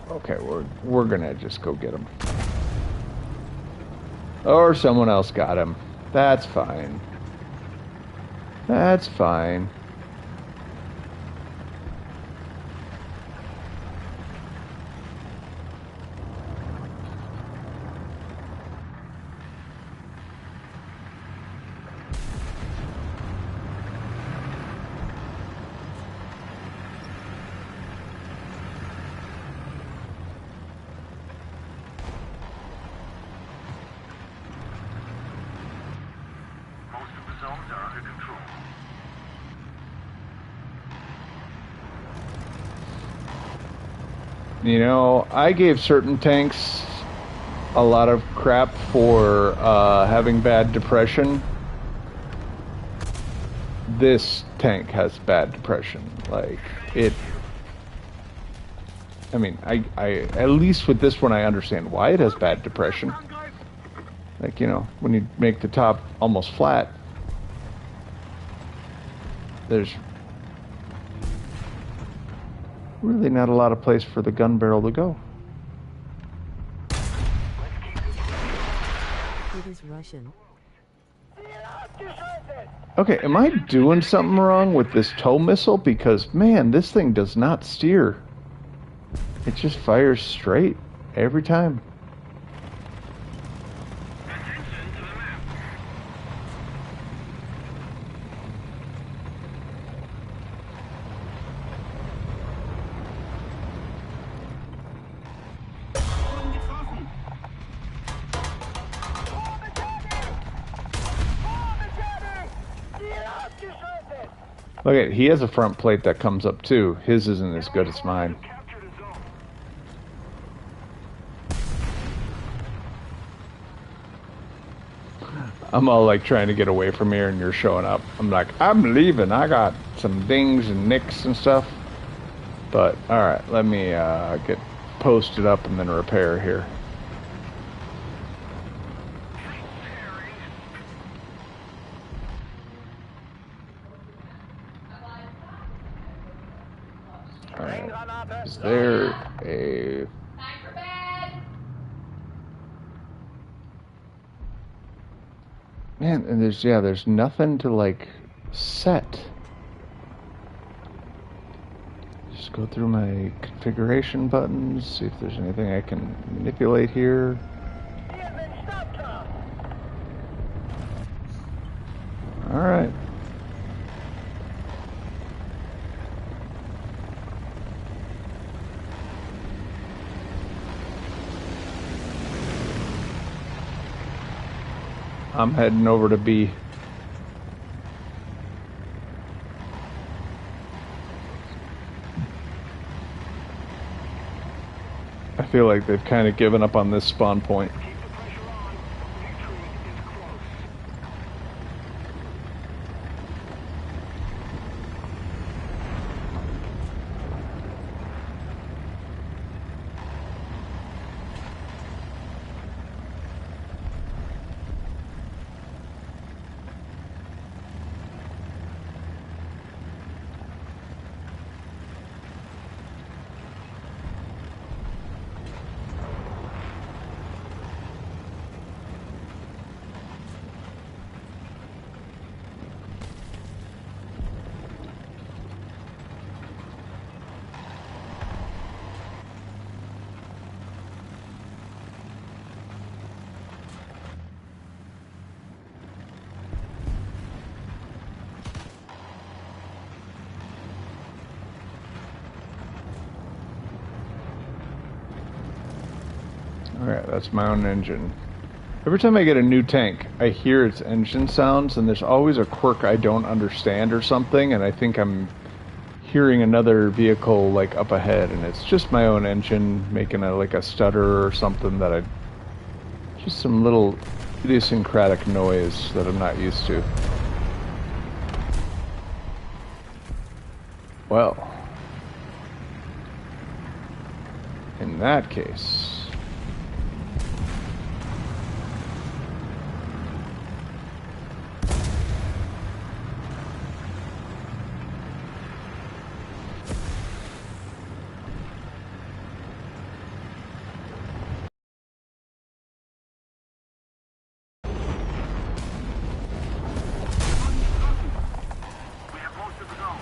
Okay, we're gonna just go get him. Or someone else got him. That's fine. That's fine. You know, I gave certain tanks a lot of crap for having bad depression. This tank has bad depression. Like, it... I mean, I at least with this one I understand why it has bad depression. Like, you know, when you make the top almost flat, there's really not a lot of place for the gun barrel to go. It is Russian. Okay, am I doing something wrong with this tow missile? Because, man, this thing does not steer. It just fires straight every time. Look at, he has a front plate that comes up too. His isn't as good as mine. I'm all like trying to get away from here and you're showing up. I'm like, I'm leaving. I got some dings and nicks and stuff. But, alright, let me get posted up and then repair here. Alright, is there a... Man, and there's nothing to, like, set. Just go through my configuration buttons, see if there's anything I can manipulate here. Alright. I'm heading over to B. I feel like they've kind of given up on this spawn point. Alright, that's my own engine. Every time I get a new tank, I hear its engine sounds, and there's always a quirk I don't understand or something, and I think I'm hearing another vehicle like up ahead, and it's just my own engine making a stutter or something that I just some little idiosyncratic noise that I'm not used to. Well, in that case,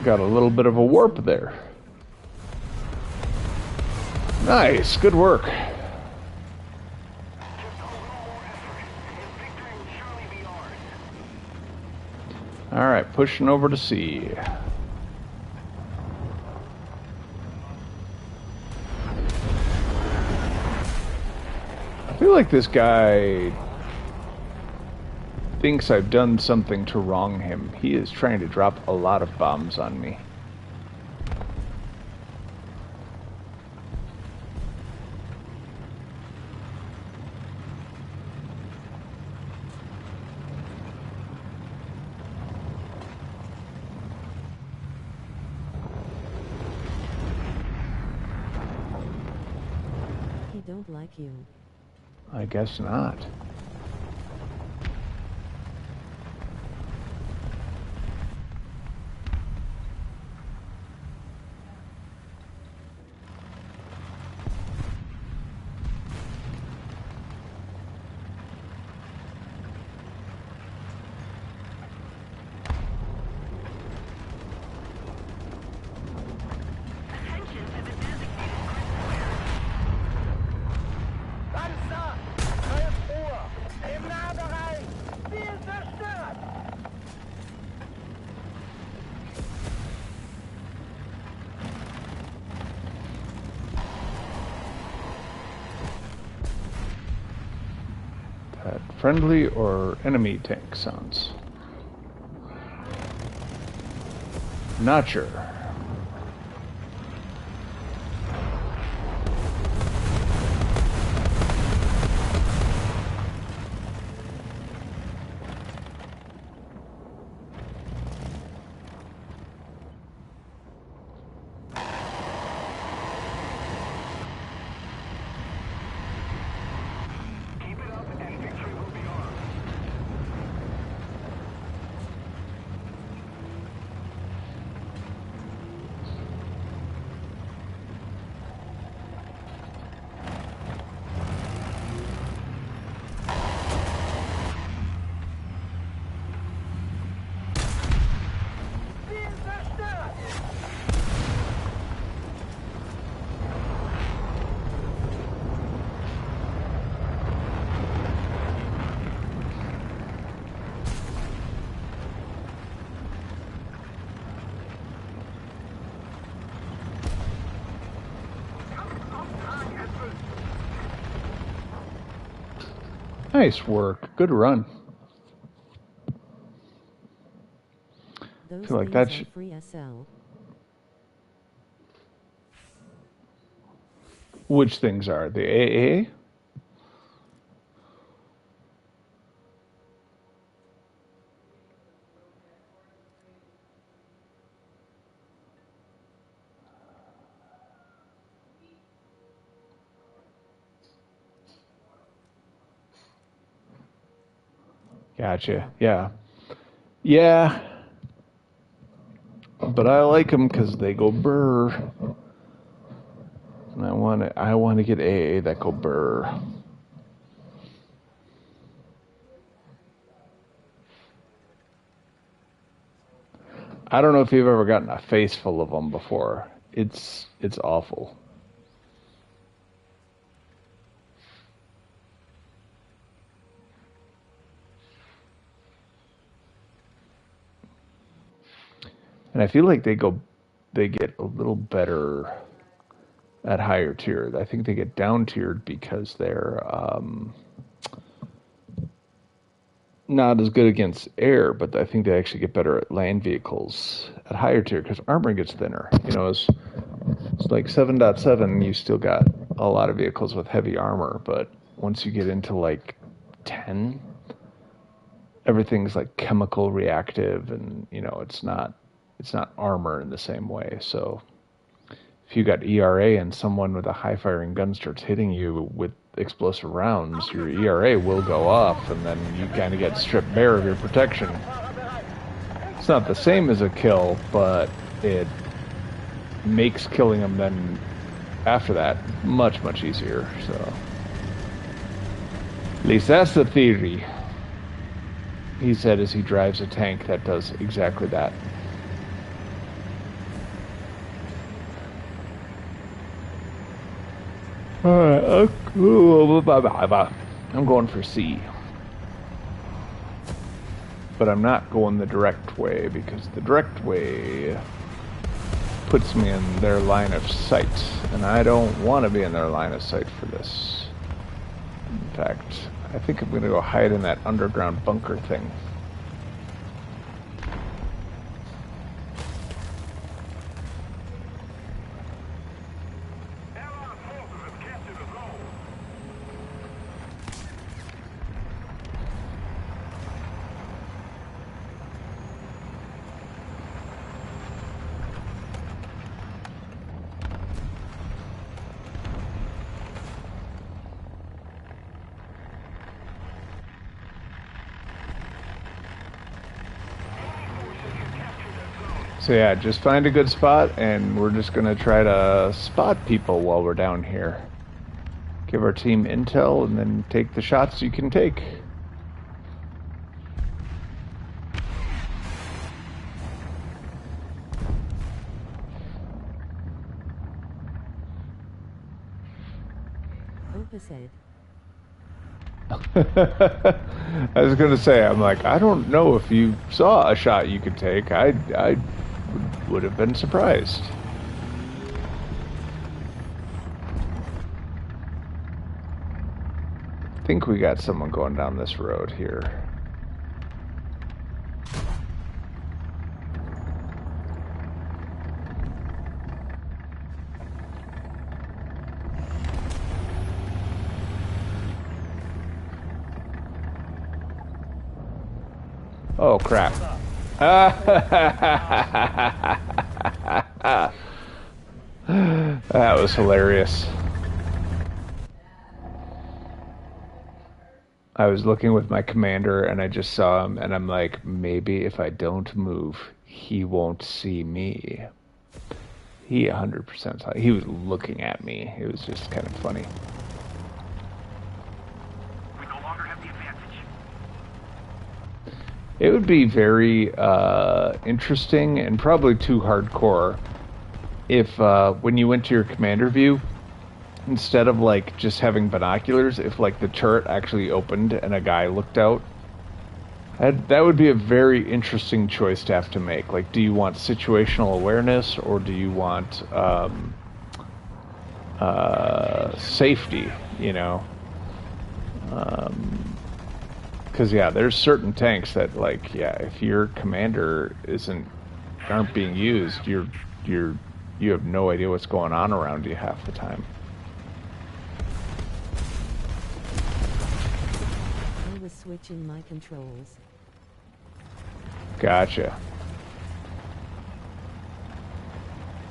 got a little bit of a warp there. Nice, good work. Alright, pushing over to C. I feel like this guy thinks I've done something to wrong him. He is trying to drop a lot of bombs on me. He don't like you. I guess not. Panzer! Neues Ruhe! Im Nahbereich! Ziel zerstört! That friendly or enemy tank sounds. Not sure. Keep it up and victory will be ours. Ziel zerstört! Nice work. Good run. Those Feel like things that's are free SL. which things are the AA? Gotcha. Yeah. Yeah. But I like them because they go burr. And I want to get AA that go burr. I don't know if you've ever gotten a face full of them before. It's awful. And I feel like they get a little better at higher tier. I think they get down tiered because they're not as good against air, but I think they actually get better at land vehicles at higher tier because armor gets thinner. You know, it's like 7.7, you still got a lot of vehicles with heavy armor, but once you get into like 10, everything's like chemical reactive, and you know, it's not armor in the same way. So if you got ERA and someone with a high firing gun starts hitting you with explosive rounds, your ERA will go off, and then you kind of get stripped bare of your protection. It's not the same as a kill, but it makes killing them then after that much, much easier. So at least that's the theory, he said as he drives a tank that does exactly that. Alright, I'm going for C. But I'm not going the direct way, because the direct way puts me in their line of sight, and I don't want to be in their line of sight for this. In fact, I think I'm going to go hide in that underground bunker thing. So yeah, just find a good spot, and we're just gonna try to spot people while we're down here. Give our team intel, and then take the shots you can take. Opposite. I was gonna say, I'm like, I don't know if you saw a shot you could take. I would have been surprised. I think we got someone going down this road here. Oh crap. That was hilarious. I was looking with my commander and I just saw him, and I'm like, maybe if I don't move, he won't see me. He 100% saw. He was looking at me. It was just kind of funny. We no longer have the advantage. It would be very interesting and probably too hardcore if when you went to your commander view, instead of like just having binoculars, if like the turret actually opened and a guy looked out. That would be a very interesting choice to have to make. Like, do you want situational awareness, or do you want safety, you know? Because yeah, there's certain tanks that, like, yeah, if your commander aren't being used, you have no idea what's going on around you half the time. I was switching my controls. Gotcha.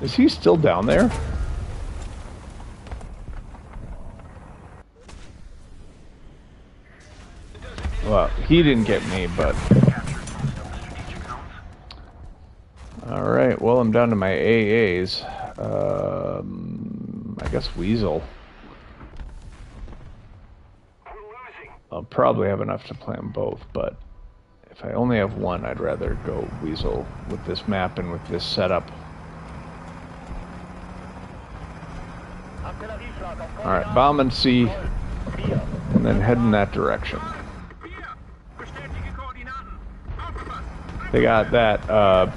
Is he still down there? Well, he didn't get me, but... Alright, well, I'm down to my AAs. I guess Weasel. I'll probably have enough to play them both, but if I only have one, I'd rather go Weasel with this map and with this setup. Alright, bomb and C, and then head in that direction. They got that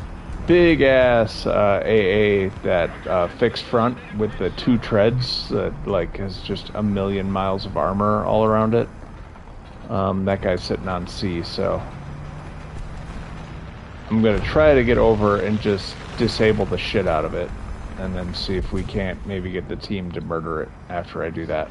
big ass AA that fixed front with the 2 treads that like has just a million miles of armor all around it. That guy's sitting on C, so I'm gonna try to get over and just disable the shit out of it, and then see if we can't maybe get the team to murder it after I do that.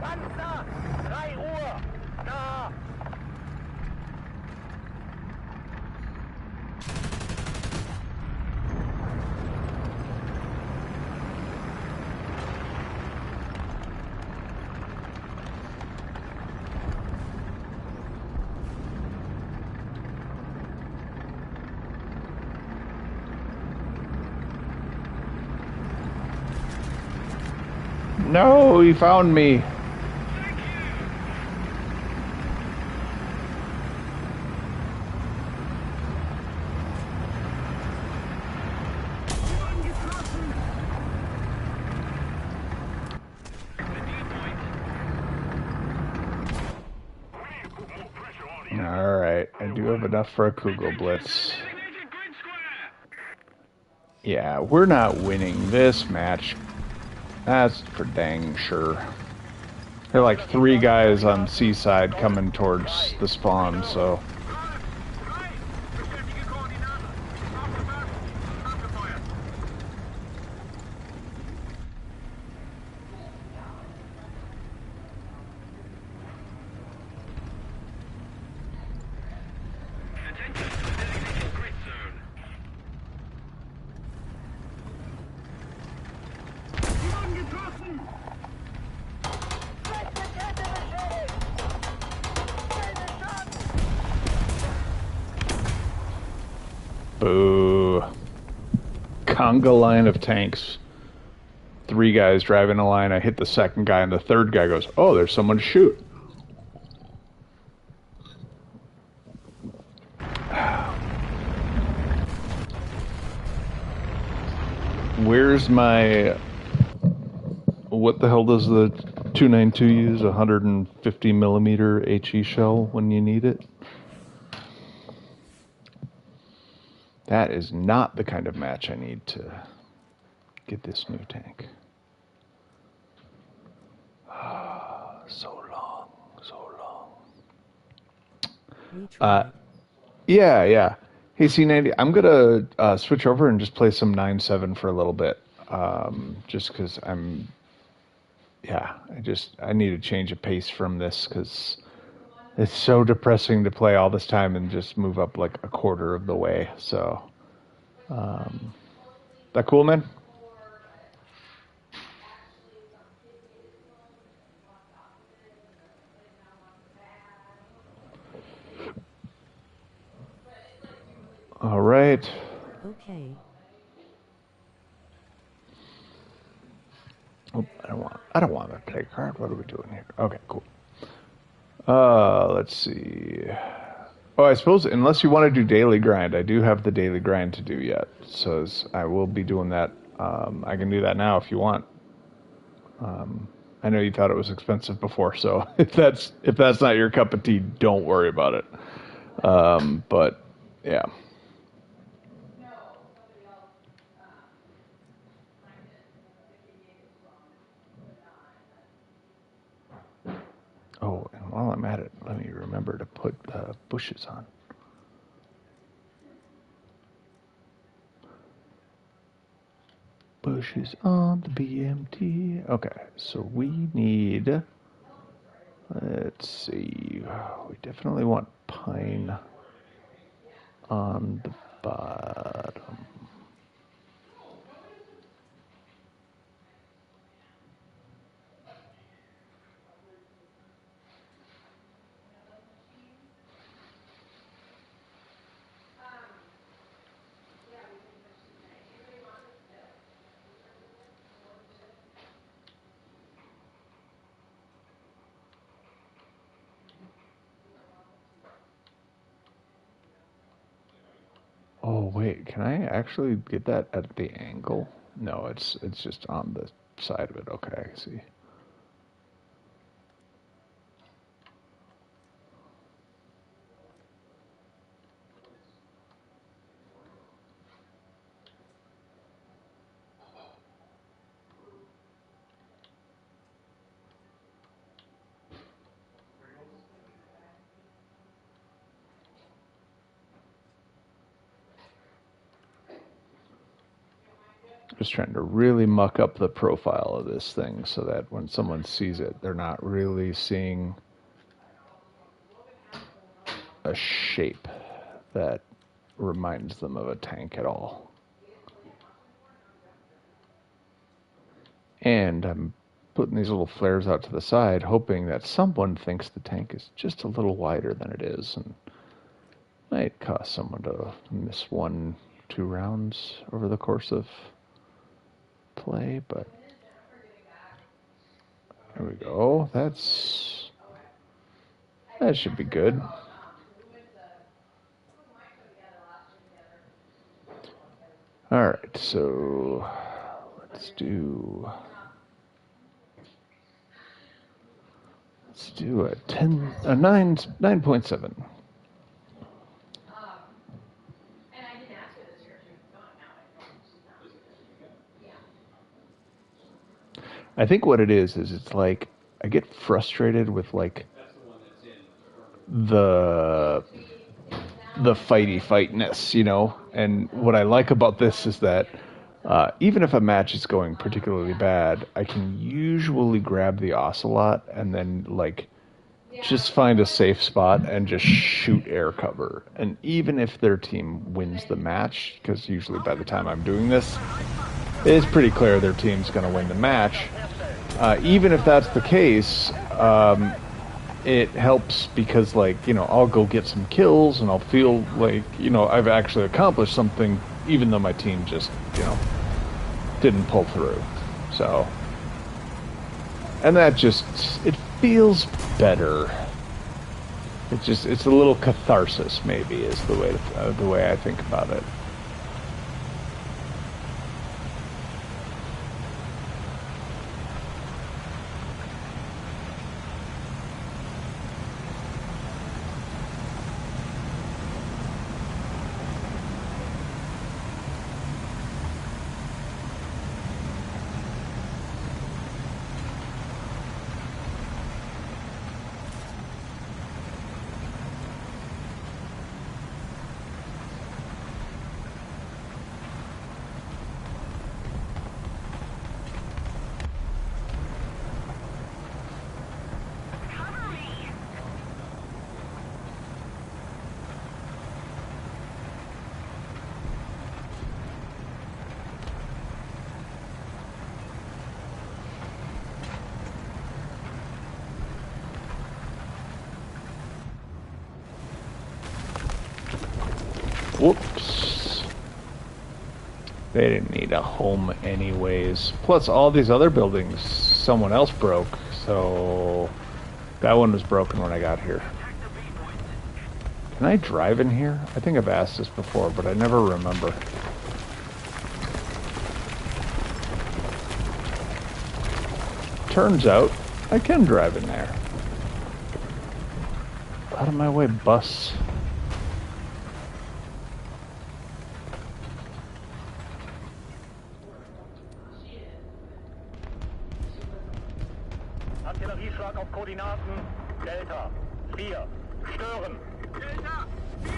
Panzer! 3 Uhr! Da! No, he found me. All right, I do have enough for a Kugel Blitz. Designated grid square. Yeah, we're not winning this match. That's for dang sure. There are like 3 guys on Seaside coming towards the spawn, so... Drei! Bestätige Koordinaten. Aufgepasst. Abgefeuert. Attention to the designated grid zone. Sie wurden getroffen! Rechte Kette beschädigt! Gelbe Schaden! Boo. Conga line of tanks. 3 guys driving a line. I hit the second guy, and the third guy goes, "Oh, there's someone to shoot." Where's my... What the hell does the 292 use? 150 millimeter HE shell when you need it? That is not the kind of match I need to get this new tank. So long, so long. We tried. Yeah. Hey, C90, I'm gonna switch over and just play some 9-7 for a little bit. Just because I need a change of pace from this because it's so depressing to play all this time and just move up like a quarter of the way. So, that cool, man? All right. Okay. Oh, I don't want to play card. What are we doing here? Okay, cool. Let's see. Oh, I suppose unless you want to do daily grind, I do have the daily grind to do yet. So I will be doing that. I can do that now if you want. I know you thought it was expensive before, so if that's not your cup of tea, don't worry about it. But yeah. Oh, and while I'm at it, let me remember to put bushes on. Bushes on the BMT. Okay, so we need... Let's see. We definitely want pine on the bottom. Wait, can I actually get that at the angle? No, it's just on the side of it. Okay, I see. Just trying to really muck up the profile of this thing so that when someone sees it, they're not really seeing a shape that reminds them of a tank at all. And I'm putting these little flares out to the side, hoping that someone thinks the tank is just a little wider than it is, and might cause someone to miss 1-2 rounds over the course of play, but there we go. That should be good. All right, so let's do a 9.7. I think what it is it's like I get frustrated with like the fightness, you know. And what I like about this is that even if a match is going particularly bad, I can usually grab the ocelot and then like just find a safe spot and just shoot air cover. And even if their team wins the match, because usually by the time I'm doing this, it is pretty clear their team's going to win the match. Even if that's the case, it helps because, like, you know, I'll go get some kills and I'll feel like, you know, I've actually accomplished something, even though my team just, you know, didn't pull through. So, and that just, it feels better. It's a little catharsis, maybe, is the way I think about it. Whoops. They didn't need a home anyways. Plus, all these other buildings, someone else broke, so that one was broken when I got here. Can I drive in here? I think I've asked this before, but I never remember. Turns out, I can drive in there. Out of my way, bus. Artillerieschlag auf Koordinaten Delta 4. Stören. Delta 4.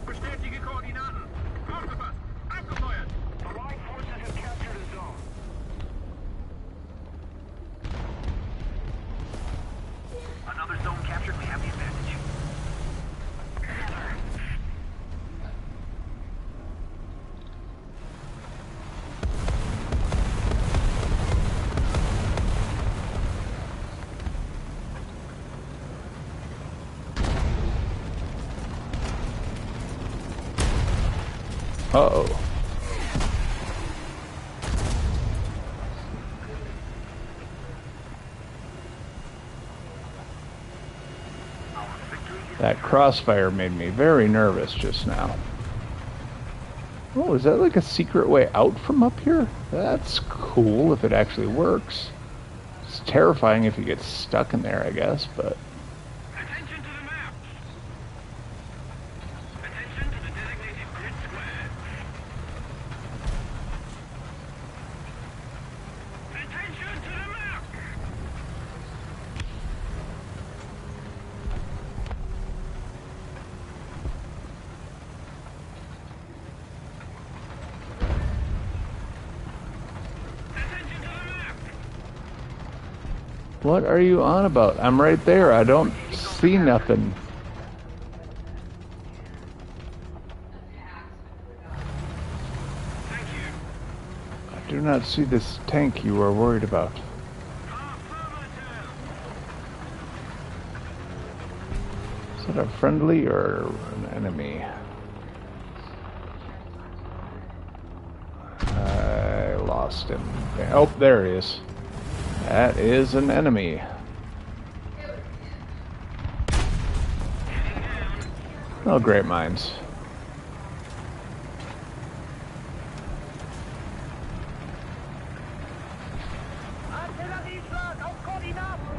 Bestätige Koordinaten. Aufgepasst. Abgefeuert. Allied forces have captured a zone. Another zone captured. We have the advantage. Uh-oh. That crossfire made me very nervous just now. Oh, is that like a secret way out from up here? That's cool if it actually works. It's terrifying if you get stuck in there, I guess, but... Attention to the map. Attention to the designated grid square. Attention to the map. Attention to the map. What are you on about? I'm right there. I don't see nothing. Thank you. I do not see this tank you are worried about. Affirmative. Is it a friendly or an enemy? I lost him. Oh, there he is. That is an enemy. Oh, great minds. Artillerieschlag auf Koordinaten.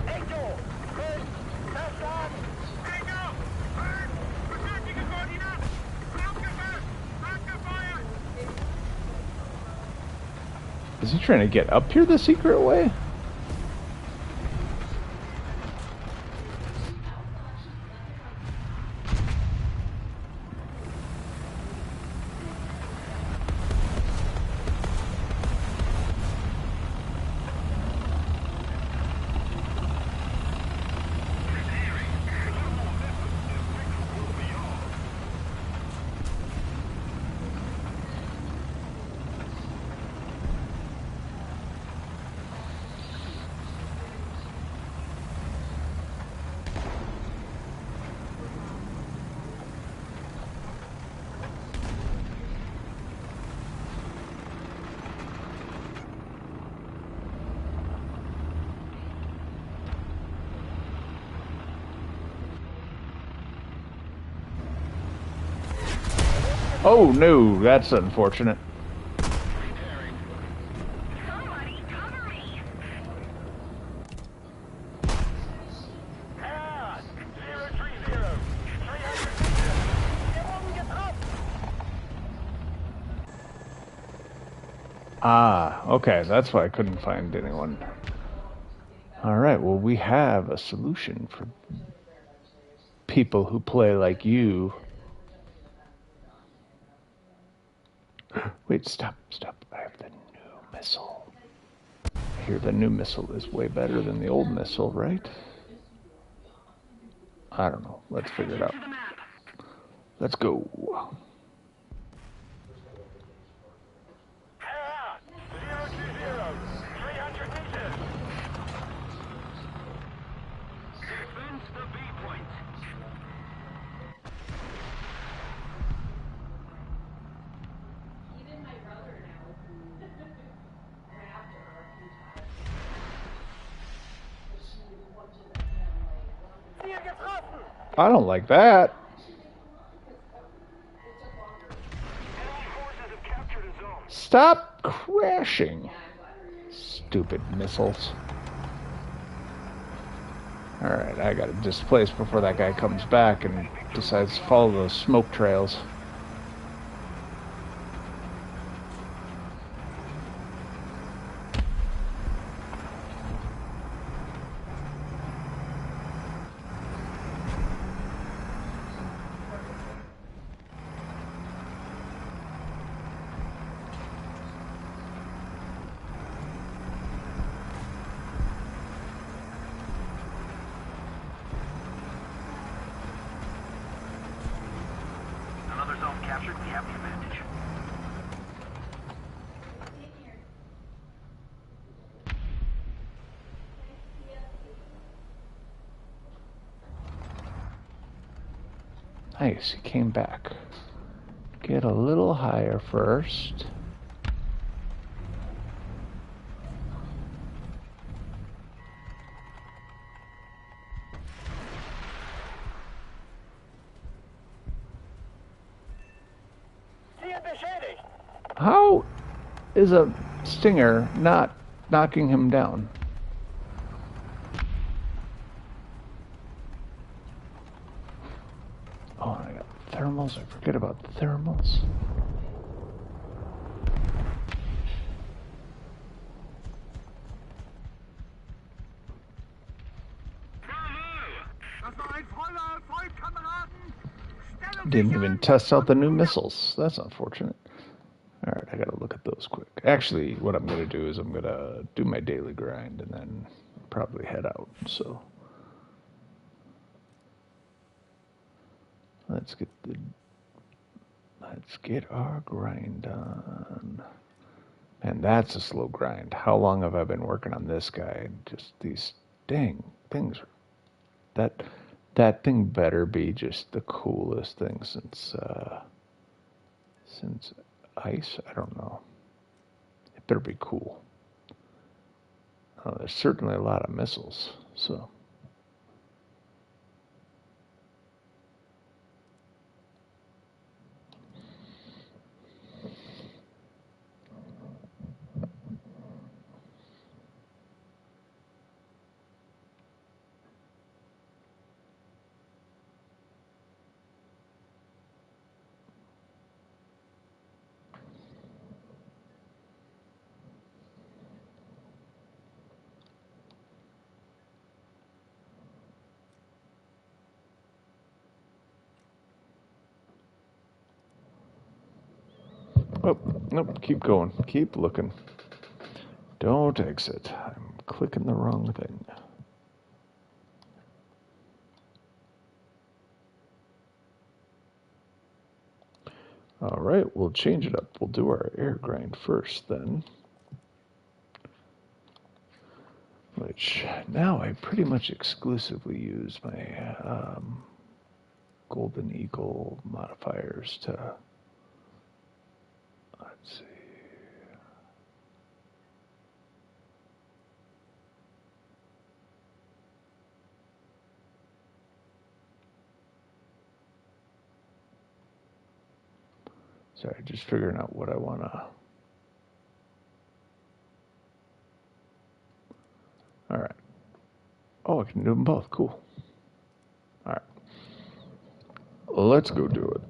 Echo, 5, verstanden. Echo. Bird. Bestätige Koordinaten. Aufgefasst. Abgefeuert. Is he trying to get up here the secret way? Oh no, that's unfortunate. Somebody cover me. Herr, 030, 300 Führung getroffen. Ah, okay, that's why I couldn't find anyone. Alright, well, we have a solution for people who play like you. Wait, stop. I have the new missile. I hear the new missile is way better than the old missile, right? I don't know. Let's figure it out. To the map. Let's go. Herr, 020, 300 meters. Defense the B point. Ziel getroffen. I don't like that. Enemy forces have captured a zone. Stop crashing. Stupid missiles. Alright, I gotta displace before that guy comes back and decides to follow those smoke trails. Another zone captured. We have the advantage. Nice, he came back. Get a little higher first. Ziel beschädigt. How is a Stinger not knocking him down? Oh, I got thermals. I forget about the thermals. Das war ein voller Erfolg, Kameraden! Stellung Didn't sich even an! test out the new missiles. That's unfortunate. All right, I gotta look at those quick. Actually, what I'm gonna do is I'm gonna do my daily grind and then probably head out. So let's get our grind done. And that's a slow grind. How long have I been working on this guy? Just these dang things. That that thing better be just the coolest thing since ice. I don't know. It better be cool. There's certainly a lot of missiles. So. Oh, nope, keep going. Keep looking. Don't exit. I'm clicking the wrong thing. All right, we'll change it up. We'll do our air grind first then. Which now I pretty much exclusively use my Golden Eagle modifiers to, let's see. Sorry, just figuring out what I want to. All right. Oh, I can do them both. Cool. All right. Let's go do it.